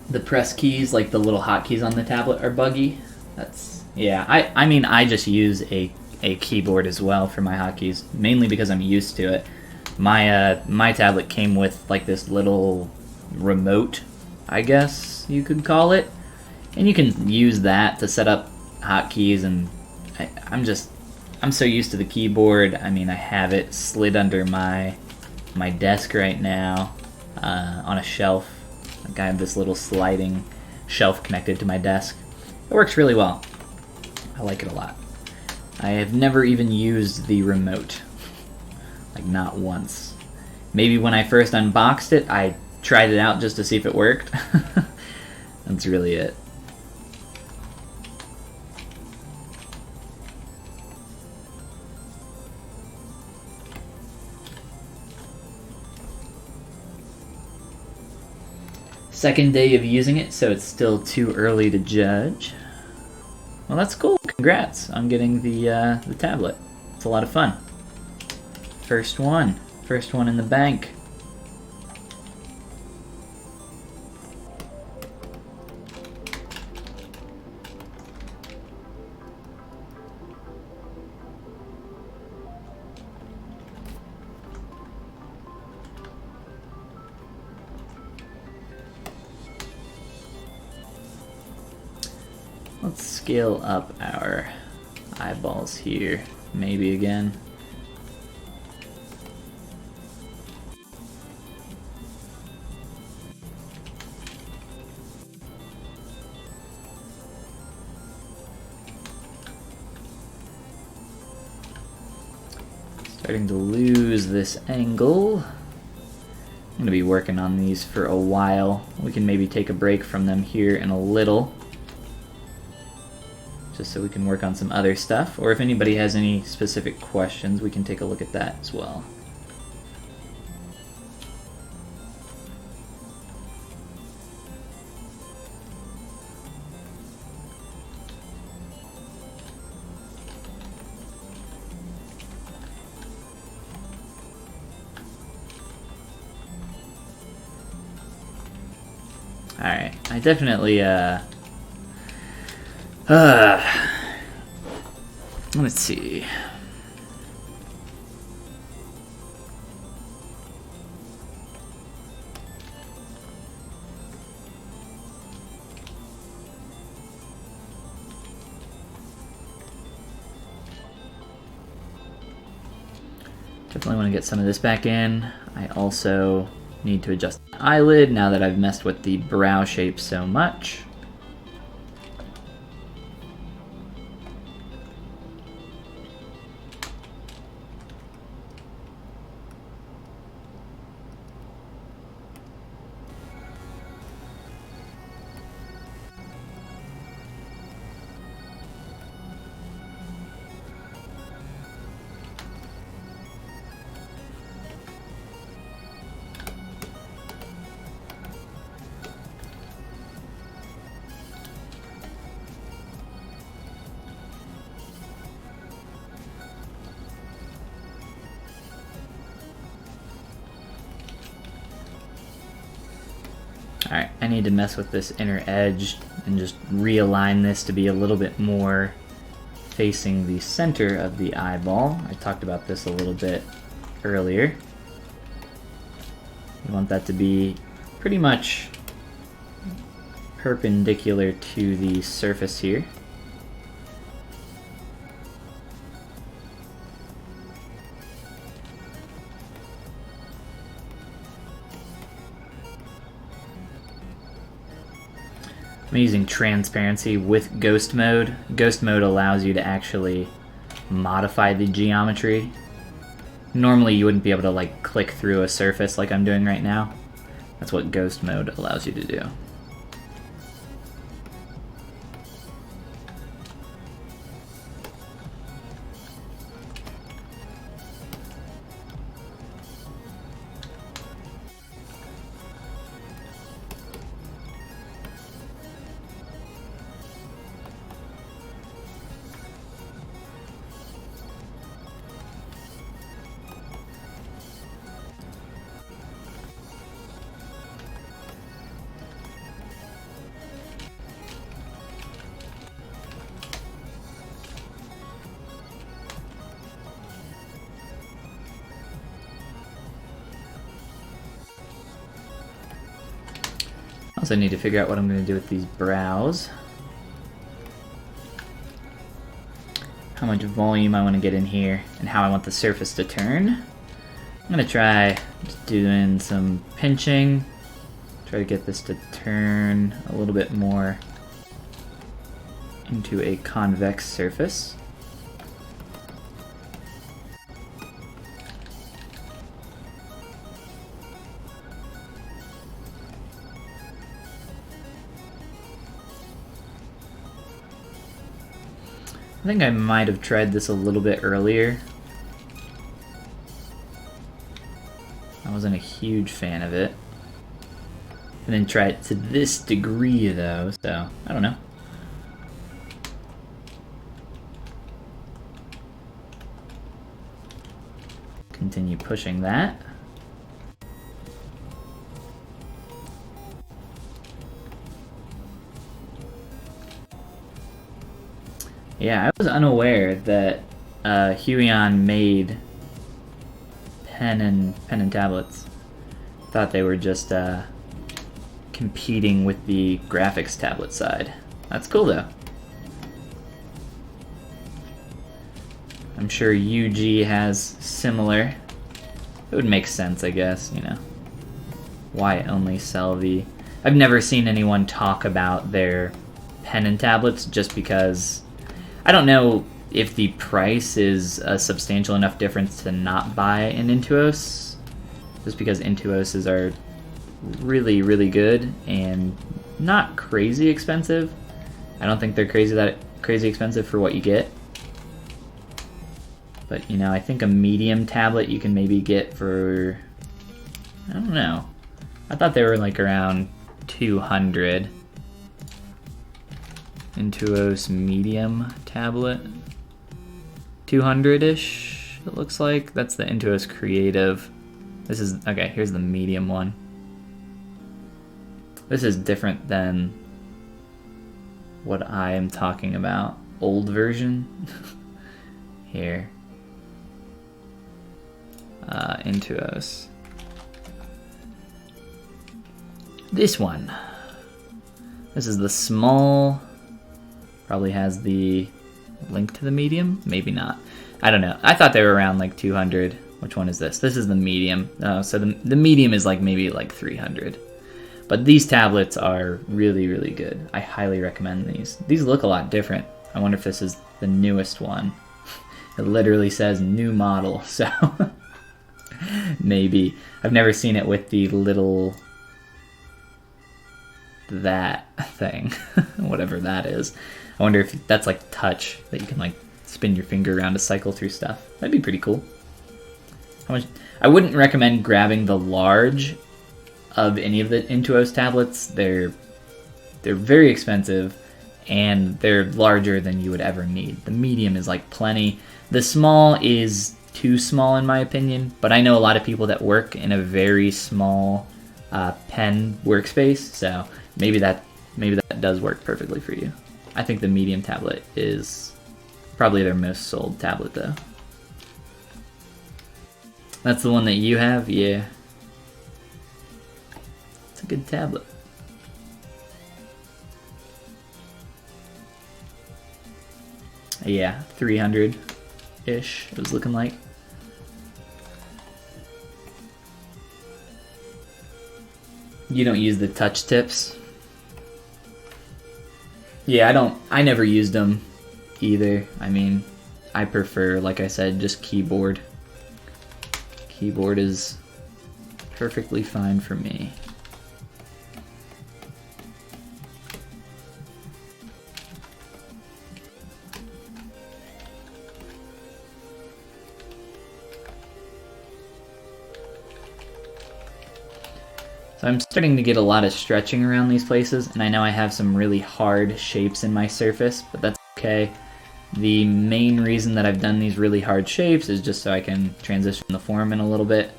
Speaker 1: The press keys, like the little hotkeys on the tablet, are buggy. Yeah, I mean, I just use a keyboard as well for my hotkeys, mainly because I'm used to it. My tablet came with like this little remote, I guess you could call it, and you can use that to set up hotkeys, and I'm so used to the keyboard. I mean, I have it slid under my desk right now, on a shelf. Like I have this little sliding shelf connected to my desk. It works really well. I like it a lot. I have never even used the remote. Like, not once. Maybe when I first unboxed it, I tried it out just to see if it worked. That's really it. Second day of using it, so it's still too early to judge. Well, that's cool. Congrats on getting the tablet. It's a lot of fun. First one in the bank. Let's scale up our eyeballs here, maybe again. Starting to lose this angle. I'm going to be working on these for a while. We can maybe take a break from them here in a little, just so we can work on some other stuff. Or if anybody has any specific questions, we can take a look at that as well. Alright, I definitely, let's see. Definitely want to get some of this back in. I also need to adjust the eyelid now that I've messed with the brow shape so much. Alright, I need to mess with this inner edge and just realign this to be a little bit more facing the center of the eyeball. I talked about this a little bit earlier. You want that to be pretty much perpendicular to the surface here. I'm using transparency with ghost mode. Ghost mode allows you to actually modify the geometry. Normally you wouldn't be able to like click through a surface like I'm doing right now. That's what ghost mode allows you to do. Also need to figure out what I'm going to do with these brows. How much volume I want to get in here and how I want the surface to turn. I'm going to try just doing some pinching. Try to get this to turn a little bit more into a convex surface. I think I might have tried this a little bit earlier. I wasn't a huge fan of it. I didn't try it to this degree though, so I don't know. Continue pushing that. Yeah, I was unaware that Huion made pen and tablets. Thought they were just competing with the graphics tablet side. That's cool though. I'm sure UG has similar. It would make sense, I guess, you know. Why only sell the... I've never seen anyone talk about their pen and tablets just because... I don't know if the price is a substantial enough difference to not buy an Intuos, just because Intuoses are really, really good and not crazy expensive. I don't think they're crazy expensive for what you get. But, you know, I think a medium tablet you can maybe get for, I don't know. I thought they were like around 200. Intuos medium tablet. 200-ish, it looks like. That's the Intuos Creative. This is, okay, here's the medium one. This is different than what I am talking about. Old version. Here. Intuos. This one. This is the small. Probably has the link to the medium? Maybe not. I don't know. I thought they were around like 200. Which one is this? This is the medium. So the medium is like maybe like 300. But these tablets are really, really good. I highly recommend these. These look a lot different. I wonder if this is the newest one. It literally says new model, so maybe. I've never seen it with the little that thing, whatever that is. I wonder if that's like touch, that you can like spin your finger around to cycle through stuff. That'd be pretty cool. I wouldn't recommend grabbing the large of any of the Intuos tablets. They're very expensive and they're larger than you would ever need. The medium is like plenty. The small is too small in my opinion, but I know a lot of people that work in a very small pen workspace, so maybe that does work perfectly for you. I think the medium tablet is probably their most sold tablet though. That's the one that you have? Yeah. It's a good tablet. Yeah, 300-ish it was looking like. You don't use the touch tips? Yeah, I never used them either. I mean, I prefer, like I said, just keyboard. Keyboard is perfectly fine for me. So I'm starting to get a lot of stretching around these places, and I know I have some really hard shapes in my surface, but that's okay. The main reason that I've done these really hard shapes is just so I can transition the form in a little bit.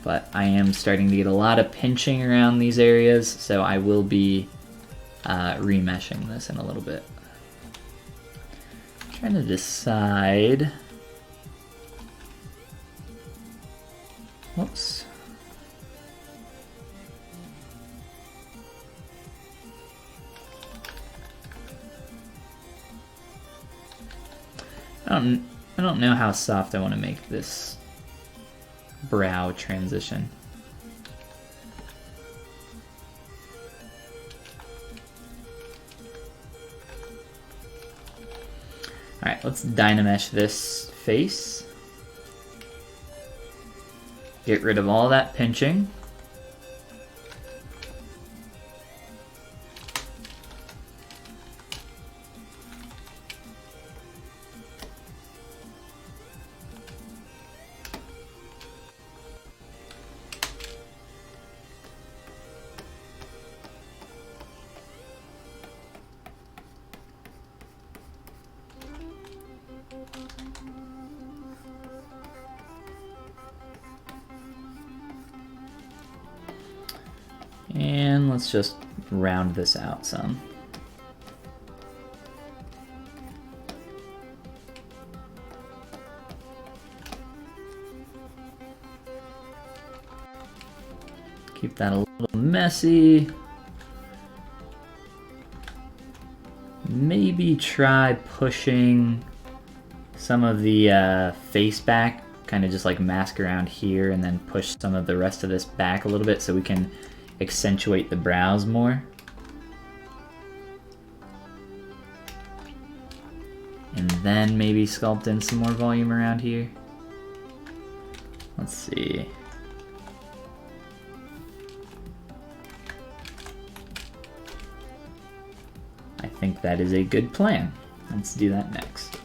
Speaker 1: But I am starting to get a lot of pinching around these areas, so I will be remeshing this in a little bit. I'm trying to decide. Whoops. I don't know how soft I want to make this brow transition. Alright, let's Dynamesh this face. Get rid of all that pinching. And let's just round this out some. Keep that a little messy. Maybe try pushing some of the face back, kind of just like mask around here and then push some of the rest of this back a little bit so we can accentuate the brows more. And then maybe sculpt in some more volume around here. Let's see. I think that is a good plan. Let's do that next.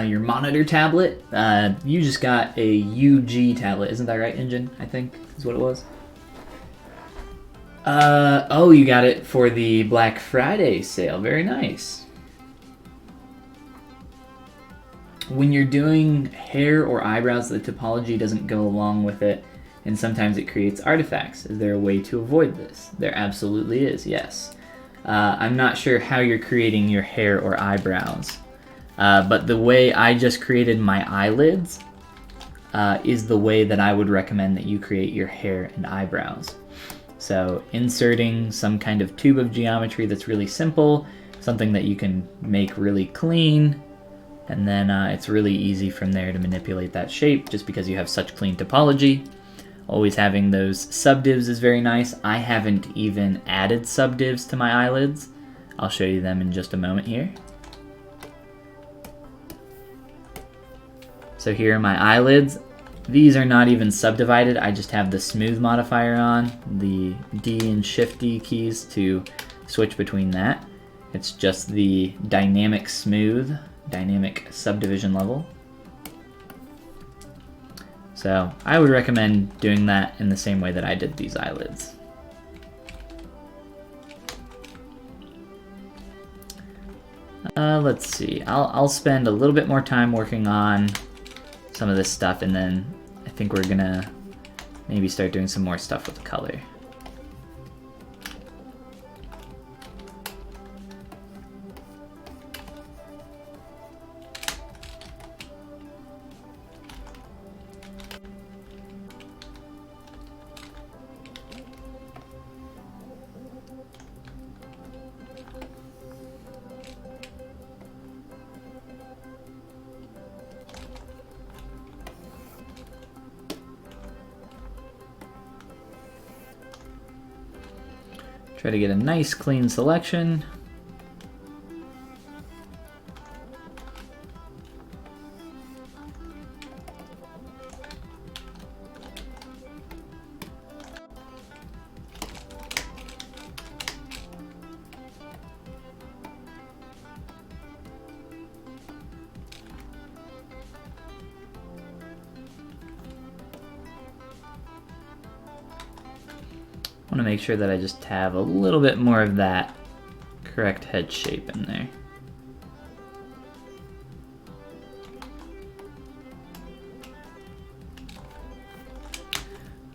Speaker 1: Your monitor tablet, you just got a UG tablet, isn't that right, Engine? I think is what it was. Oh, you got it for the Black Friday sale. Very nice. When you're doing hair or eyebrows, the topology doesn't go along with it, and sometimes it creates artifacts. Is there a way to avoid this? There absolutely is, yes. I'm not sure how you're creating your hair or eyebrows. But the way I just created my eyelids is the way that I would recommend that you create your hair and eyebrows. So inserting some kind of tube of geometry that's really simple, something that you can make really clean, and then it's really easy from there to manipulate that shape just because you have such clean topology. Always having those subdivs is very nice. I haven't even added subdivs to my eyelids. I'll show you them in just a moment here. So here are my eyelids. These are not even subdivided. I just have the smooth modifier on, the D and Shift D keys to switch between that. It's just the dynamic smooth, dynamic subdivision level. So I would recommend doing that in the same way that I did these eyelids. Let's see, I'll spend a little bit more time working on some of this stuff, and then I think we're gonna maybe start doing some more stuff with color. Try to get a nice clean selection. I want to make sure that I just have a little bit more of that correct head shape in there.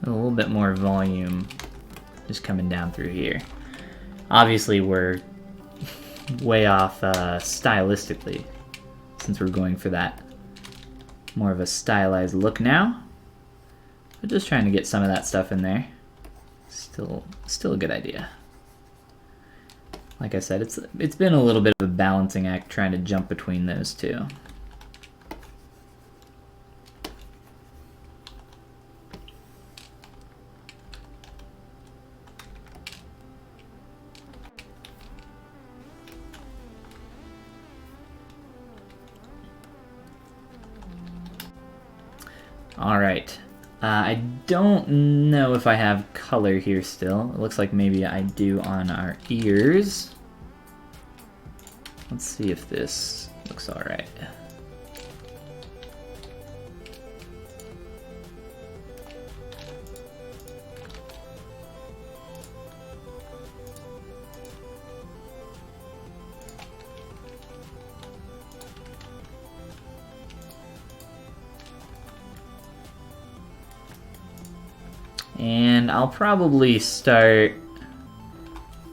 Speaker 1: A little bit more volume just coming down through here. Obviously we're way off stylistically since we're going for that more of a stylized look now. But just trying to get some of that stuff in there. Still a good idea. Like I said, it's been a little bit of a balancing act trying to jump between those two. All right. I don't know if I have color here still. It looks like maybe I do on our ears. Let's see if this looks all right. And I'll probably start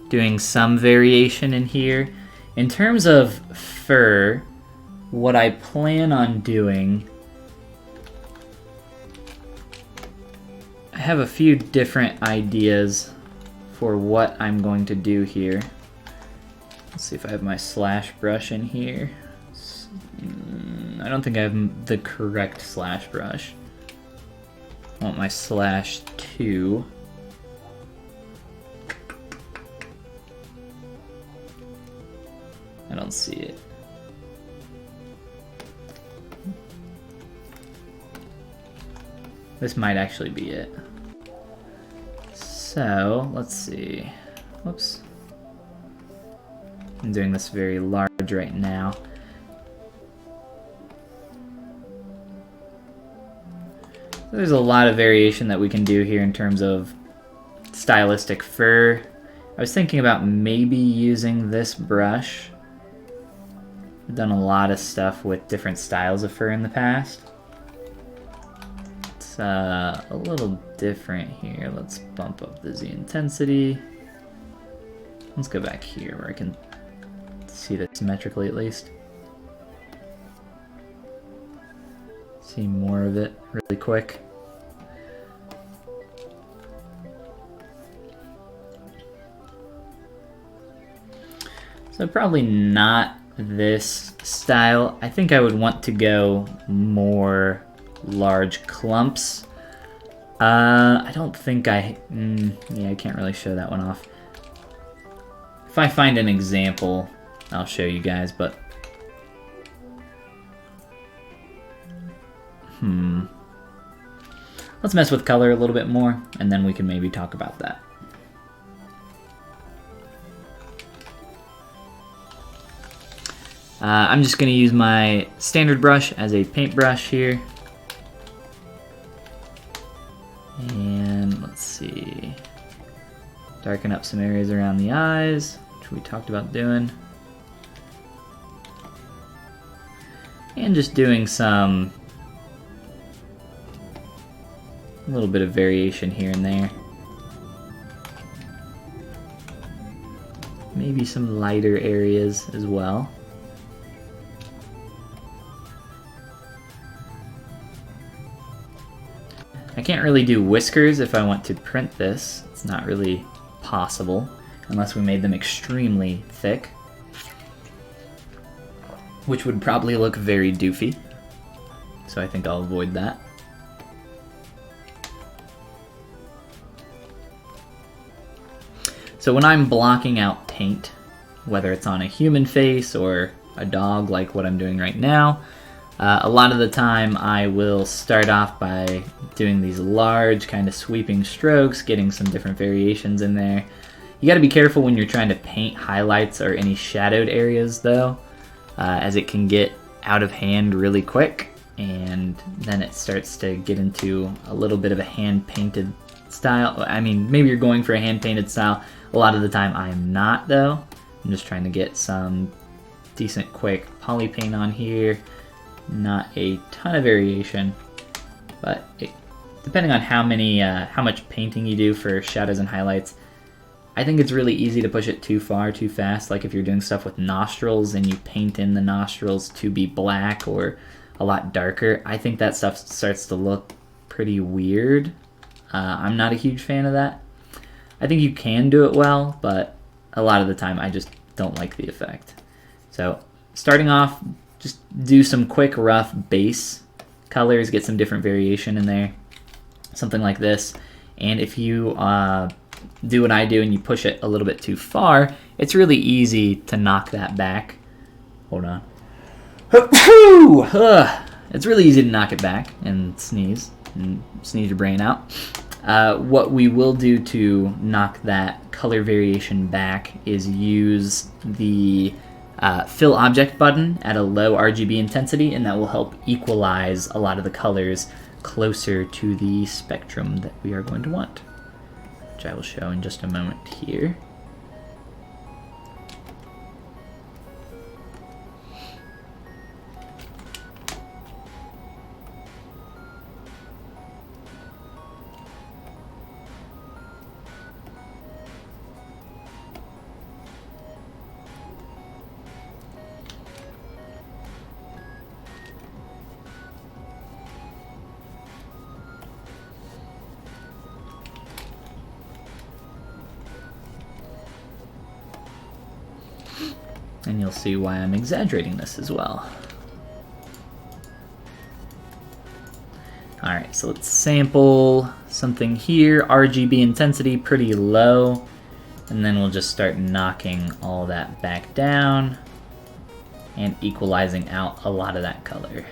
Speaker 1: doing some variation in here. In terms of fur, what I plan on doing, I have a few different ideas for what I'm going to do here. Let's see if I have my slash brush in here. I don't think I have the correct slash brush. I want my slash 2. I don't see it. This might actually be it. So, let's see. Whoops. I'm doing this very large right now. There's a lot of variation that we can do here in terms of stylistic fur. I was thinking about maybe using this brush. I've done a lot of stuff with different styles of fur in the past. It's a little different here. Let's bump up the Z intensity. Let's go back here where I can see this symmetrically at least. See more of it really quick. So probably not this style. I think I would want to go more large clumps. I don't think yeah, I can't really show that one off. If I find an example, I'll show you guys, but let's mess with color a little bit more, and then we can maybe talk about that. I'm just going to use my standard brush as a paintbrush here. And let's see. Darken up some areas around the eyes, which we talked about doing. And just doing some a little bit of variation here and there. Maybe some lighter areas as well. I can't really do whiskers if I want to print this. It's not really possible unless we made them extremely thick, which would probably look very doofy. So I think I'll avoid that. So when I'm blocking out paint, whether it's on a human face or a dog like what I'm doing right now, a lot of the time I will start off by doing these large kind of sweeping strokes, getting some different variations in there. You got to be careful when you're trying to paint highlights or any shadowed areas though, as it can get out of hand really quick, and then it starts to get into a little bit of a hand-painted style. I mean, maybe you're going for a hand-painted style. A lot of the time I'm not though. I'm just trying to get some decent quick poly paint on here. Not a ton of variation, but depending on how much painting you do for shadows and highlights, I think it's really easy to push it too far, too fast. Like if you're doing stuff with nostrils and you paint in the nostrils to be black or a lot darker, I think that stuff starts to look pretty weird. I'm not a huge fan of that. I think you can do it well, but a lot of the time I just don't like the effect. So starting off, just do some quick rough base colors, get some different variation in there, something like this. And if you do what I do and you push it a little bit too far, it's really easy to knock that back. Hold on. It's really easy to knock it back and sneeze your brain out. What we will do to knock that color variation back is use the fill object button at a low RGB intensity, and that will help equalize a lot of the colors closer to the spectrum that we are going to want, which I will show in just a moment here. And you'll see why I'm exaggerating this as well. Alright, so let's sample something here. RGB intensity pretty low. And then we'll just start knocking all that back down and equalizing out a lot of that color.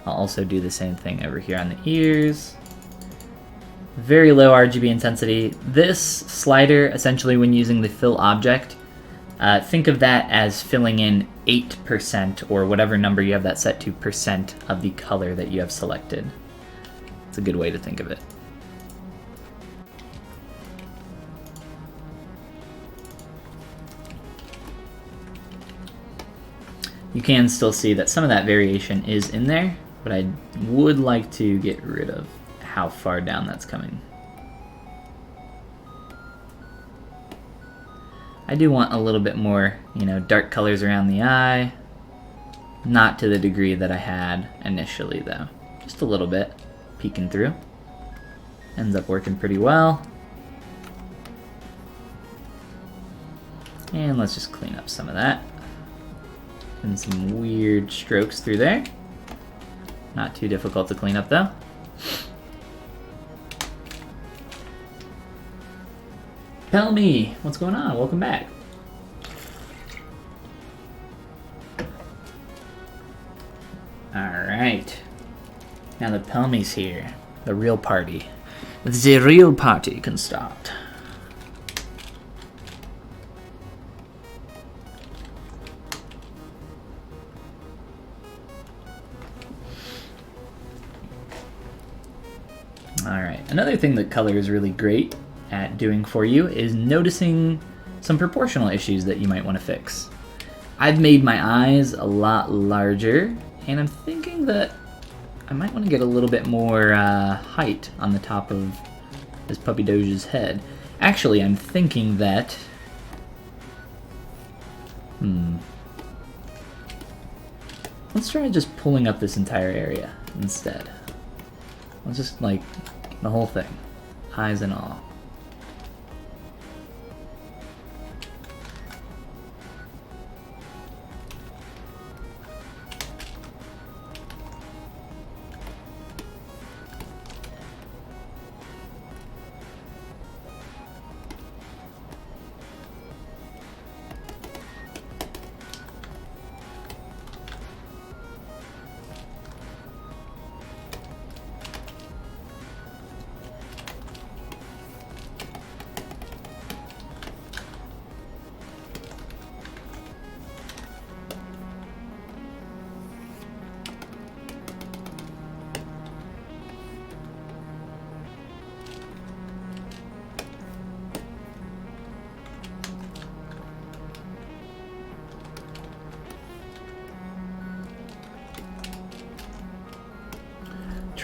Speaker 1: I'll also do the same thing over here on the ears. Very low RGB intensity. This slider, essentially when using the fill object, think of that as filling in 8% or whatever number you have that set to percent of the color that you have selected. It's a good way to think of it. You can still see that some of that variation is in there, but I would like to get rid of how far down that's coming. I do want a little bit more, dark colors around the eye. Not to the degree that I had initially though. Just a little bit, peeking through. Ends up working pretty well. And let's just clean up some of that. And some weird strokes through there. Not too difficult to clean up though. Tell me, what's going on? Welcome back. Alright. Now that Pelme's here, the real party. The real party can start. Alright, another thing that color is really great at doing for you is noticing some proportional issues that you might want to fix. I've made my eyes a lot larger, and I'm thinking that I might want to get a little bit more height on the top of this puppy Doge's head. Actually, I'm thinking that... Let's try just pulling up this entire area instead. Let's just, the whole thing. Eyes and all.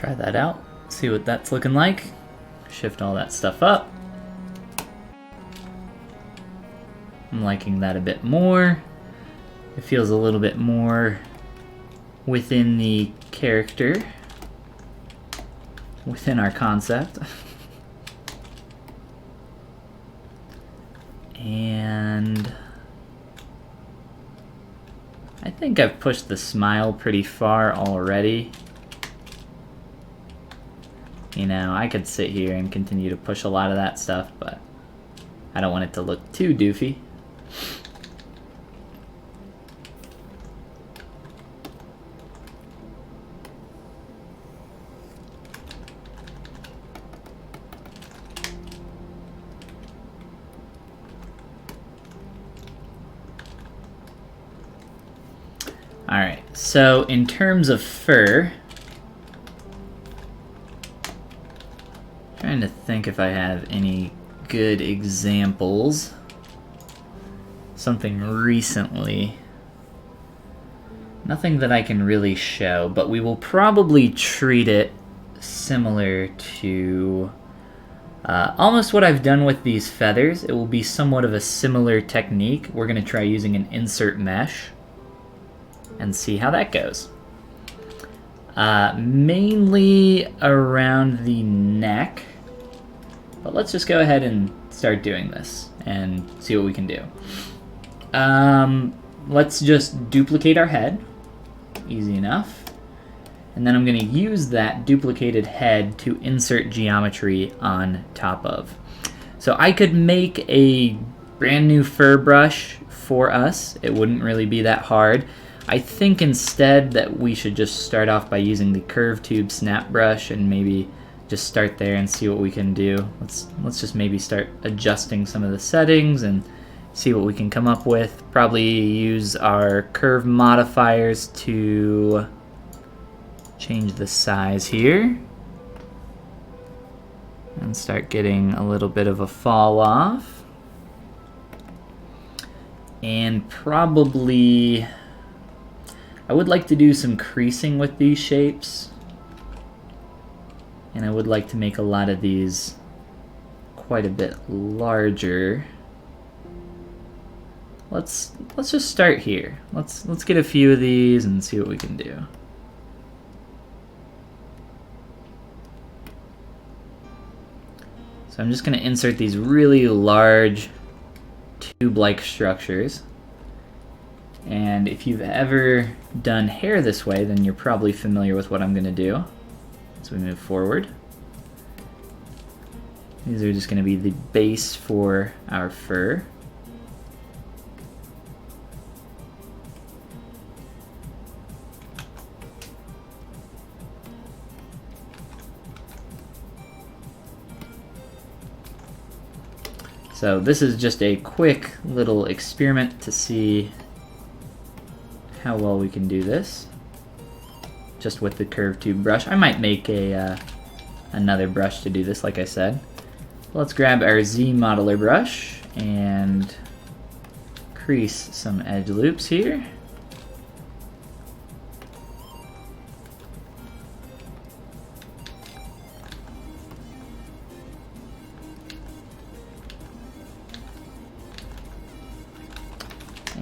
Speaker 1: try that out, see what that's looking like. Shift all that stuff up. I'm liking that a bit more. It feels a little bit more within the character, within our concept. And I think I've pushed the smile pretty far already. You know, I could sit here and continue to push a lot of that stuff, but I don't want it to look too doofy. Alright, so in terms of fur, trying to think if I have any good examples. Something recently. Nothing that I can really show, but we will probably treat it similar to almost what I've done with these feathers. It will be somewhat of a similar technique. We're going to try using an insert mesh and see how that goes. Mainly around the neck, but let's just go ahead and start doing this and see what we can do. Let's just duplicate our head, easy enough, and then I'm going to use that duplicated head to insert geometry on top of. So I could make a brand new fur brush for us. It wouldn't really be that hard. I think instead that we should just start off by using the curve tube snap brush and maybe just start there and see what we can do. Let's just maybe start adjusting some of the settings and see what we can come up with. Probably use our curve modifiers to change the size here and start getting a little bit of a fall off. And probably I would like to do some creasing with these shapes, and I would like to make a lot of these quite a bit larger. Let's just start here. Let's get a few of these and see what we can do. So I'm just going to insert these really large tube-like structures. And if you've ever done hair this way, then you're probably familiar with what I'm going to do as we move forward. These are just going to be the base for our fur. So this is just a quick little experiment to see how well we can do this just with the curved tube brush. I might make a another brush to do this, like I said. Let's grab our Z modeler brush and crease some edge loops here.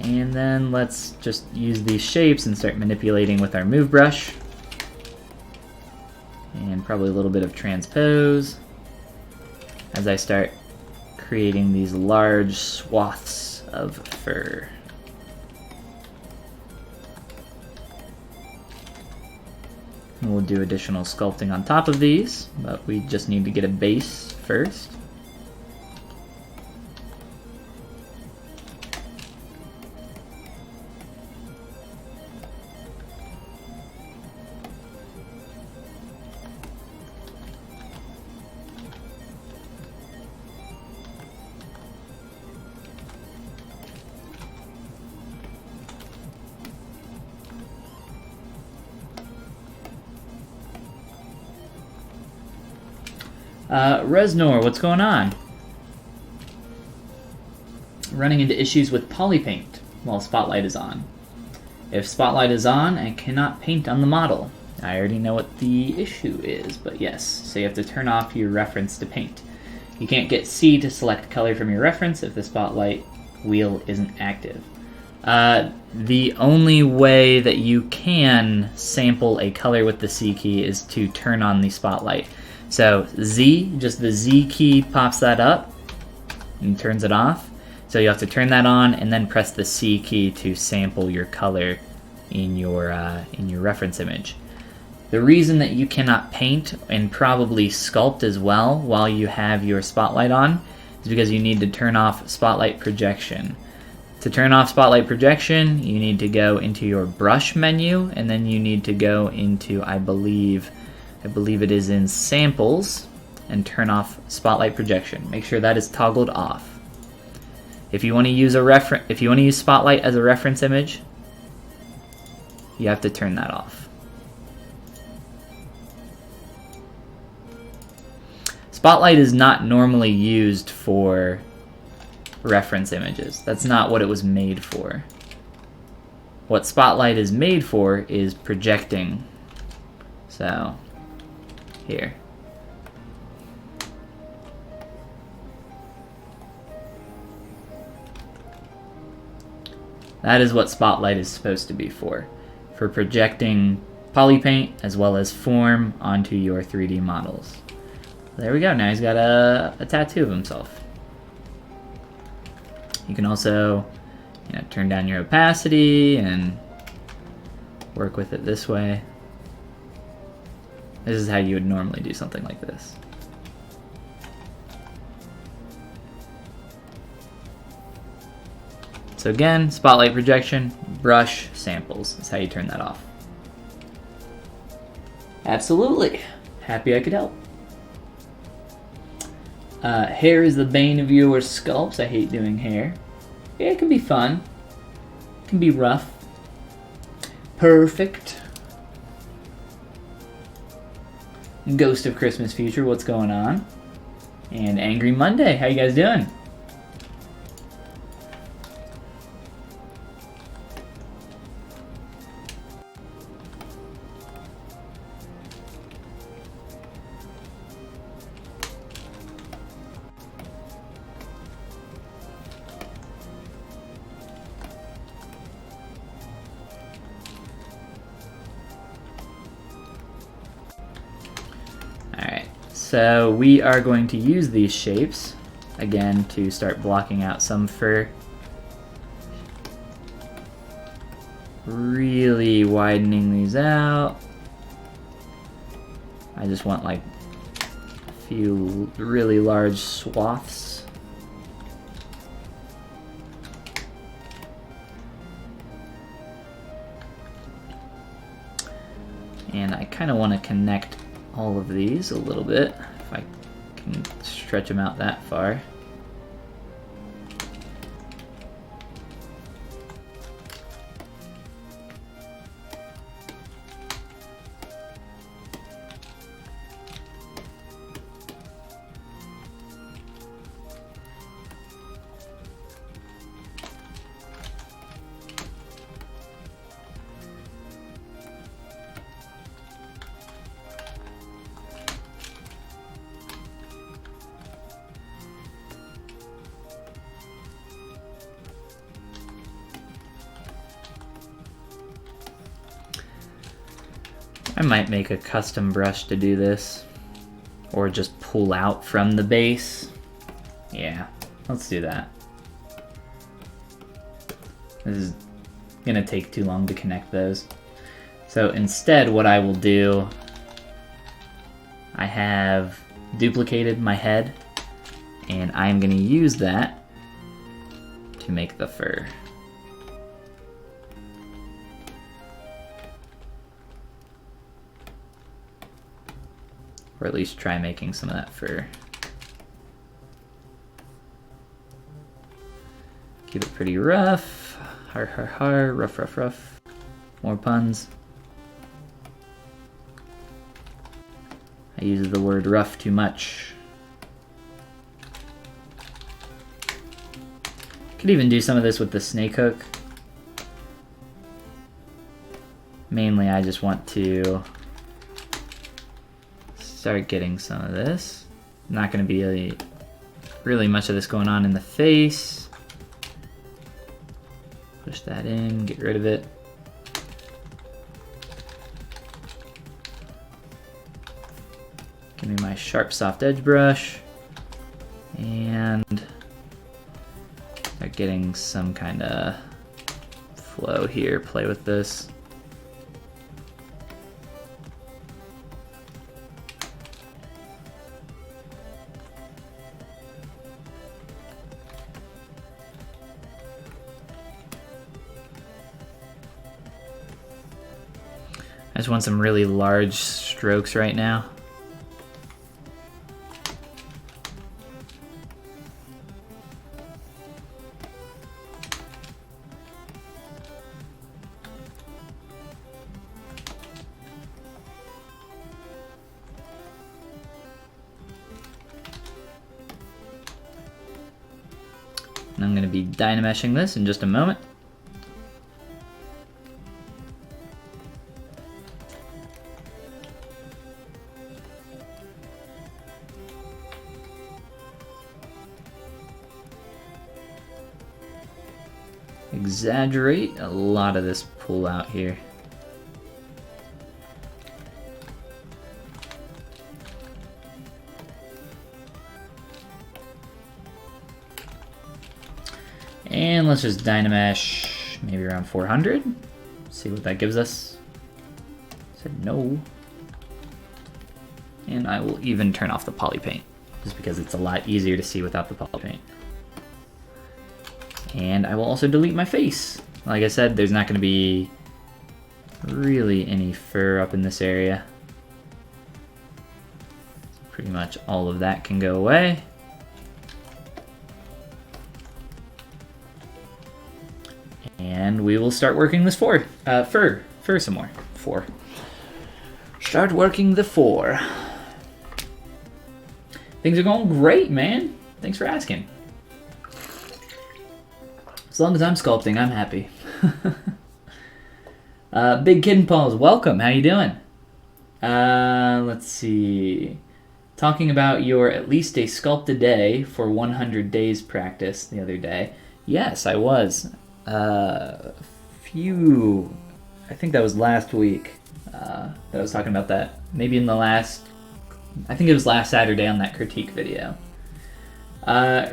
Speaker 1: And then let's just use these shapes and start manipulating with our move brush. And probably a little bit of transpose as I start creating these large swaths of fur. And we'll do additional sculpting on top of these, but we just need to get a base first. Resnor, what's going on? Running into issues with polypaint while Spotlight is on. If Spotlight is on, I cannot paint on the model. I already know what the issue is, but yes. So you have to turn off your reference to paint. You can't get C to select color from your reference if the spotlight wheel isn't active. The only way that you can sample a color with the C key is to turn on the spotlight. So Z, just the Z key pops that up and turns it off. So you have to turn that on and then press the C key to sample your color in your reference image. The reason that you cannot paint and probably sculpt as well while you have your spotlight on is because you need to turn off spotlight projection. To turn off spotlight projection, you need to go into your brush menu, and then you need to go into, I believe it is in samples, and turn off spotlight projection. Make sure that is toggled off. If you want to use spotlight as a reference image, you have to turn that off. Spotlight is not normally used for reference images. That's not what it was made for. What Spotlight is made for is projecting. So, here. That is what Spotlight is supposed to be for projecting polypaint as well as form onto your 3D models. There we go, now he's got a tattoo of himself. You can also, turn down your opacity and work with it this way. This is how you would normally do something like this. So again, spotlight projection, brush, samples. That's how you turn that off. Absolutely. Happy I could help. Hair is the bane of your sculpts. I hate doing hair. Yeah, it can be fun. It can be rough. Perfect. Ghost of Christmas Future, what's going on? And Angry Monday, how you guys doing? So we are going to use these shapes, again, to start blocking out some fur. Really widening these out. I just want like a few really large swaths. And I kind of want to connect all of these a little bit, if I can stretch them out that far. I might make a custom brush to do this, or just pull out from the base. Yeah, let's do that. This is gonna take too long to connect those. So instead, what I will do, I have duplicated my head, and I'm gonna use that to make the fur. Or at least try making some of that fur. Keep it pretty rough. Har har har, rough rough rough. More puns. I use the word rough too much. Could even do some of this with the snake hook. Mainly I just want to start getting some of this. Not going to be really much of this going on in the face. Push that in, get rid of it. Give me my sharp soft edge brush and start getting some kind of flow here. Play with this. I just want some really large strokes right now. And I'm going to be dynameshing this in just a moment. Exaggerate a lot of this pull out here. And let's just dynamesh maybe around 400. See what that gives us. Said no. And I will even turn off the poly paint, just because it's a lot easier to see without the poly paint. And I will also delete my face. Like I said, there's not going to be really any fur up in this area. So pretty much all of that can go away. And we will start working this fur some more. Start working the fur. Things are going great, man. Thanks for asking. As long as I'm sculpting, I'm happy. Big Kid and Paws, welcome. How you doing? Let's see. Talking about your at least a sculpt a day for 100 days practice the other day. Yes, I was. I think that was last week that I was talking about that. Maybe in the last, I think it was last Saturday on that critique video.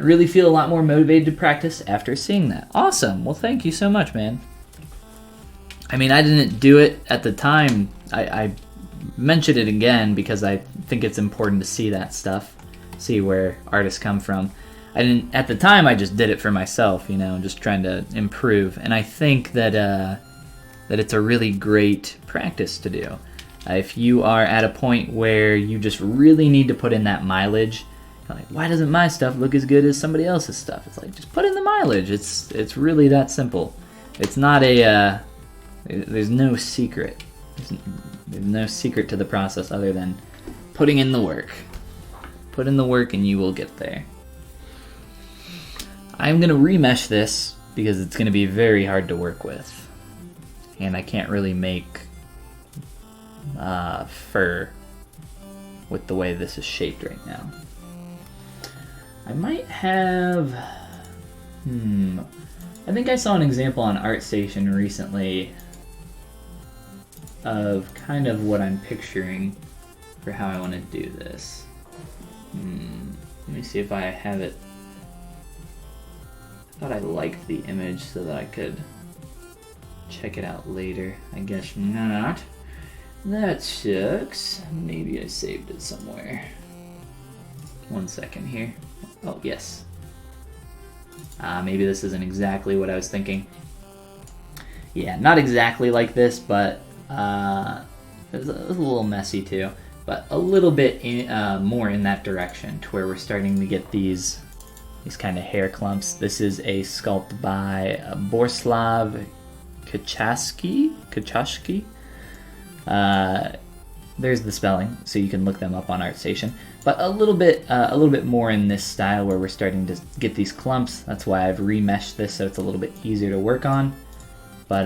Speaker 1: Really feel a lot more motivated to practice after seeing that. Awesome. Well, thank you so much, man. I mean, I didn't do it at the time. I mentioned it again because I think it's important to see that stuff, see where artists come from. I didn't at the time. I just did it for myself, you know, just trying to improve. And I think that that it's a really great practice to do. If you are at a point where you just really need to put in that mileage. Like, why doesn't my stuff look as good as somebody else's stuff? It's like, just put in the mileage. It's really that simple. It's not a, there's no secret. There's no secret to the process other than putting in the work. Put in the work and you will get there. I'm going to remesh this because it's going to be very hard to work with. And I can't really make fur with the way this is shaped right now. I might have, I think I saw an example on ArtStation recently of kind of what I'm picturing for how I want to do this. Let me see if I have it. I thought I liked the image so that I could check it out later. I guess not. That sucks. Maybe I saved it somewhere. 1 second here. Oh, yes. Maybe this isn't exactly what I was thinking. Yeah, not exactly like this, but it was a little messy too. But a little bit more in that direction, to where we're starting to get these kind of hair clumps. This is a sculpt by Borislav Kachasky. There's the spelling, so you can look them up on ArtStation. But a little bit more in this style where we're starting to get these clumps. That's why I've remeshed this so it's a little bit easier to work on. But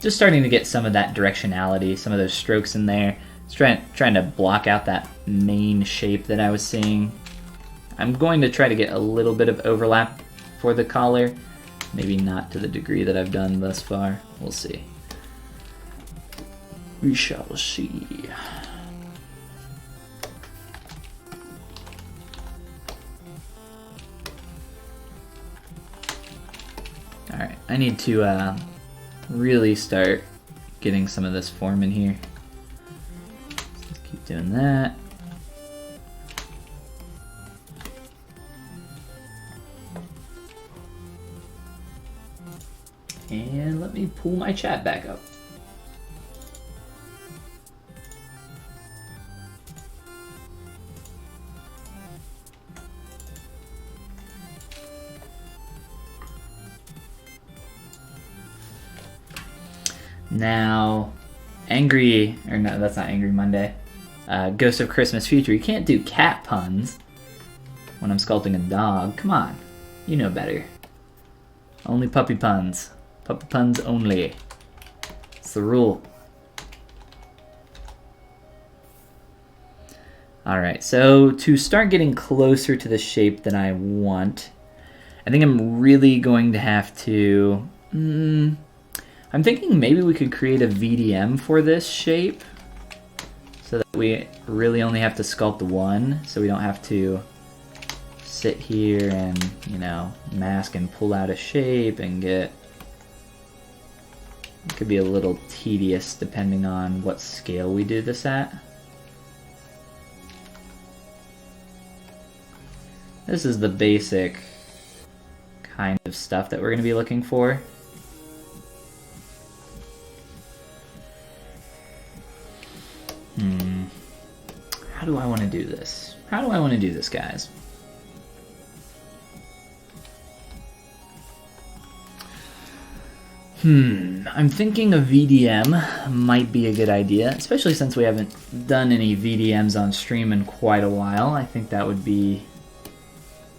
Speaker 1: just starting to get some of that directionality, some of those strokes in there, trying to block out that main shape that I was seeing. I'm going to try to get a little bit of overlap for the collar. Maybe not to the degree that I've done thus far. We'll see. We shall see. Alright, I need to really start getting some of this form in here. Let's keep doing that. And let me pull my chat back up. Now, Angry, or no, that's not Angry Monday. Ghost of Christmas Future. You can't do cat puns when I'm sculpting a dog. Come on, you know better. Only puppy puns. Puppy puns only. It's the rule. Alright, so to start getting closer to the shape that I want, I think I'm really going to have to... I'm thinking maybe we could create a VDM for this shape so that we really only have to sculpt one, so we don't have to sit here and, you know, mask and pull out a shape and get... It could be a little tedious depending on what scale we do this at. This is the basic kind of stuff that we're going to be looking for. How do I want to do this? How do I want to do this, guys? I'm thinking a VDM might be a good idea, especially since we haven't done any VDMs on stream in quite a while. I think that would be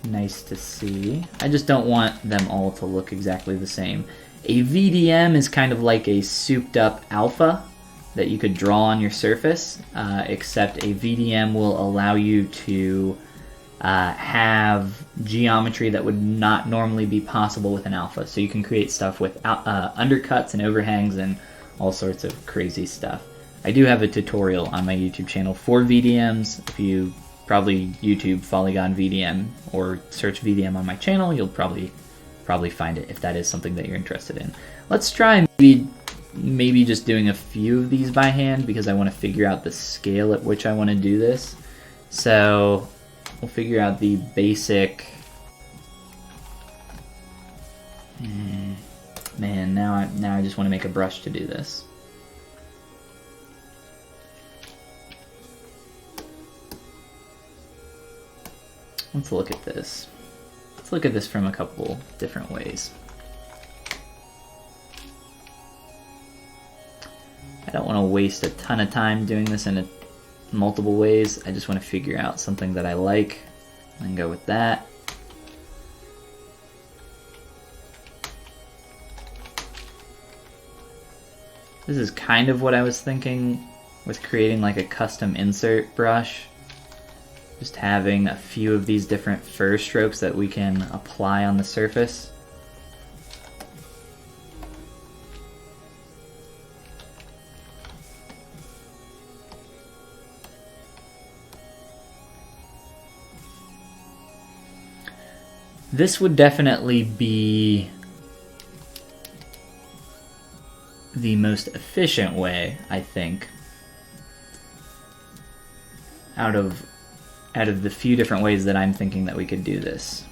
Speaker 1: nice to see. I just don't want them all to look exactly the same. A VDM is kind of like a souped up alpha that you could draw on your surface, except a VDM will allow you to have geometry that would not normally be possible with an alpha. So you can create stuff with undercuts and overhangs and all sorts of crazy stuff. I do have a tutorial on my YouTube channel for VDMs. If you probably YouTube Follygon VDM or search VDM on my channel, you'll probably find it if that is something that you're interested in. Let's try maybe just doing a few of these by hand because I want to figure out the scale at which I want to do this. So we'll figure out the basic... Man, now I just want to make a brush to do this. Let's look at this. Let's look at this from a couple different ways. I don't want to waste a ton of time doing this in multiple ways. I just want to figure out something that I like and go with that. This is kind of what I was thinking with creating like a custom insert brush. Just having a few of these different fur strokes that we can apply on the surface. This would definitely be the most efficient way, I think, out of the few different ways that I'm thinking that we could do this.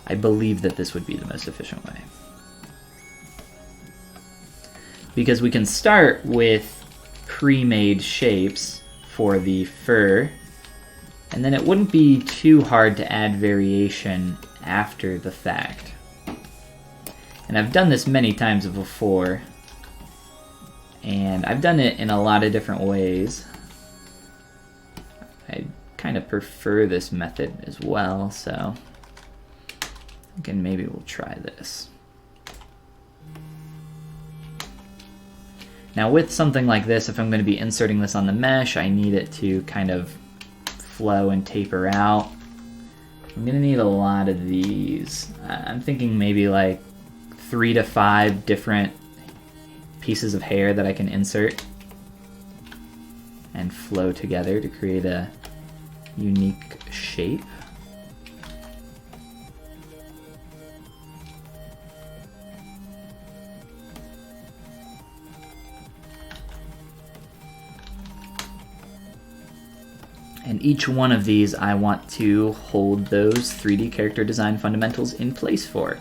Speaker 1: I believe that this would be the most efficient way. Because we can start with pre-made shapes for the fur, and then it wouldn't be too hard to add variation after the fact. And I've done this many times before, and I've done it in a lot of different ways. I kind of prefer this method as well, so again, maybe we'll try this. Now with something like this, if I'm going to be inserting this on the mesh, I need it to kind of flow and taper out. I'm going to need a lot of these. I'm thinking maybe like 3 to 5 different pieces of hair that I can insert and flow together to create a unique shape. And each one of these I want to hold those 3D character design fundamentals in place for.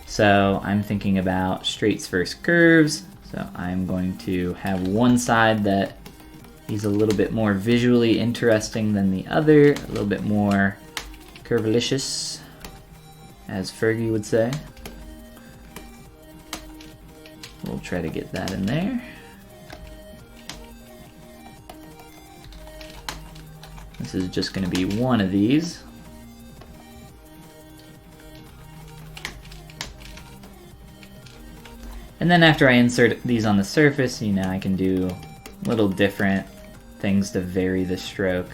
Speaker 1: So I'm thinking about straights versus curves. So I'm going to have one side that is a little bit more visually interesting than the other, a little bit more curvilicious, as Fergie would say. We'll try to get that in there. This is just going to be one of these. And then after I insert these on the surface, you know, I can do little different things to vary the stroke.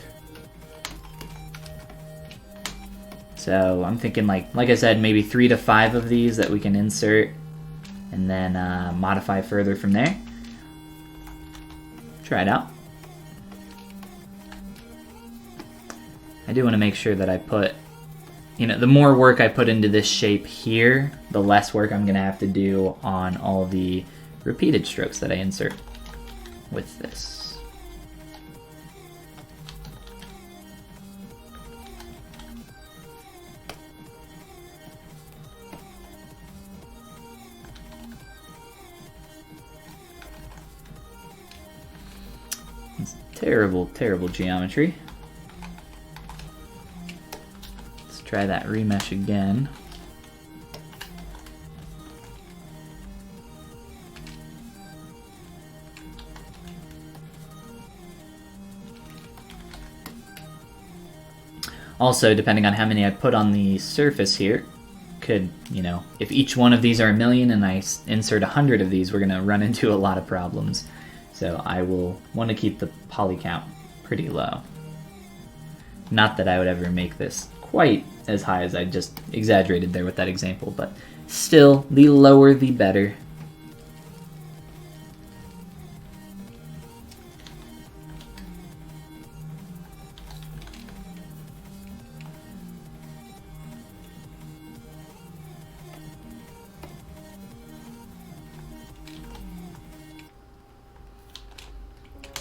Speaker 1: So I'm thinking like I said, maybe 3 to 5 of these that we can insert and then modify further from there. Try it out. I do want to make sure that I put, you know, the more work I put into this shape here, the less work I'm going to have to do on all the repeated strokes that I insert with this. It's terrible, terrible geometry. Try that remesh again. Also, depending on how many I put on the surface here, could, you know, if each one of these are 1,000,000 and I insert 100 of these, we're going to run into a lot of problems. So I will want to keep the poly count pretty low. Not that I would ever make this quite as high as I just exaggerated there with that example, but still, the lower the better.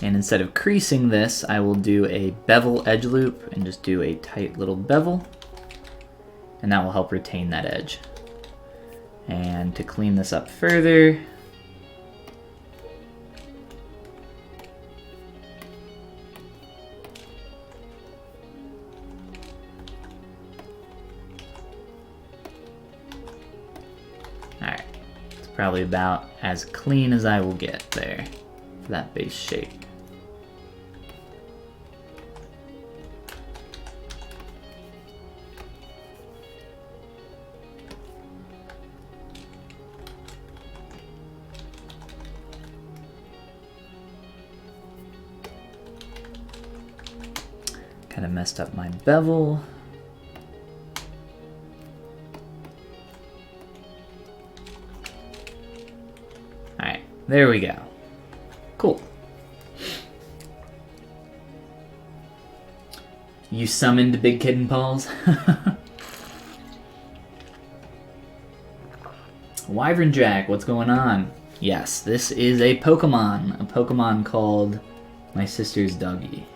Speaker 1: And instead of creasing this, I will do a bevel edge loop and just do a tight little bevel. And that will help retain that edge. And to clean this up further, alright, it's probably about as clean as I will get there for that base shape. Kind of messed up my bevel. Alright, there we go. Cool. You summoned Big Kitten Paws? Wyvern Jack, what's going on? Yes, this is a Pokemon called My Sister's Doggy.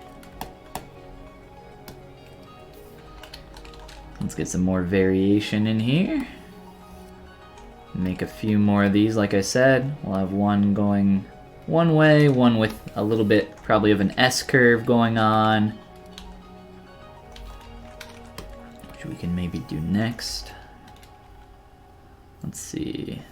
Speaker 1: Let's get some more variation in here. Make a few more of these, like I said. We'll have one going one way, one with a little bit probably of an S-curve going on, which we can maybe do next. Let's see.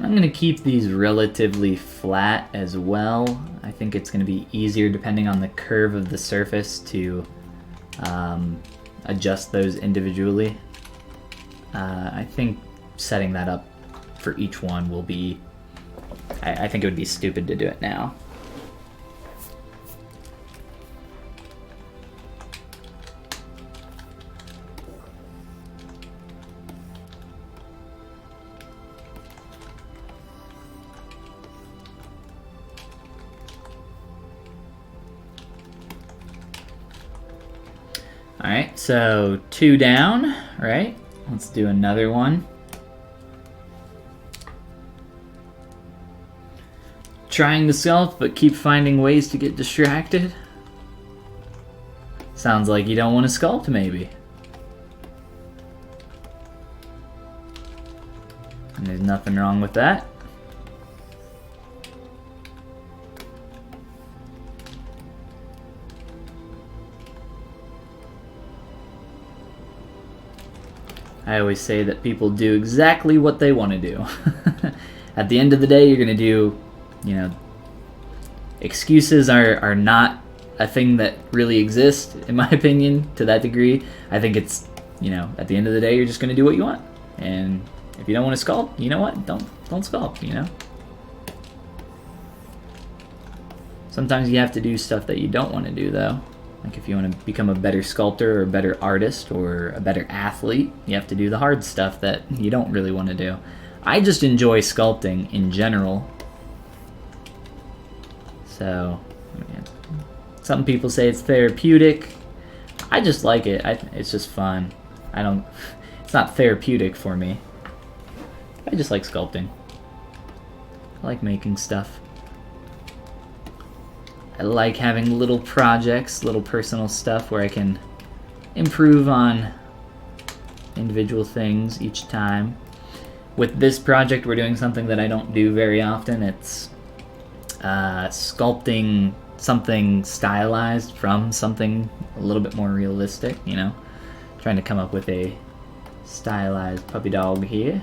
Speaker 1: I'm going to keep these relatively flat as well. I think it's going to be easier depending on the curve of the surface to adjust those individually. I think setting that up for each one will be, I think it would be stupid to do it now. Alright, so 2 down, right? Let's do another one. Trying to sculpt, but keep finding ways to get distracted. Sounds like you don't want to sculpt, maybe. And there's nothing wrong with that. I always say that people do exactly what they want to do. At the end of the day, you're going to do, you know, excuses are not a thing that really exists, in my opinion, to that degree. I think it's, you know, at the end of the day, you're just going to do what you want. And if you don't want to sculpt, you know what? Don't sculpt, you know? Sometimes you have to do stuff that you don't want to do, though. Like if you want to become a better sculptor or a better artist or a better athlete, you have to do the hard stuff that you don't really want to do. I just enjoy sculpting in general. So, some people say it's therapeutic. I just like it. It's just fun. It's not therapeutic for me. I just like sculpting. I like making stuff. I like having little projects, little personal stuff where I can improve on individual things each time. With this project, we're doing something that I don't do very often. It's sculpting something stylized from something a little bit more realistic, you know? Trying to come up with a stylized puppy dog here.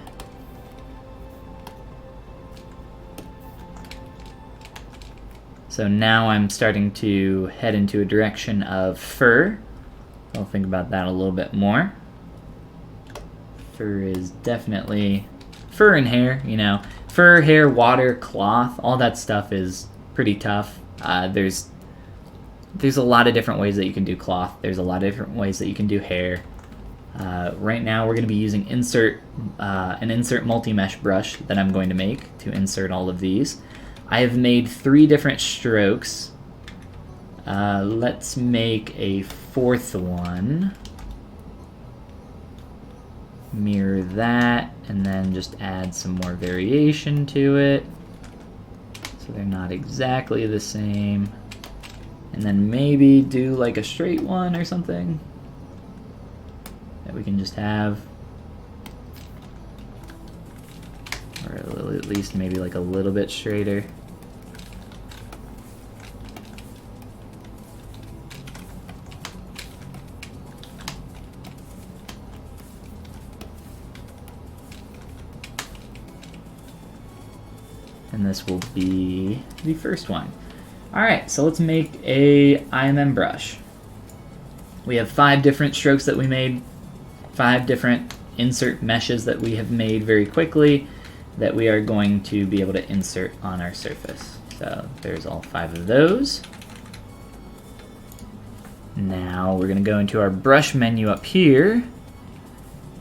Speaker 1: So now I'm starting to head into a direction of fur. I'll think about that a little bit more. Fur is definitely fur and hair, you know. Fur, hair, water, cloth, all that stuff is pretty tough. There's a lot of different ways that you can do cloth. There's a lot of different ways that you can do hair. Right now we're going to be using an insert multi-mesh brush that I'm going to make to insert all of these. I have made 3 different strokes. Let's make a 4th one. Mirror that, and then just add some more variation to it. So they're not exactly the same. And then maybe do like a straight one or something that we can just have. Or at least maybe like a little bit straighter. And this will be the first one. Alright, so let's make a IMM brush. We have 5 different strokes that we made, 5 different insert meshes that we have made very quickly that we are going to be able to insert on our surface. So there's all 5 of those. Now we're going to go into our brush menu up here,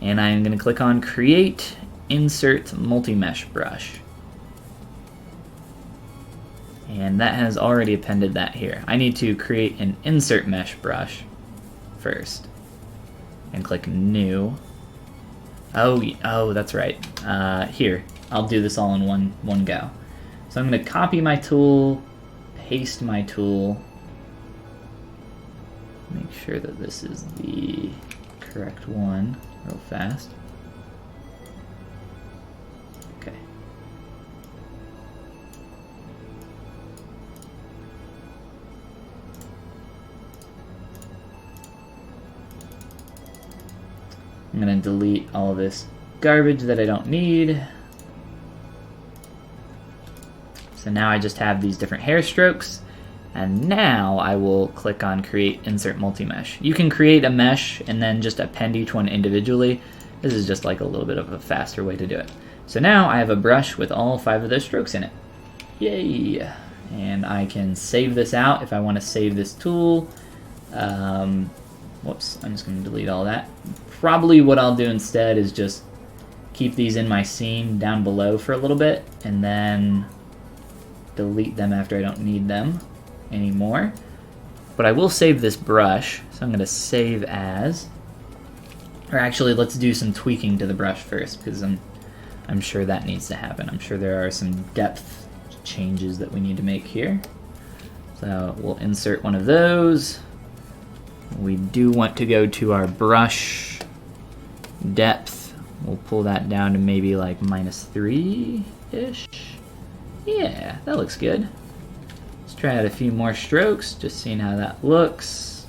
Speaker 1: and I'm going to click on Create Insert Multi-Mesh Brush. And that has already appended that here. I need to create an insert mesh brush first. And click New. Oh, that's right. Here, I'll do this all in one go. So I'm going to copy my tool, paste my tool. Make sure that this is the correct one real fast. Okay. I'm going to delete all of this garbage that I don't need. So now I just have these different hair strokes, and now I will click on Create Insert Multi-Mesh. You can create a mesh and then just append each one individually. This is just like a little bit of a faster way to do it. So now I have a brush with all 5 of those strokes in it. Yay! And I can save this out if I want to save this tool. Whoops, I'm just going to delete all that. Probably what I'll do instead is just keep these in my scene down below for a little bit, and then delete them after I don't need them anymore. But I will save this brush, so I'm going to save as. Or actually, let's do some tweaking to the brush first, because I'm sure that needs to happen. I'm sure there are some depth changes that we need to make here. So we'll insert one of those. We do want to go to our brush depth. We'll pull that down to maybe like -3-ish. Yeah, that looks good. Let's try out a few more strokes, just seeing how that looks.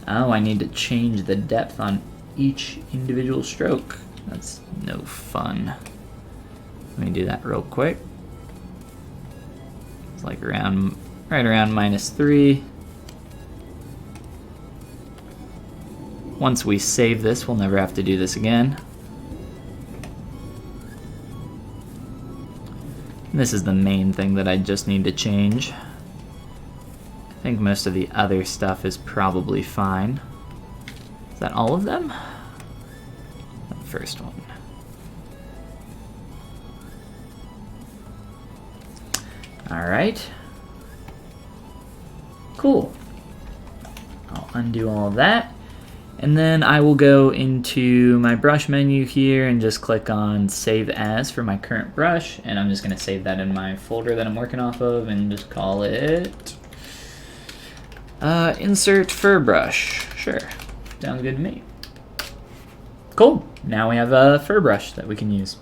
Speaker 1: Oh, I need to change the depth on each individual stroke. That's no fun. Let me do that real quick. It's like right around -3. Once we save this, we'll never have to do this again. And this is the main thing that I just need to change. I think most of the other stuff is probably fine. Is that all of them? The first one. All right. Cool. I'll undo all of that. And then I will go into my brush menu here and just click on Save As for my current brush. And I'm just going to save that in my folder that I'm working off of and just call it Insert Fur Brush. Sure. Sounds good to me. Cool. Now we have a fur brush that we can use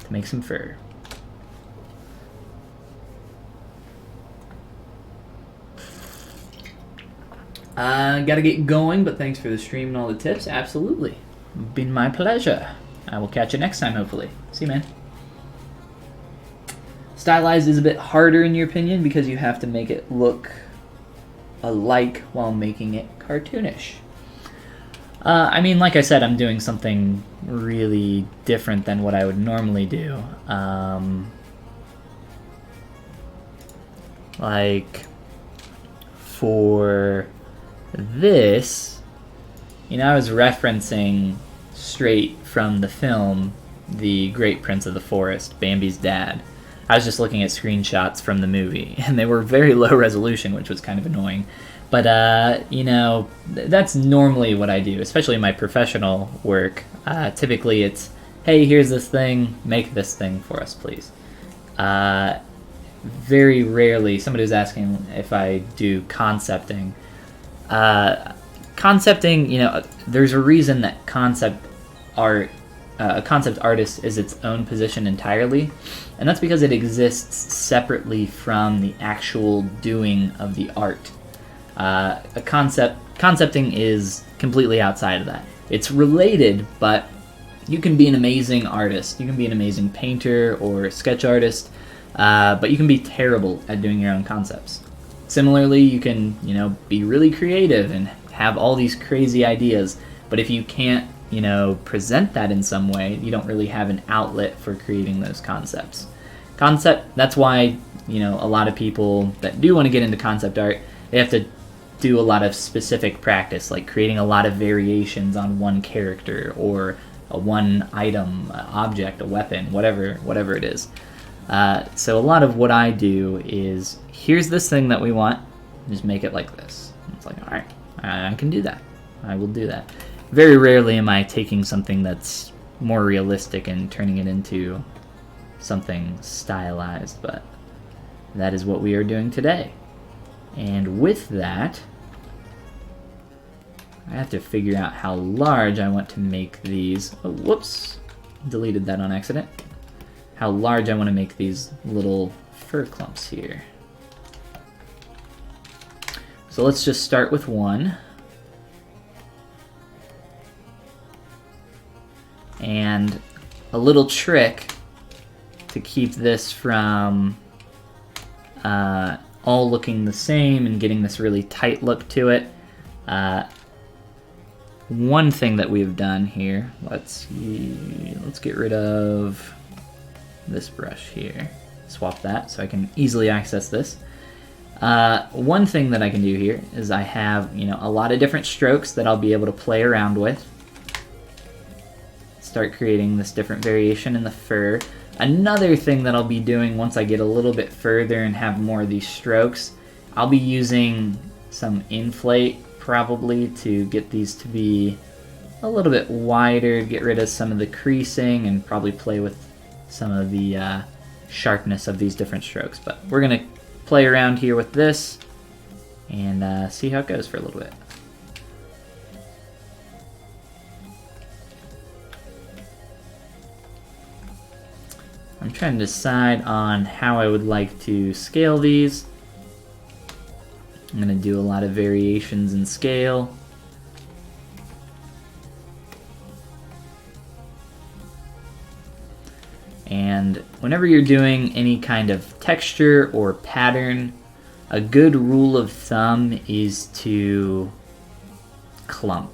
Speaker 1: to make some fur. Gotta get going, but thanks for the stream and all the tips. Absolutely. Been my pleasure. I will catch you next time, hopefully. See you, man. Stylized is a bit harder in your opinion because you have to make it look alike while making it cartoonish. I mean, like I said, I'm doing something really different than what I would normally do. Like, for this, you know, I was referencing straight from the film The Great Prince of the Forest, Bambi's dad. I was just looking at screenshots from the movie, and they were very low resolution, which was kind of annoying. But, you know, that's normally what I do, especially in my professional work. Typically it's, hey, here's this thing, make this thing for us, please. Very rarely, somebody was asking if I do concepting. Concepting, you know, there's a reason that concept art, a concept artist is its own position entirely, and that's because it exists separately from the actual doing of the art. Concepting is completely outside of that. It's related, but you can be an amazing artist, you can be an amazing painter or sketch artist, but you can be terrible at doing your own concepts. Similarly, you can, you know, be really creative and have all these crazy ideas, but if you can't, you know, present that in some way, you don't really have an outlet for creating those concepts. That's why, you know, a lot of people that do want to get into concept art, they have to do a lot of specific practice, like creating a lot of variations on one character or a one item, object, a weapon, whatever it is. So a lot of what I do is, here's this thing that we want, just make it like this. It's like, all right, I can do that. I will do that. Very rarely am I taking something that's more realistic and turning it into something stylized, but that is what we are doing today. And with that, I have to figure out how large I want to make these. Oh, whoops, deleted that on accident. How large I want to make these little fur clumps here. So let's just start with one. And a little trick to keep this from all looking the same and getting this really tight look to it, one thing that we've done here, let's get rid of this brush here. Swap that so I can easily access this. One thing that I can do here is I have, a lot of different strokes that I'll be able to play around with. Start creating this different variation in the fur. Another thing that I'll be doing once I get a little bit further and have more of these strokes, I'll be using some inflate probably to get these to be a little bit wider, get rid of some of the creasing, and probably play with some of the sharpness of these different strokes. But we're going to play around here with this and see how it goes for a little bit. I'm trying to decide on how I would like to scale these. I'm going to do a lot of variations in scale. And whenever you're doing any kind of texture or pattern, a good rule of thumb is to clump.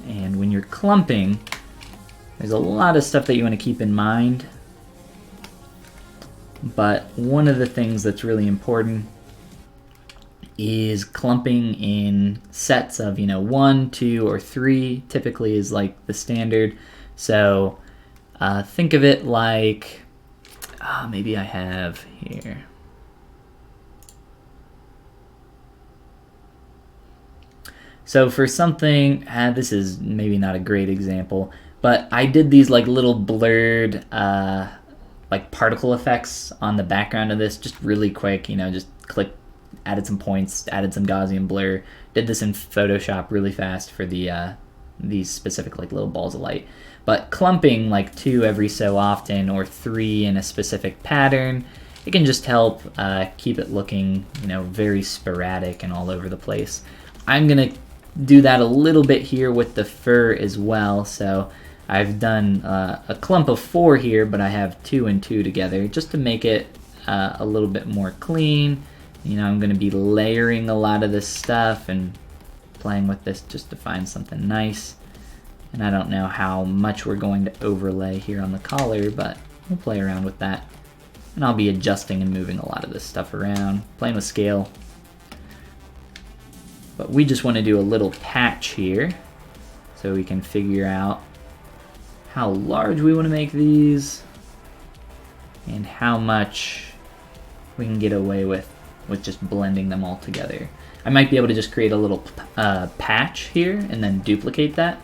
Speaker 1: And when you're clumping, there's a lot of stuff that you want to keep in mind. But one of the things that's really important is clumping in sets of, 1, 2, or 3 typically is like the standard. So think of it like, maybe I have here. So for something, this is maybe not a great example, but I did these like little blurred like particle effects on the background of this just really quick, just added some points, added some Gaussian blur, did this in Photoshop really fast for these specific like little balls of light. But clumping like 2 every so often or 3 in a specific pattern, it can just help keep it looking, very sporadic and all over the place. I'm gonna do that a little bit here with the fur as well. So I've done a clump of 4 here, but I have 2 and 2 together just to make it a little bit more clean. I'm going to be layering a lot of this stuff and playing with this just to find something nice. And I don't know how much we're going to overlay here on the collar, but we'll play around with that. And I'll be adjusting and moving a lot of this stuff around, playing with scale. But we just want to do a little patch here so we can figure out how large we want to make these and how much we can get away with just blending them all together. I might be able to just create a little patch here and then duplicate that,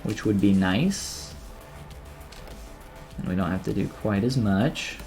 Speaker 1: which would be nice. And we don't have to do quite as much.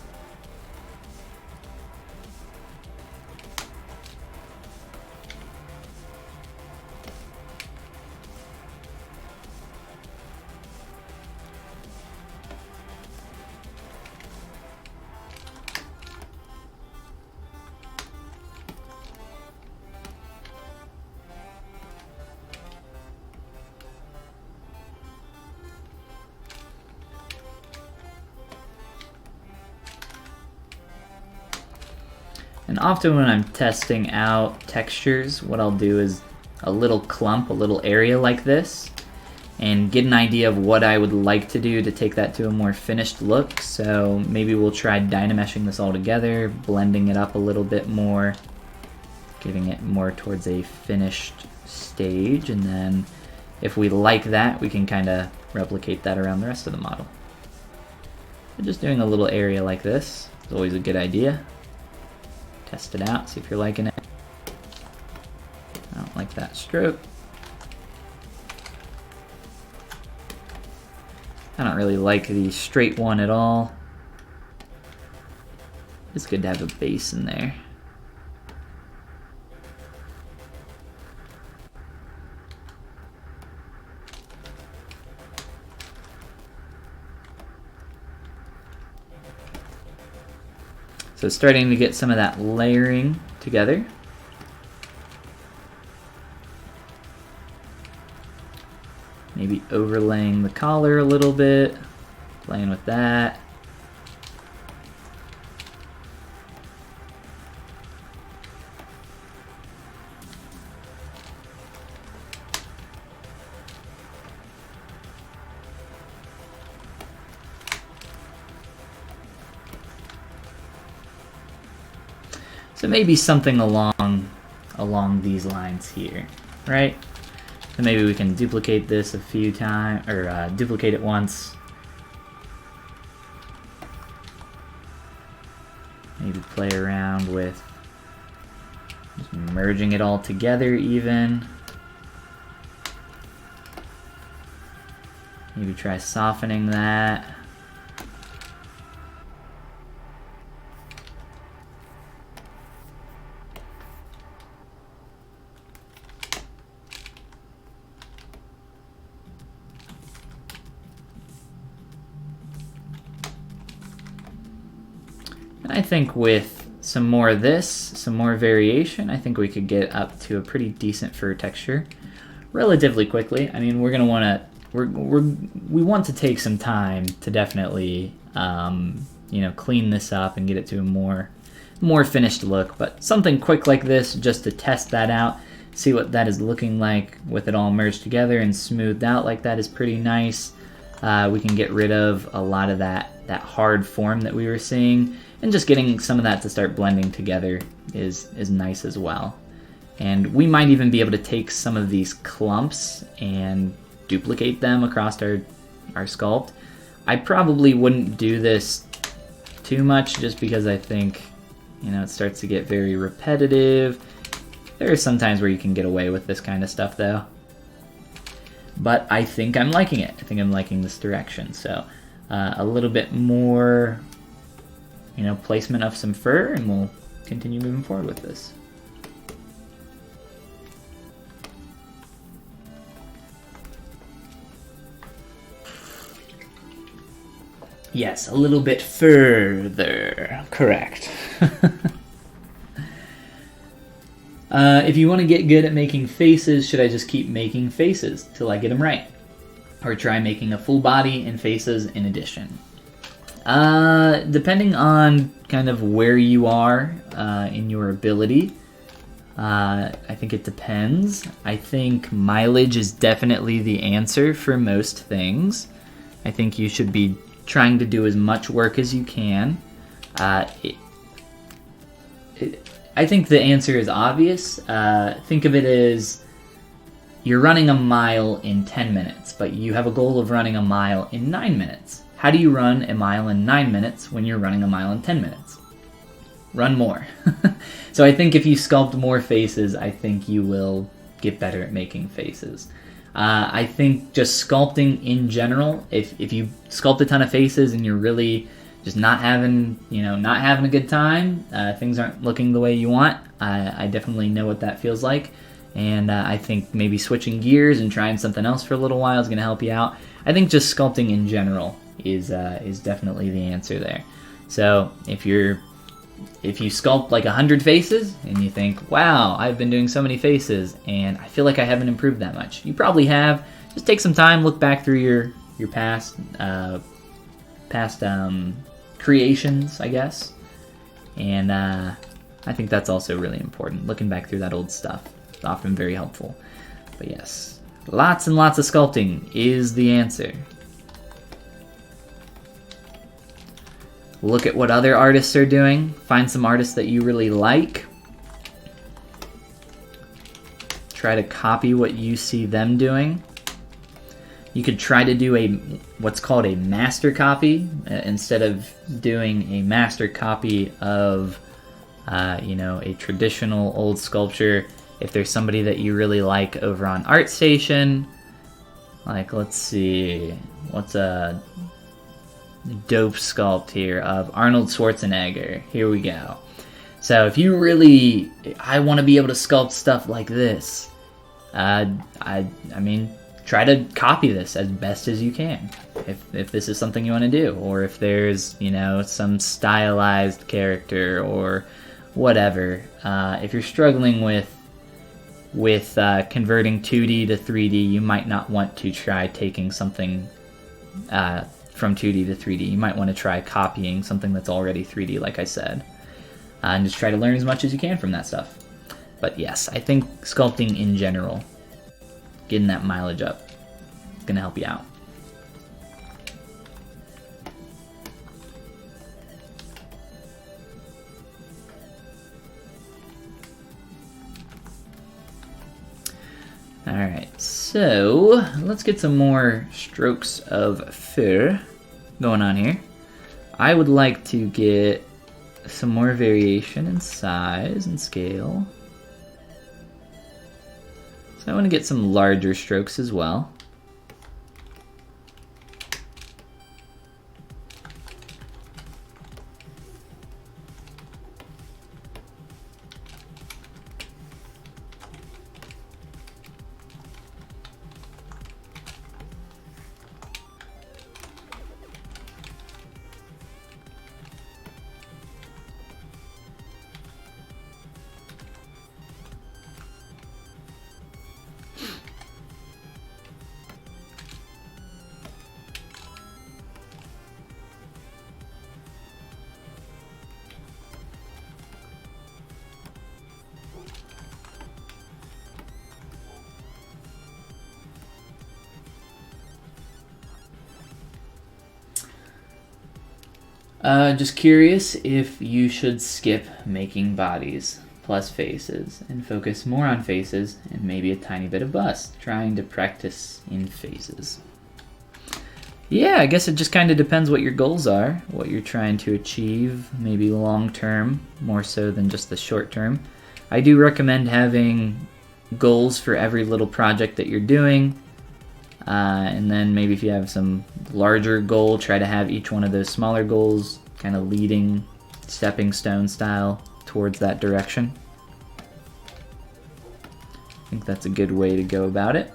Speaker 1: And often when I'm testing out textures, what I'll do is a little clump, a little area like this, and get an idea of what I would like to do to take that to a more finished look. So maybe we'll try dynameshing this all together, blending it up a little bit more, getting it more towards a finished stage, and then if we like that, we can kind of replicate that around the rest of the model. But just doing a little area like this is always a good idea. Test it out, see if you're liking it. I don't like that stroke. I don't really like the straight one at all. It's good to have a base in there. So starting to get some of that layering together. Maybe overlaying the collar a little bit, playing with that. So maybe something along these lines here, right? So maybe we can duplicate this a few times, or duplicate it once. Maybe play around with just merging it all together even. Maybe try softening that. And I think with some more of this, some more variation, I think we could get up to a pretty decent fur texture relatively quickly. I mean, we're gonna want to we want to take some time to definitely you know, clean this up and get it to a more finished look. But something quick like this, just to test that out, see what that is looking like with it all merged together and smoothed out like that, is pretty nice. We can get rid of a lot of that hard form that we were seeing, and just getting some of that to start blending together is nice as well. And we might even be able to take some of these clumps and duplicate them across our sculpt. I probably wouldn't do this too much, just because I think, you know, it starts to get very repetitive. There are some times where you can get away with this kind of stuff though. But I think I'm liking it. I think I'm liking this direction. So a little bit more, you know, placement of some fur, and we'll continue moving forward with this. Yes, a little bit further. Correct. If you want to get good at making faces, should I just keep making faces till I get them right? Or try making a full body and faces in addition? Depending on kind of where you are in your ability, I think it depends. I think mileage is definitely the answer for most things. I think you should be trying to do as much work as you can. I think the answer is obvious. Think of it as you're running a mile in 10 minutes, but you have a goal of running a mile in 9 minutes. How do you run a mile in 9 minutes when you're running a mile in 10 minutes? Run more. So I think if you sculpt more faces, I think you will get better at making faces. I think just sculpting in general, if you sculpt a ton of faces and you're really just not having a good time, things aren't looking the way you want, I definitely know what that feels like. And I think maybe switching gears and trying something else for a little while is going to help you out. I think just sculpting in general is definitely the answer there. So if you sculpt like 100 faces and you think, wow, I've been doing so many faces and I feel like I haven't improved that much, you probably have. Just take some time, look back through your past creations, I guess. And I think that's also really important. Looking back through that old stuff is often very helpful. But yes, lots and lots of sculpting is the answer. Look at what other artists are doing. Find some artists that you really like. Try to copy what you see them doing. You could try to do what's called a master copy instead of doing a master copy of a traditional old sculpture. If there's somebody that you really like over on ArtStation, like, let's see, what's a dope sculpt here of Arnold Schwarzenegger. Here we go. So if you really, I want to be able to sculpt stuff like this, I mean, try to copy this as best as you can, if this is something you want to do, or if there's, some stylized character or whatever. If you're struggling with converting 2D to 3D, you might not want to try taking something from 2D to 3D. You might want to try copying something that's already 3D, like I said, and just try to learn as much as you can from that stuff. But yes, I think sculpting in general, getting that mileage up, is going to help you out. Alright, so let's get some more strokes of fur going on here. I would like to get some more variation in size and scale. So I want to get some larger strokes as well. Just curious if you should skip making bodies plus faces and focus more on faces and maybe a tiny bit of bust, trying to practice in faces. Yeah, I guess it just kind of depends what your goals are, what you're trying to achieve, maybe long term, more so than just the short term. I do recommend having goals for every little project that you're doing. And then maybe if you have some larger goal, try to have each one of those smaller goals kind of leading stepping stone style towards that direction. I think that's a good way to go about it.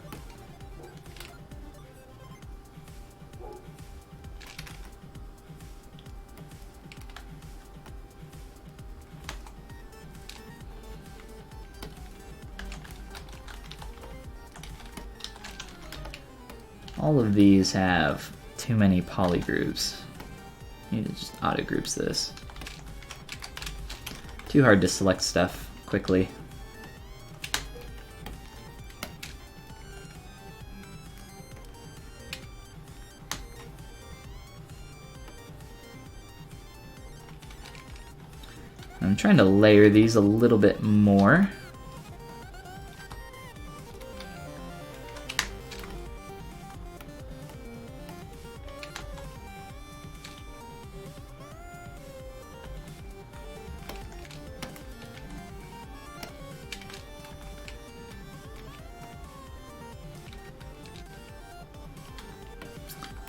Speaker 1: All of these have too many polygroups. Need to just auto groups this. Too hard to select stuff quickly. I'm trying to layer these a little bit more.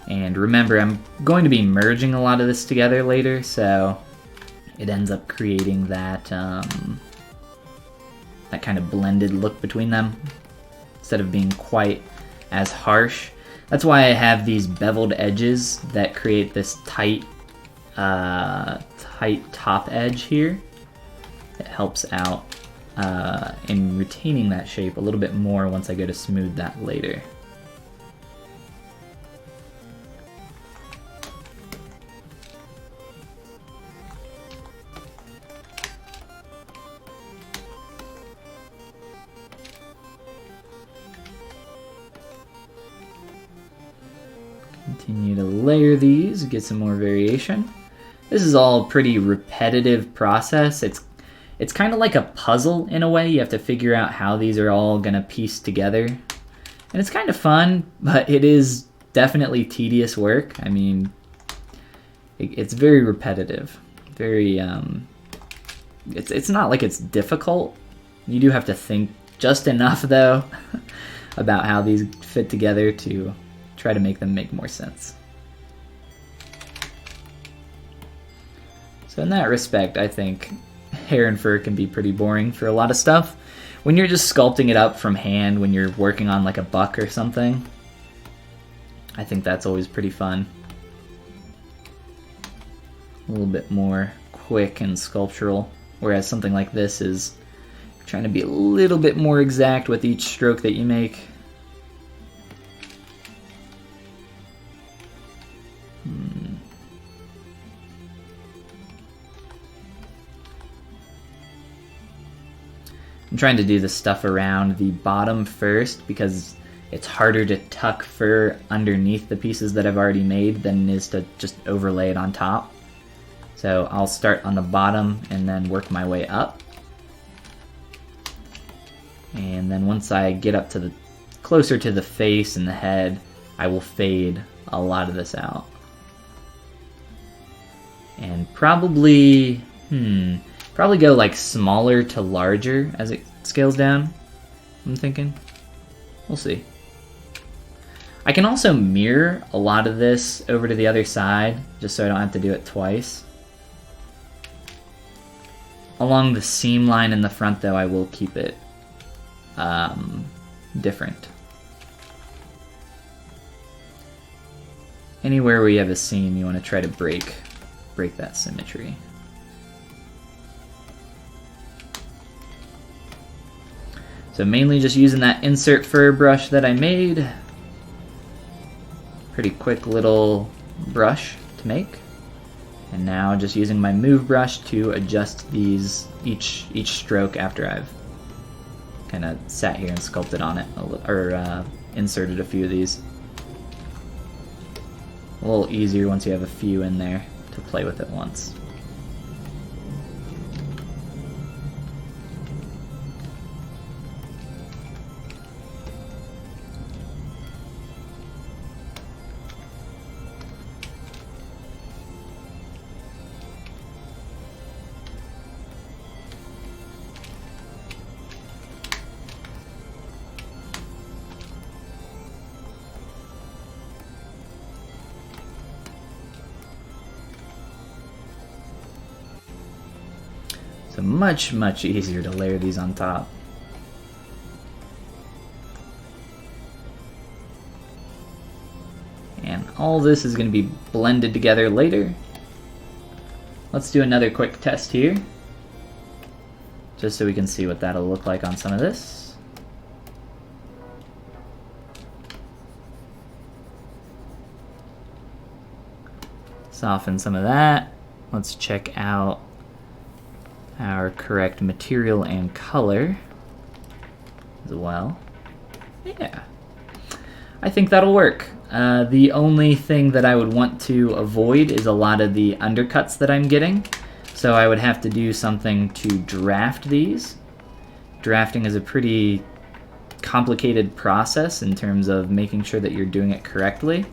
Speaker 1: And remember, I'm going to be merging a lot of this together later, so it ends up creating that that kind of blended look between them instead of being quite as harsh. That's why I have these beveled edges that create this tight top edge here. It helps out in retaining that shape a little bit more once I go to smooth that later. Continue to layer these, get some more variation. This is all a pretty repetitive process. It's kind of like a puzzle in a way. You have to figure out how these are all gonna piece together. And it's kind of fun, but it is definitely tedious work. I mean, it's very repetitive. Very, it's not like it's difficult. You do have to think just enough though about how these fit together to try to make them make more sense. So in that respect, I think hair and fur can be pretty boring for a lot of stuff. When you're just sculpting it up from hand, when you're working on like a buck or something, I think that's always pretty fun. A little bit more quick and sculptural, whereas something like this is trying to be a little bit more exact with each stroke that you make. I'm trying to do the stuff around the bottom first because it's harder to tuck fur underneath the pieces that I've already made than it is to just overlay it on top. So I'll start on the bottom and then work my way up. And then once I get up to the closer to the face and the head, I will fade a lot of this out. And probably go like smaller to larger as it scales down, I'm thinking. We'll see. I can also mirror a lot of this over to the other side, just so I don't have to do it twice. Along the seam line in the front, though, I will keep it different. Anywhere where you have a seam, you want to try to break that symmetry. So mainly just using that insert fur brush that I made. Pretty quick little brush to make. And now just using my move brush to adjust these each stroke after I've kind of sat here and sculpted on it, or inserted a few of these. A little easier once you have a few in there to play with at once. So much easier to layer these on top. And all this is going to be blended together later. Let's do another quick test here, just so we can see what that'll look like on some of this. Soften some of that. Let's check out our correct material and color as well. Yeah, I think that'll work. The only thing that I would want to avoid is a lot of the undercuts that I'm getting. So I would have to do something to draft these. Drafting is a pretty complicated process in terms of making sure that you're doing it correctly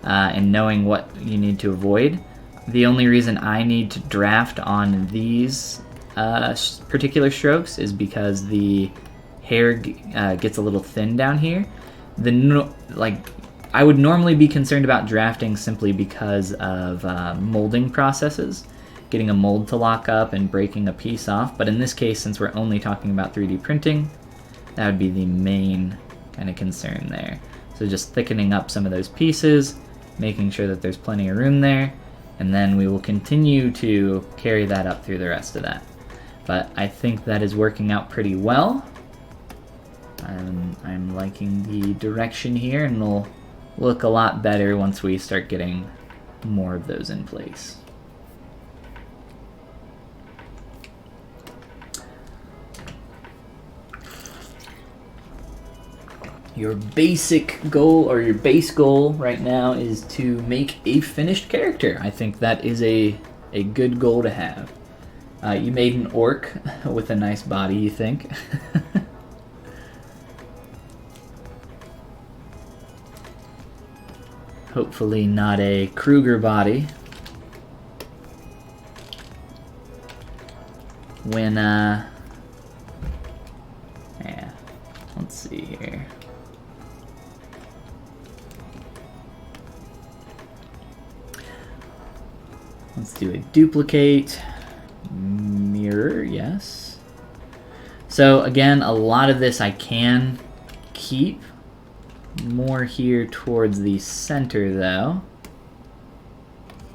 Speaker 1: and knowing what you need to avoid. The only reason I need to draft on these particular strokes is because the hair gets a little thin down here. I would normally be concerned about drafting simply because of molding processes, getting a mold to lock up and breaking a piece off. But in this case, since we're only talking about 3D printing, that would be the main kind of concern there. So just thickening up some of those pieces, making sure that there's plenty of room there, and then we will continue to carry that up through the rest of that. But I think that is working out pretty well. I'm liking the direction here, and it'll look a lot better once we start getting more of those in place. Your basic goal, or your base goal right now, is to make a finished character. I think that is a good goal to have. You made an orc with a nice body, you think? Hopefully not a Kruger body. When, yeah, let's see here. Let's do a duplicate, mirror, yes. So again, a lot of this I can keep. More here towards the center though.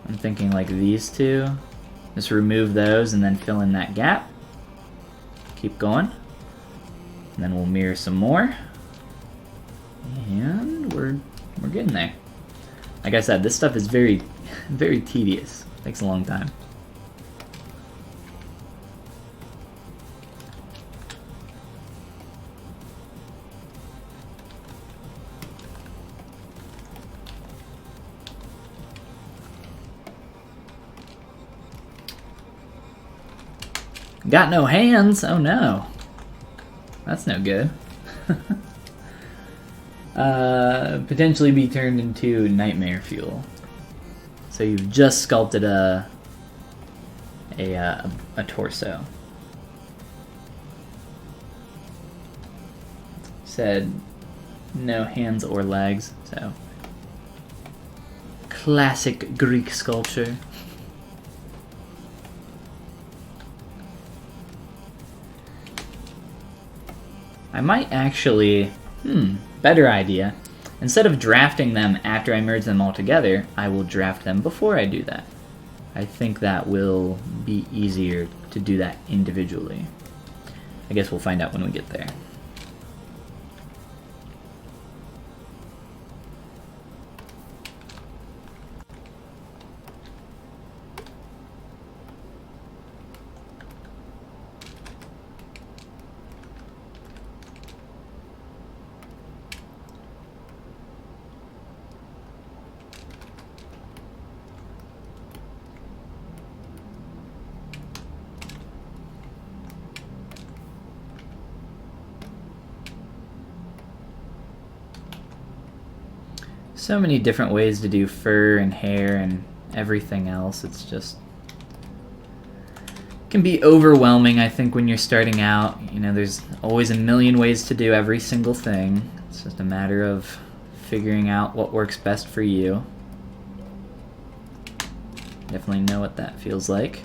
Speaker 1: I'm thinking like these two. Just remove those and then fill in that gap. Keep going. And then we'll mirror some more. And we're getting there. Like I said, this stuff is very, very tedious. Takes a long time. Got no hands? Oh no. That's no good. potentially be turned into nightmare fuel. So you've just sculpted a torso. Said no hands or legs, so classic Greek sculpture. I might actually, better idea. Instead of drafting them after I merge them all together, I will draft them before I do that. I think that will be easier to do that individually. I guess we'll find out when we get there. So many different ways to do fur and hair and everything else. It's just can be overwhelming, I think, when you're starting out. You know, there's always a million ways to do every single thing. It's just a matter of figuring out what works best for you. Definitely know what that feels like.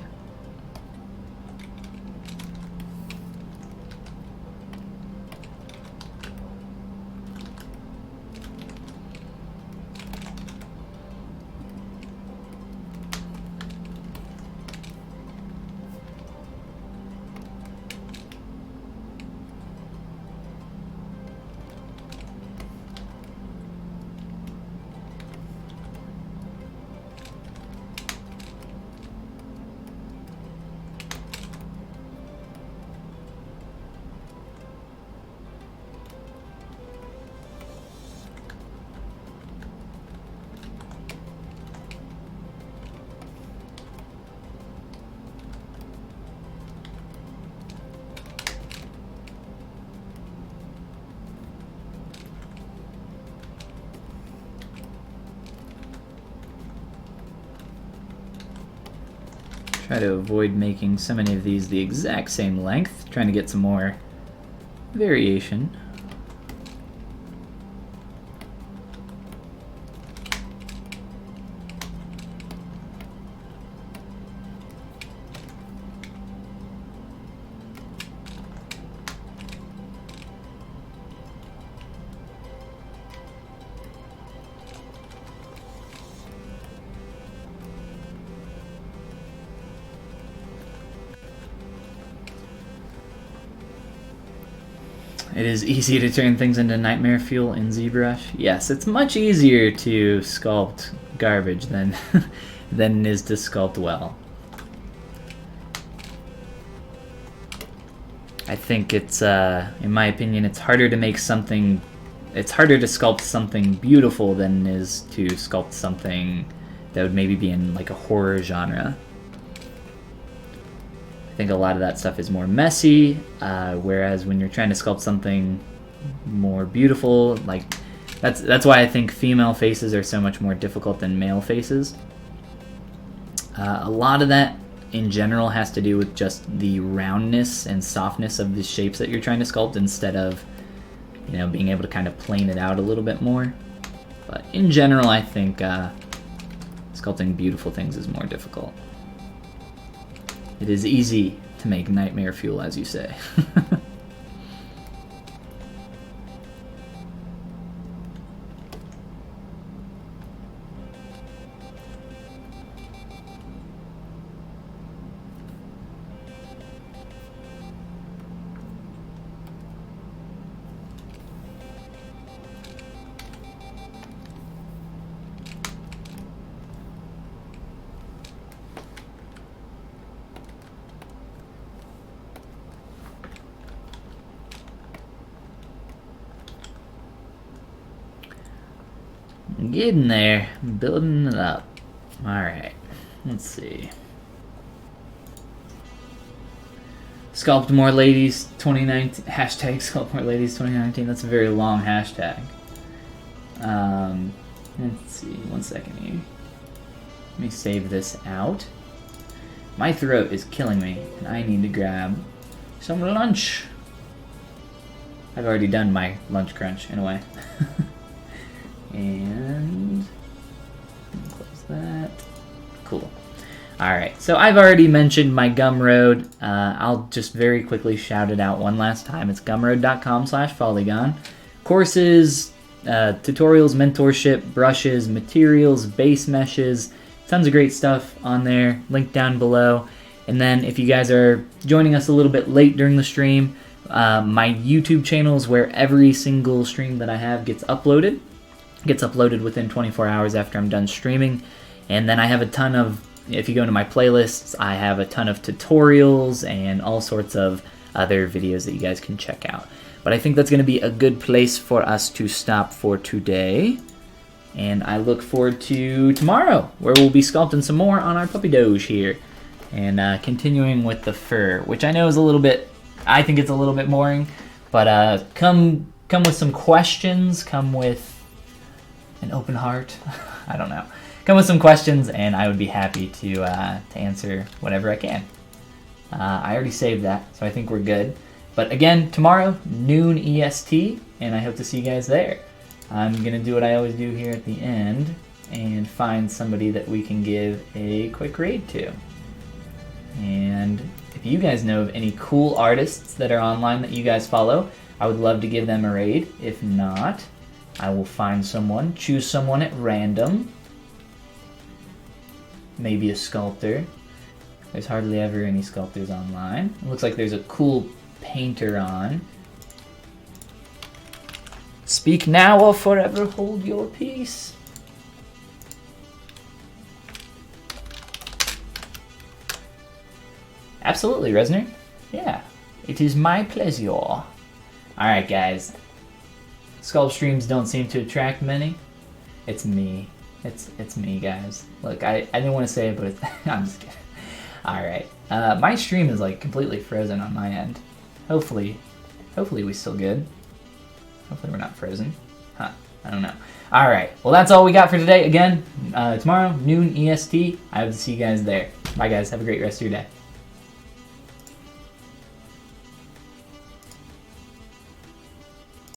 Speaker 1: Try to avoid making so many of these the exact same length, trying to get some more variation. It is easy to turn things into nightmare fuel in ZBrush. Yes, it's much easier to sculpt garbage than than it is to sculpt well. I think it's, in my opinion, it's harder to make something. It's harder to sculpt something beautiful than it is to sculpt something that would maybe be in like a horror genre. I think a lot of that stuff is more messy, whereas when you're trying to sculpt something more beautiful, like that's why I think female faces are so much more difficult than male faces. A lot of that in general has to do with just the roundness and softness of the shapes that you're trying to sculpt instead of, you know, being able to kind of plane it out a little bit more. But in general, I think sculpting beautiful things is more difficult. It is easy to make nightmare fuel, as you say. Getting there, building it up. Alright, let's see. Sculpt more ladies 2019, hashtag sculpt more ladies 2019. That's a very long hashtag. Let's see, 1 second here. Let me save this out. My throat is killing me, and I need to grab some lunch. I've already done my lunch crunch, in a way. And close that. Cool. Alright, so I've already mentioned my Gumroad. I'll just very quickly shout it out one last time. It's gumroad.com/Follygon. Courses, tutorials, mentorship, brushes, materials, base meshes, tons of great stuff on there, linked down below. And then if you guys are joining us a little bit late during the stream, my YouTube channel is where every single stream that I have gets uploaded. It gets uploaded within 24 hours after I'm done streaming. And then I have a ton of, if you go into my playlists, I have a ton of tutorials and all sorts of other videos that you guys can check out. But I think that's going to be a good place for us to stop for today. And I look forward to tomorrow, where we'll be sculpting some more on our puppy doge here. And continuing with the fur, which I know is a little bit, I think it's a little bit boring. But come with some questions, come with an open heart. I don't know. Come with some questions, and I would be happy to answer whatever I can. I already saved that, so I think we're good. But again, tomorrow, noon EST, and I hope to see you guys there. I'm going to do what I always do here at the end, and find somebody that we can give a quick raid to. And if you guys know of any cool artists that are online that you guys follow, I would love to give them a raid. If not, I will find someone, choose someone at random. Maybe a sculptor. There's hardly ever any sculptors online. It looks like there's a cool painter on. Speak now or forever hold your peace. Absolutely, Resner. Yeah, it is my pleasure. Alright, guys. Sculpt streams don't seem to attract many. It's me. It's me, guys. Look, I didn't want to say it, but I'm just kidding. Alright. My stream is like completely frozen on my end. Hopefully we still good. Hopefully we're not frozen. Huh. I don't know. Alright. Well, that's all we got for today. Again, tomorrow, noon EST. I hope to see you guys there. Bye, guys. Have a great rest of your day.